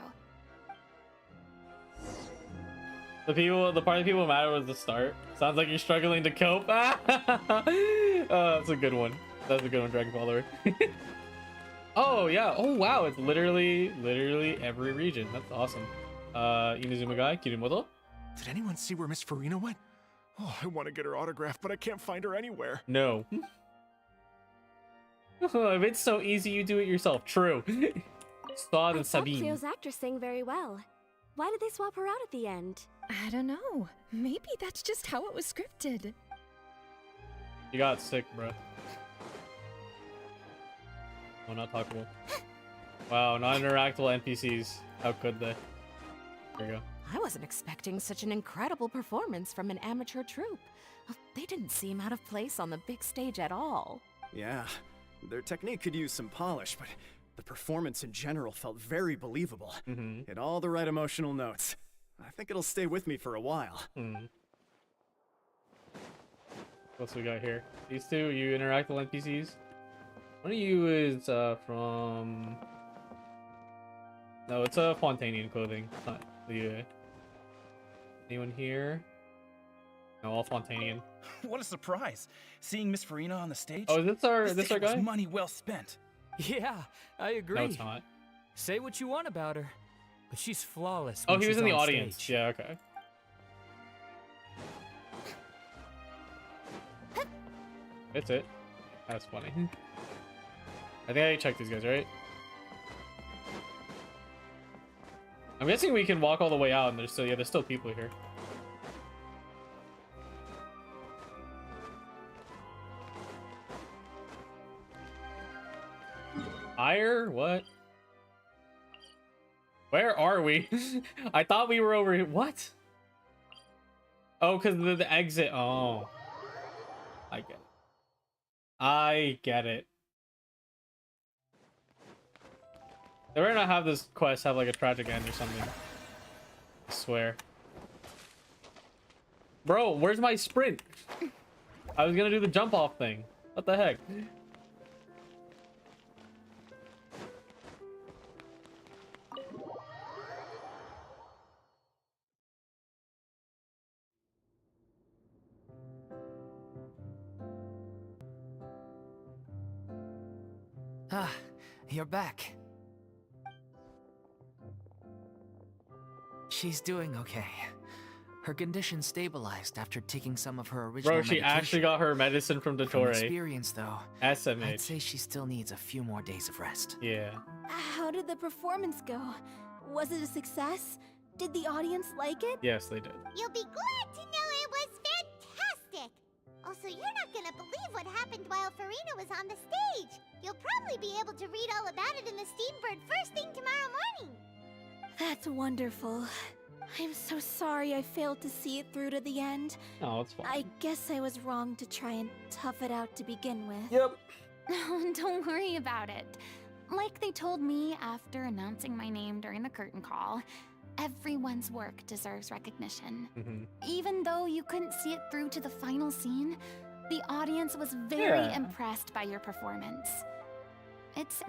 S1: The part of people mad was the start. Sounds like you're struggling to cope. Oh, that's a good one. That's a good one, Dragon Follower. Oh yeah. Oh wow. It's literally every region. That's awesome. Inazuma guy, Kirimoto.
S14: Did anyone see where Miss Furina went? Oh, I want to get her autograph, but I can't find her anywhere.
S1: No. If it's so easy, you do it yourself. True. Saad and Sabine.
S15: Cleo's actress sang very well. Why did they swap her out at the end?
S16: I don't know. Maybe that's just how it was scripted.
S1: You got sick, bro. Oh, not talkable. Wow, non-interactable NPCs. How could they? There you go.
S17: I wasn't expecting such an incredible performance from an amateur troupe. They didn't seem out of place on the big stage at all.
S12: Yeah, their technique could use some polish, but the performance in general felt very believable. Hit all the right emotional notes. I think it'll stay with me for a while.
S1: What's we got here? These two, you interactable NPCs? One of you is from... No, it's a Fontainian clothing. It's not the... Anyone here? No, all Fontainian.
S18: What a surprise! Seeing Miss Furina on the stage.
S1: Oh, is this our guy?
S18: Was money well spent.
S13: Yeah, I agree.
S1: No, it's not.
S13: Say what you want about her, but she's flawless.
S1: Oh,
S13: when
S1: he was
S13: she's
S1: in the
S13: on
S1: audience.
S13: stage.
S1: Yeah, okay. That's it. That's funny. I think I checked these guys, right? I'm guessing we can walk all the way out and there's still people here. Higher? What? Where are we? I thought we were over here. What? Oh, because the exit. Oh. I get it. I get it. They better not have this quest have like a tragic end or something. I swear. Bro, where's my sprint? I was gonna do the jump off thing. What the heck?
S4: Ah, you're back. She's doing okay. Her condition stabilized after taking some of her original
S1: Bro, she actually got her medicine from
S4: From
S1: Dottore.
S4: experience, though,
S1: SMH.
S4: I'd say she still needs a few more days of rest.
S1: Yeah.
S6: How did the performance go? Was it a success? Did the audience like it?
S1: Yes, they did.
S2: You'll be glad to know it was fantastic! Also, you're not gonna believe what happened while Furina was on the stage. You'll probably be able to read all about it in the Steambird first thing tomorrow morning.
S6: That's wonderful. I'm so sorry I failed to see it through to the end.
S1: Oh, it's fine.
S6: I guess I was wrong to try and tough it out to begin with.
S1: Yep.
S5: No, don't worry about it. Like they told me after announcing my name during the curtain call, everyone's work deserves recognition. Even though you couldn't see it through to the final scene, the audience was very impressed by your performance. It's...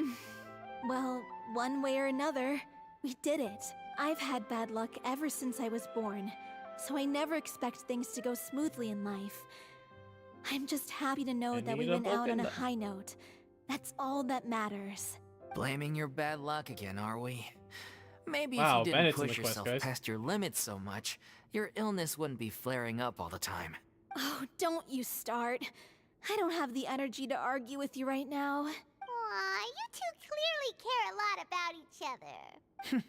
S6: Well, one way or another, we did it. I've had bad luck ever since I was born, so I never expect things to go smoothly in life. I'm just happy to know that we went out on a high note. That's all that matters.
S4: Blaming your bad luck again, are we? Maybe if you didn't push yourself past your limits so much, your illness wouldn't be flaring up all the time.
S6: Oh, don't you start. I don't have the energy to argue with you right now.
S2: Aw, you two clearly care a lot about each other.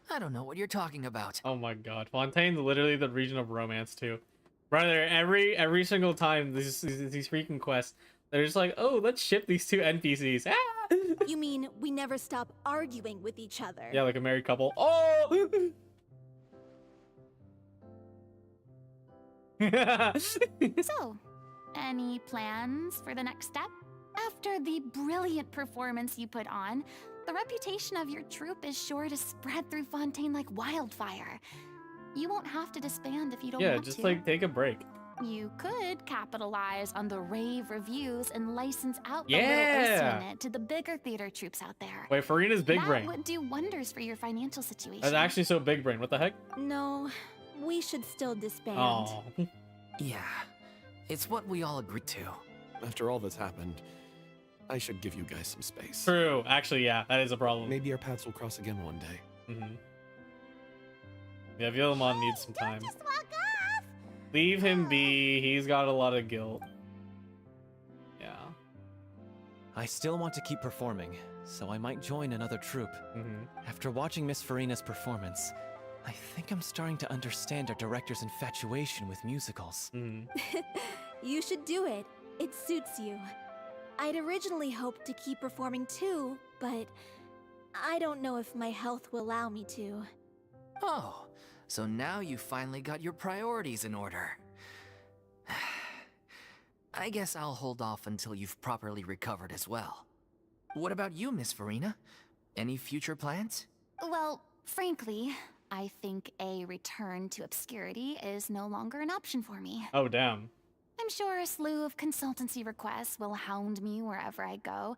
S4: I don't know what you're talking about.
S1: Oh my god. Fontaine's literally the region of romance too. Brother, every single time these freaking quests, they're just like, oh, let's ship these two NPCs. Ah!
S6: You mean we never stop arguing with each other?
S1: Yeah, like a married couple. Oh!
S5: So, any plans for the next step? After the brilliant performance you put on, the reputation of your troupe is sure to spread through Fontaine like wildfire. You won't have to disband if you don't want to.
S1: Yeah, just like take a break.
S5: You could capitalize on the rave reviews and license out the little Ursa unit to the bigger theater troops out there.
S1: Wait, Furina's big brain.
S5: That would do wonders for your financial situation.
S1: That's actually so big brain. What the heck?
S6: No, we should still disband.
S1: Oh.
S4: Yeah, it's what we all agreed to.
S9: After all that's happened, I should give you guys some space.
S1: True. Actually, yeah, that is a problem.
S9: Maybe our paths will cross again one day.
S1: Yeah, Villamon needs some time.
S2: Just walk off.
S1: Leave him be. He's got a lot of guilt. Yeah.
S7: I still want to keep performing, so I might join another troupe. After watching Miss Furina's performance, I think I'm starting to understand our director's infatuation with musicals.
S6: You should do it. It suits you. I'd originally hoped to keep performing too, but I don't know if my health will allow me to.
S4: Oh, so now you finally got your priorities in order. I guess I'll hold off until you've properly recovered as well. What about you, Miss Furina? Any future plans?
S5: Well, frankly, I think a return to obscurity is no longer an option for me.
S1: Oh, damn.
S5: I'm sure a slew of consultancy requests will hound me wherever I go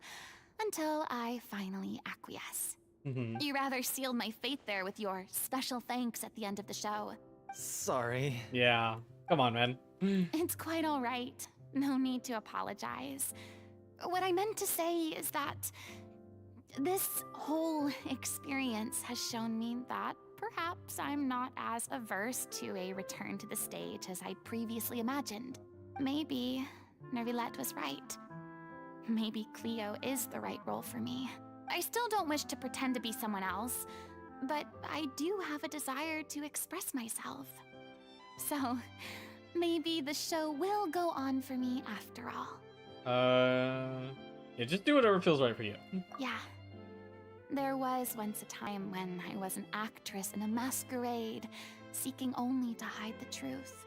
S5: until I finally acquiesce. You rather sealed my fate there with your special thanks at the end of the show.
S7: Sorry.
S1: Yeah. Come on, man.
S5: It's quite all right. No need to apologize. What I meant to say is that this whole experience has shown me that perhaps I'm not as averse to a return to the stage as I previously imagined. Maybe Nervilette was right. Maybe Cleo is the right role for me. I still don't wish to pretend to be someone else, but I do have a desire to express myself. So, maybe the show will go on for me after all.
S1: Yeah, just do whatever feels right for you.
S5: Yeah. There was once a time when I was an actress in a masquerade, seeking only to hide the truth.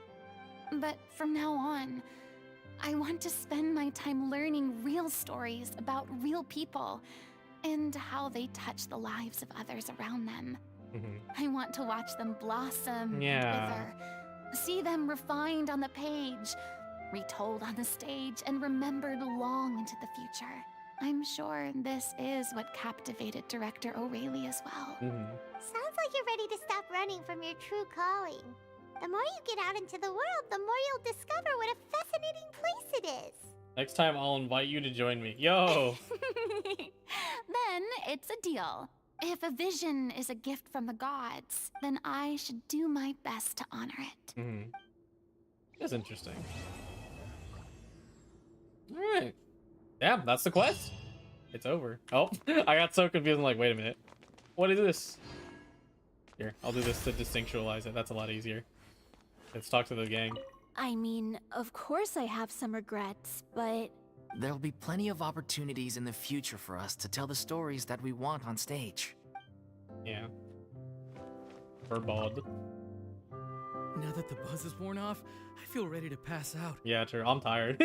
S5: But from now on, I want to spend my time learning real stories about real people and how they touch the lives of others around them. I want to watch them blossom and wither, see them refined on the page, retold on the stage, and remembered long into the future. I'm sure this is what captivated director O'Reilly as well.
S2: Sounds like you're ready to stop running from your true calling. The more you get out into the world, the more you'll discover what a fascinating place it is.
S1: Next time, I'll invite you to join me. Yo!
S5: Then it's a deal. If a vision is a gift from the gods, then I should do my best to honor it.
S1: That's interesting. Alright. Yeah, that's the quest. It's over. Oh, I got so confused. I'm like, wait a minute. What is this? Here, I'll do this to distinctualize it. That's a lot easier. Let's talk to the gang.
S6: I mean, of course I have some regrets, but...
S4: There'll be plenty of opportunities in the future for us to tell the stories that we want on stage.
S1: Yeah. Verbald.
S19: Now that the buzz is worn off, I feel ready to pass out.
S1: Yeah, true. I'm tired.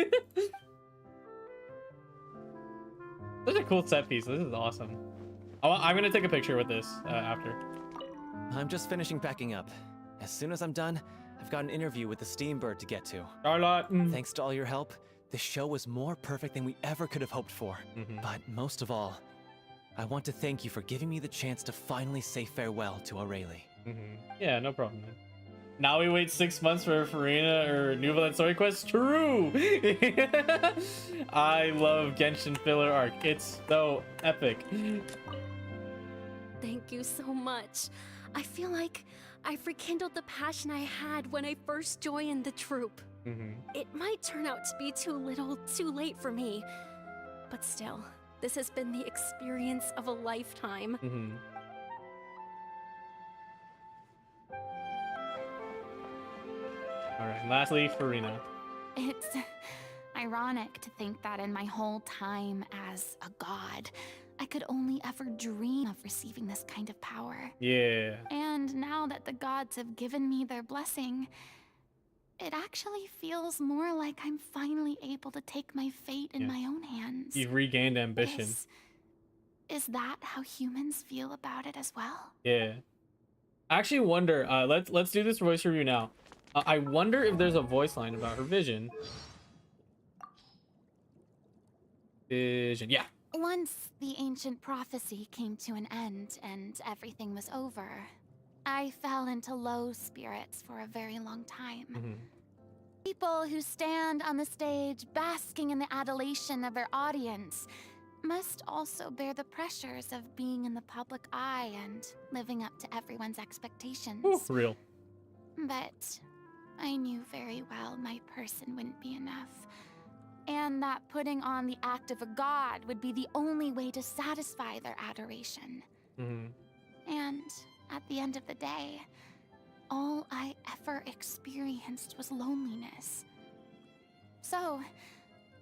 S1: Such a cool set piece. This is awesome. I'm gonna take a picture with this after.
S7: I'm just finishing packing up. As soon as I'm done, I've got an interview with the Steambird to get to.
S1: Charlotte.
S7: Thanks to all your help, this show was more perfect than we ever could have hoped for. But most of all, I want to thank you for giving me the chance to finally say farewell to Aurelie.
S1: Yeah, no problem, man. Now we wait 6 months for Furina or New Villain Story Quest? True! I love Genshin filler arc. It's so epic.
S15: Thank you so much. I feel like I've rekindled the passion I had when I first joined the troupe. It might turn out to be too little, too late for me. But still, this has been the experience of a lifetime.
S1: Alright, lastly, Furina.
S5: It's ironic to think that in my whole time as a god, I could only ever dream of receiving this kind of power.
S1: Yeah.
S5: And now that the gods have given me their blessing, it actually feels more like I'm finally able to take my fate in my own hands.
S1: You've regained ambition.
S5: Is that how humans feel about it as well?
S1: Yeah. I actually wonder, let's do this voice review now. I wonder if there's a voice line about her vision. Vision, yeah.
S5: Once the ancient prophecy came to an end and everything was over, I fell into low spirits for a very long time. People who stand on the stage basking in the adulation of their audience must also bear the pressures of being in the public eye and living up to everyone's expectations.
S1: Ooh, real.
S5: But I knew very well my person wouldn't be enough, and that putting on the act of a god would be the only way to satisfy their adoration. And at the end of the day, all I ever experienced was loneliness. So,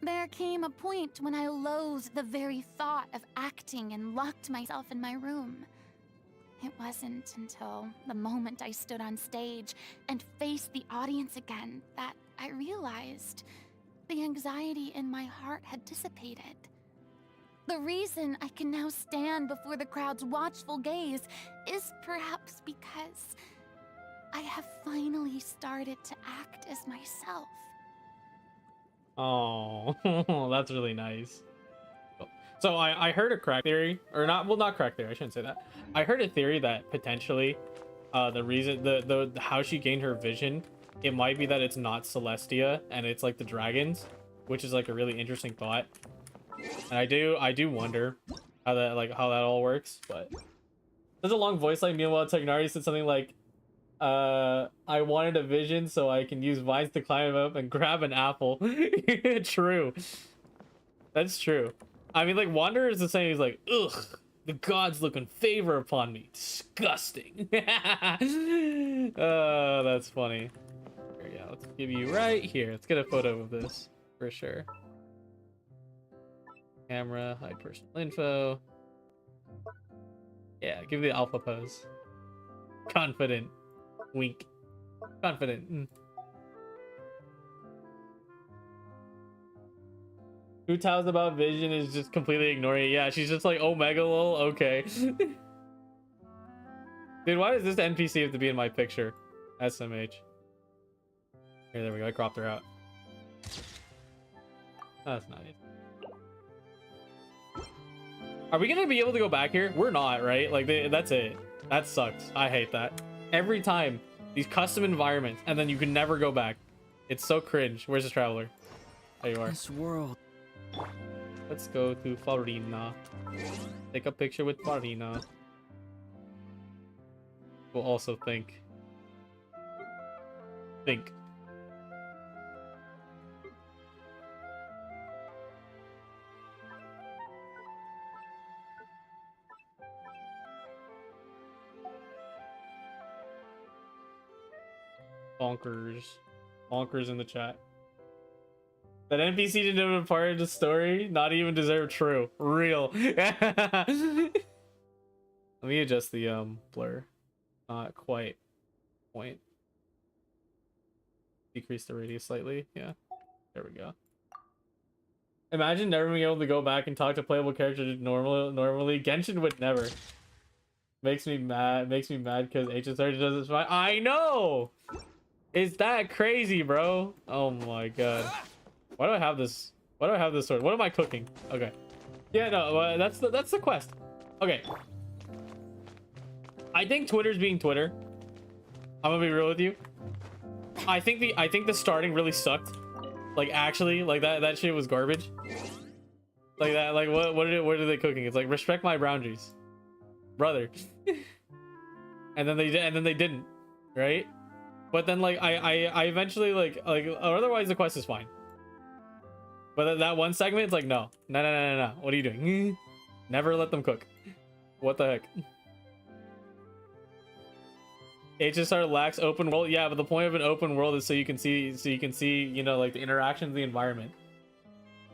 S5: there came a point when I loathed the very thought of acting and locked myself in my room. It wasn't until the moment I stood on stage and faced the audience again that I realized the anxiety in my heart had dissipated. The reason I can now stand before the crowd's watchful gaze is perhaps because I have finally started to act as myself.
S1: Oh, that's really nice. So I heard a crack theory, or not, well, not crack theory, I shouldn't say that. I heard a theory that potentially the reason, the how she gained her vision, it might be that it's not Celestia and it's like the dragons, which is like a really interesting thought. And I do wonder how that all works, but there's a long voice line. Meanwhile, Technari said something like, I wanted a vision so I can use vines to climb up and grab an apple. True. That's true. I mean, like, Wanderer is the same. He's like, ugh, the gods look in favor upon me. Disgusting. Oh, that's funny. Here, yeah, let's give you right here. Let's get a photo of this for sure. Camera, hide personal info. Yeah, give the alpha pose. Confident. Wink. Confident. Who tells about vision is just completely ignoring it. Yeah, she's just like, Omega lol, okay. Dude, why does this NPC have to be in my picture? SMH. Here, there we go. I cropped her out. That's nice. Are we gonna be able to go back here? We're not, right? Like, that's it. That sucks. I hate that. Every time, these custom environments, and then you can never go back. It's so cringe. Where's the traveler? There you are.
S19: This world.
S1: Let's go to Furina. Take a picture with Furina. We'll also think. Bonkers in the chat. That NPC didn't have a part of the story, not even deserve true. Real. Let me adjust the blur. Not quite. Point. Decrease the radius slightly. Yeah. There we go. Imagine never being able to go back and talk to playable characters normally. Genshin would never. Makes me mad because HSR does this fine. I know! Is that crazy, bro? Oh my god. Why do I have this? Why do I have this sword? What am I cooking? Okay. Yeah, no, that's the quest. Okay. I think Twitter's being Twitter. I'm gonna be real with you. I think the starting really sucked. Like actually, like that shit was garbage. Like that, like what are they cooking? It's like respect my boundaries, brother. and then they didn't, right? But then like I eventually like otherwise the quest is fine. But that one segment, it's like no. What are you doing? Never let them cook. What the heck? HSR lacks open world. Yeah, but the point of an open world is so you can see, you know, like the interactions of the environment.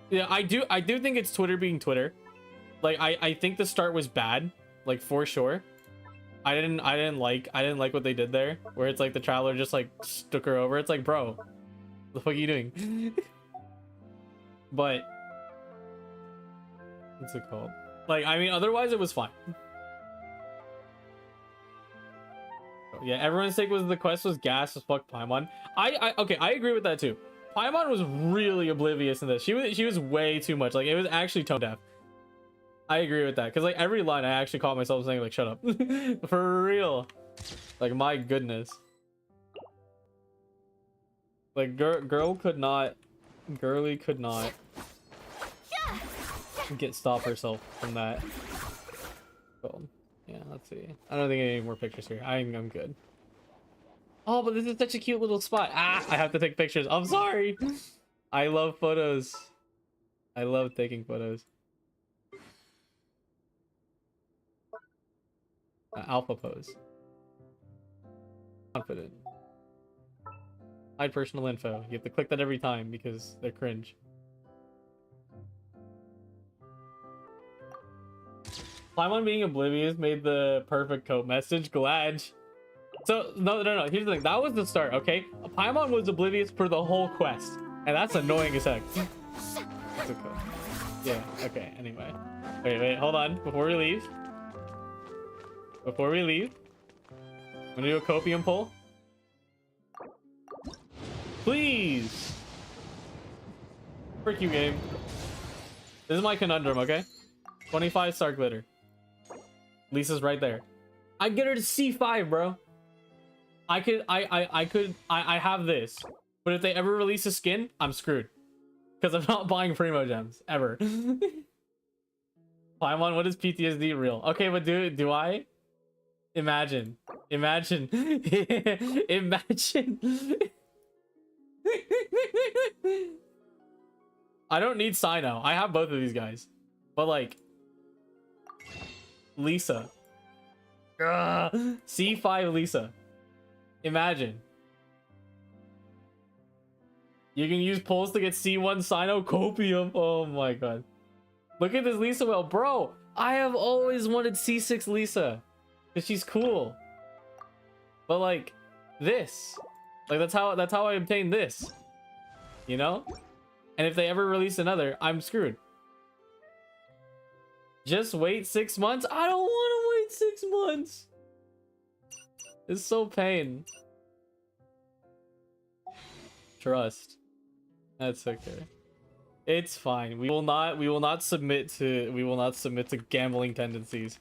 S1: Yeah, I do think it's Twitter being Twitter. Like I think the start was bad, like for sure. I didn't like what they did there, where it's like the traveler just like stuck her over. It's like, bro, what the fuck are you doing? But what's it called? Like, I mean, otherwise it was fine. Yeah, everyone's take was the quest was gas as fuck Paimon. Okay, I agree with that too. Paimon was really oblivious in this. She was way too much. Like it was actually tone deaf. I agree with that because like every line I actually caught myself saying like shut up. For real. Like my goodness. Like girly could not stop herself from that. Cool. Yeah, let's see. I don't think any more pictures here. I'm good. Oh, but this is such a cute little spot. Ah, I have to take pictures. I'm sorry. I love photos. I love taking photos. Alpha pose. Confident. Hide personal info. You have to click that every time because they're cringe. Paimon being oblivious made the perfect coat message. Glad. So no. Here's the thing. That was the start. Okay. Paimon was oblivious for the whole quest, and that's annoying as heck. Yeah. Okay. Anyway. Wait. Hold on. Before we leave, I'm gonna do a copium pull. Please. Frick you, game. This is my conundrum. Okay. 25 star glitter. Lisa's right there. I get her to C5, bro. I have this. But if they ever release a skin, I'm screwed. Because I'm not buying Primo gems. Ever. Paimon, what is PTSD real? Okay, but do I? Imagine. Imagine. I don't need Sino. I have both of these guys. But like... Lisa. C5 Lisa. Imagine. You can use pulls to get C1 Sino copium. Oh my god. Look at this Lisa well. Bro, I have always wanted C6 Lisa. Because she's cool. But like, this. Like that's how I obtained this. You know? And if they ever release another, I'm screwed. Just wait 6 months? I don't want to wait 6 months. It's so pain. Trust. That's okay. It's fine. We will not submit to gambling tendencies.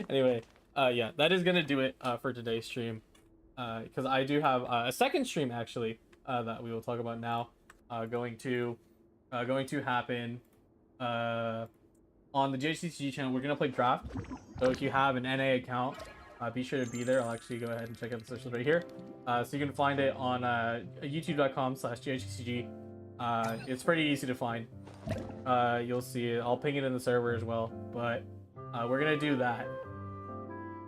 S1: Anyway, yeah, that is gonna do it for today's stream. Because I do have a second stream actually that we will talk about now. Going to happen on the GHCG channel. We're gonna play draft. So if you have an NA account, be sure to be there. I'll actually go ahead and check out the socials right here. So you can find it on youtube.com/GHCG. It's pretty easy to find. You'll see it. I'll ping it in the server as well. But we're gonna do that.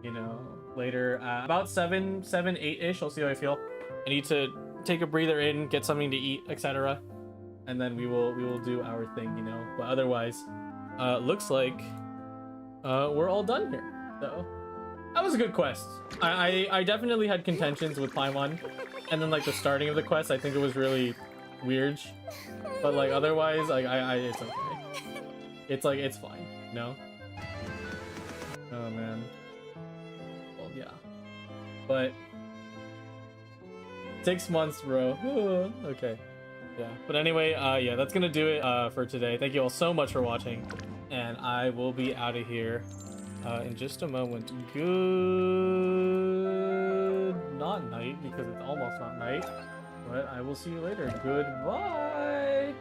S1: You know, later about 8-ish. I'll see how I feel. I need to take a breather in, get something to eat, etc. And then we will do our thing. You know. But otherwise. Looks like we're all done here. So that was a good quest. I definitely had contentions with Paimon, and then like the starting of the quest, I think it was really weird. But like otherwise, like it's okay. It's like it's fine. No. Oh man. Well, yeah. But 6 months, bro. Okay. Yeah. But anyway, yeah, that's gonna do it for today. Thank you all so much for watching, and I will be out of here in just a moment. Good, not night because it's almost not night, but I will see you later. Goodbye.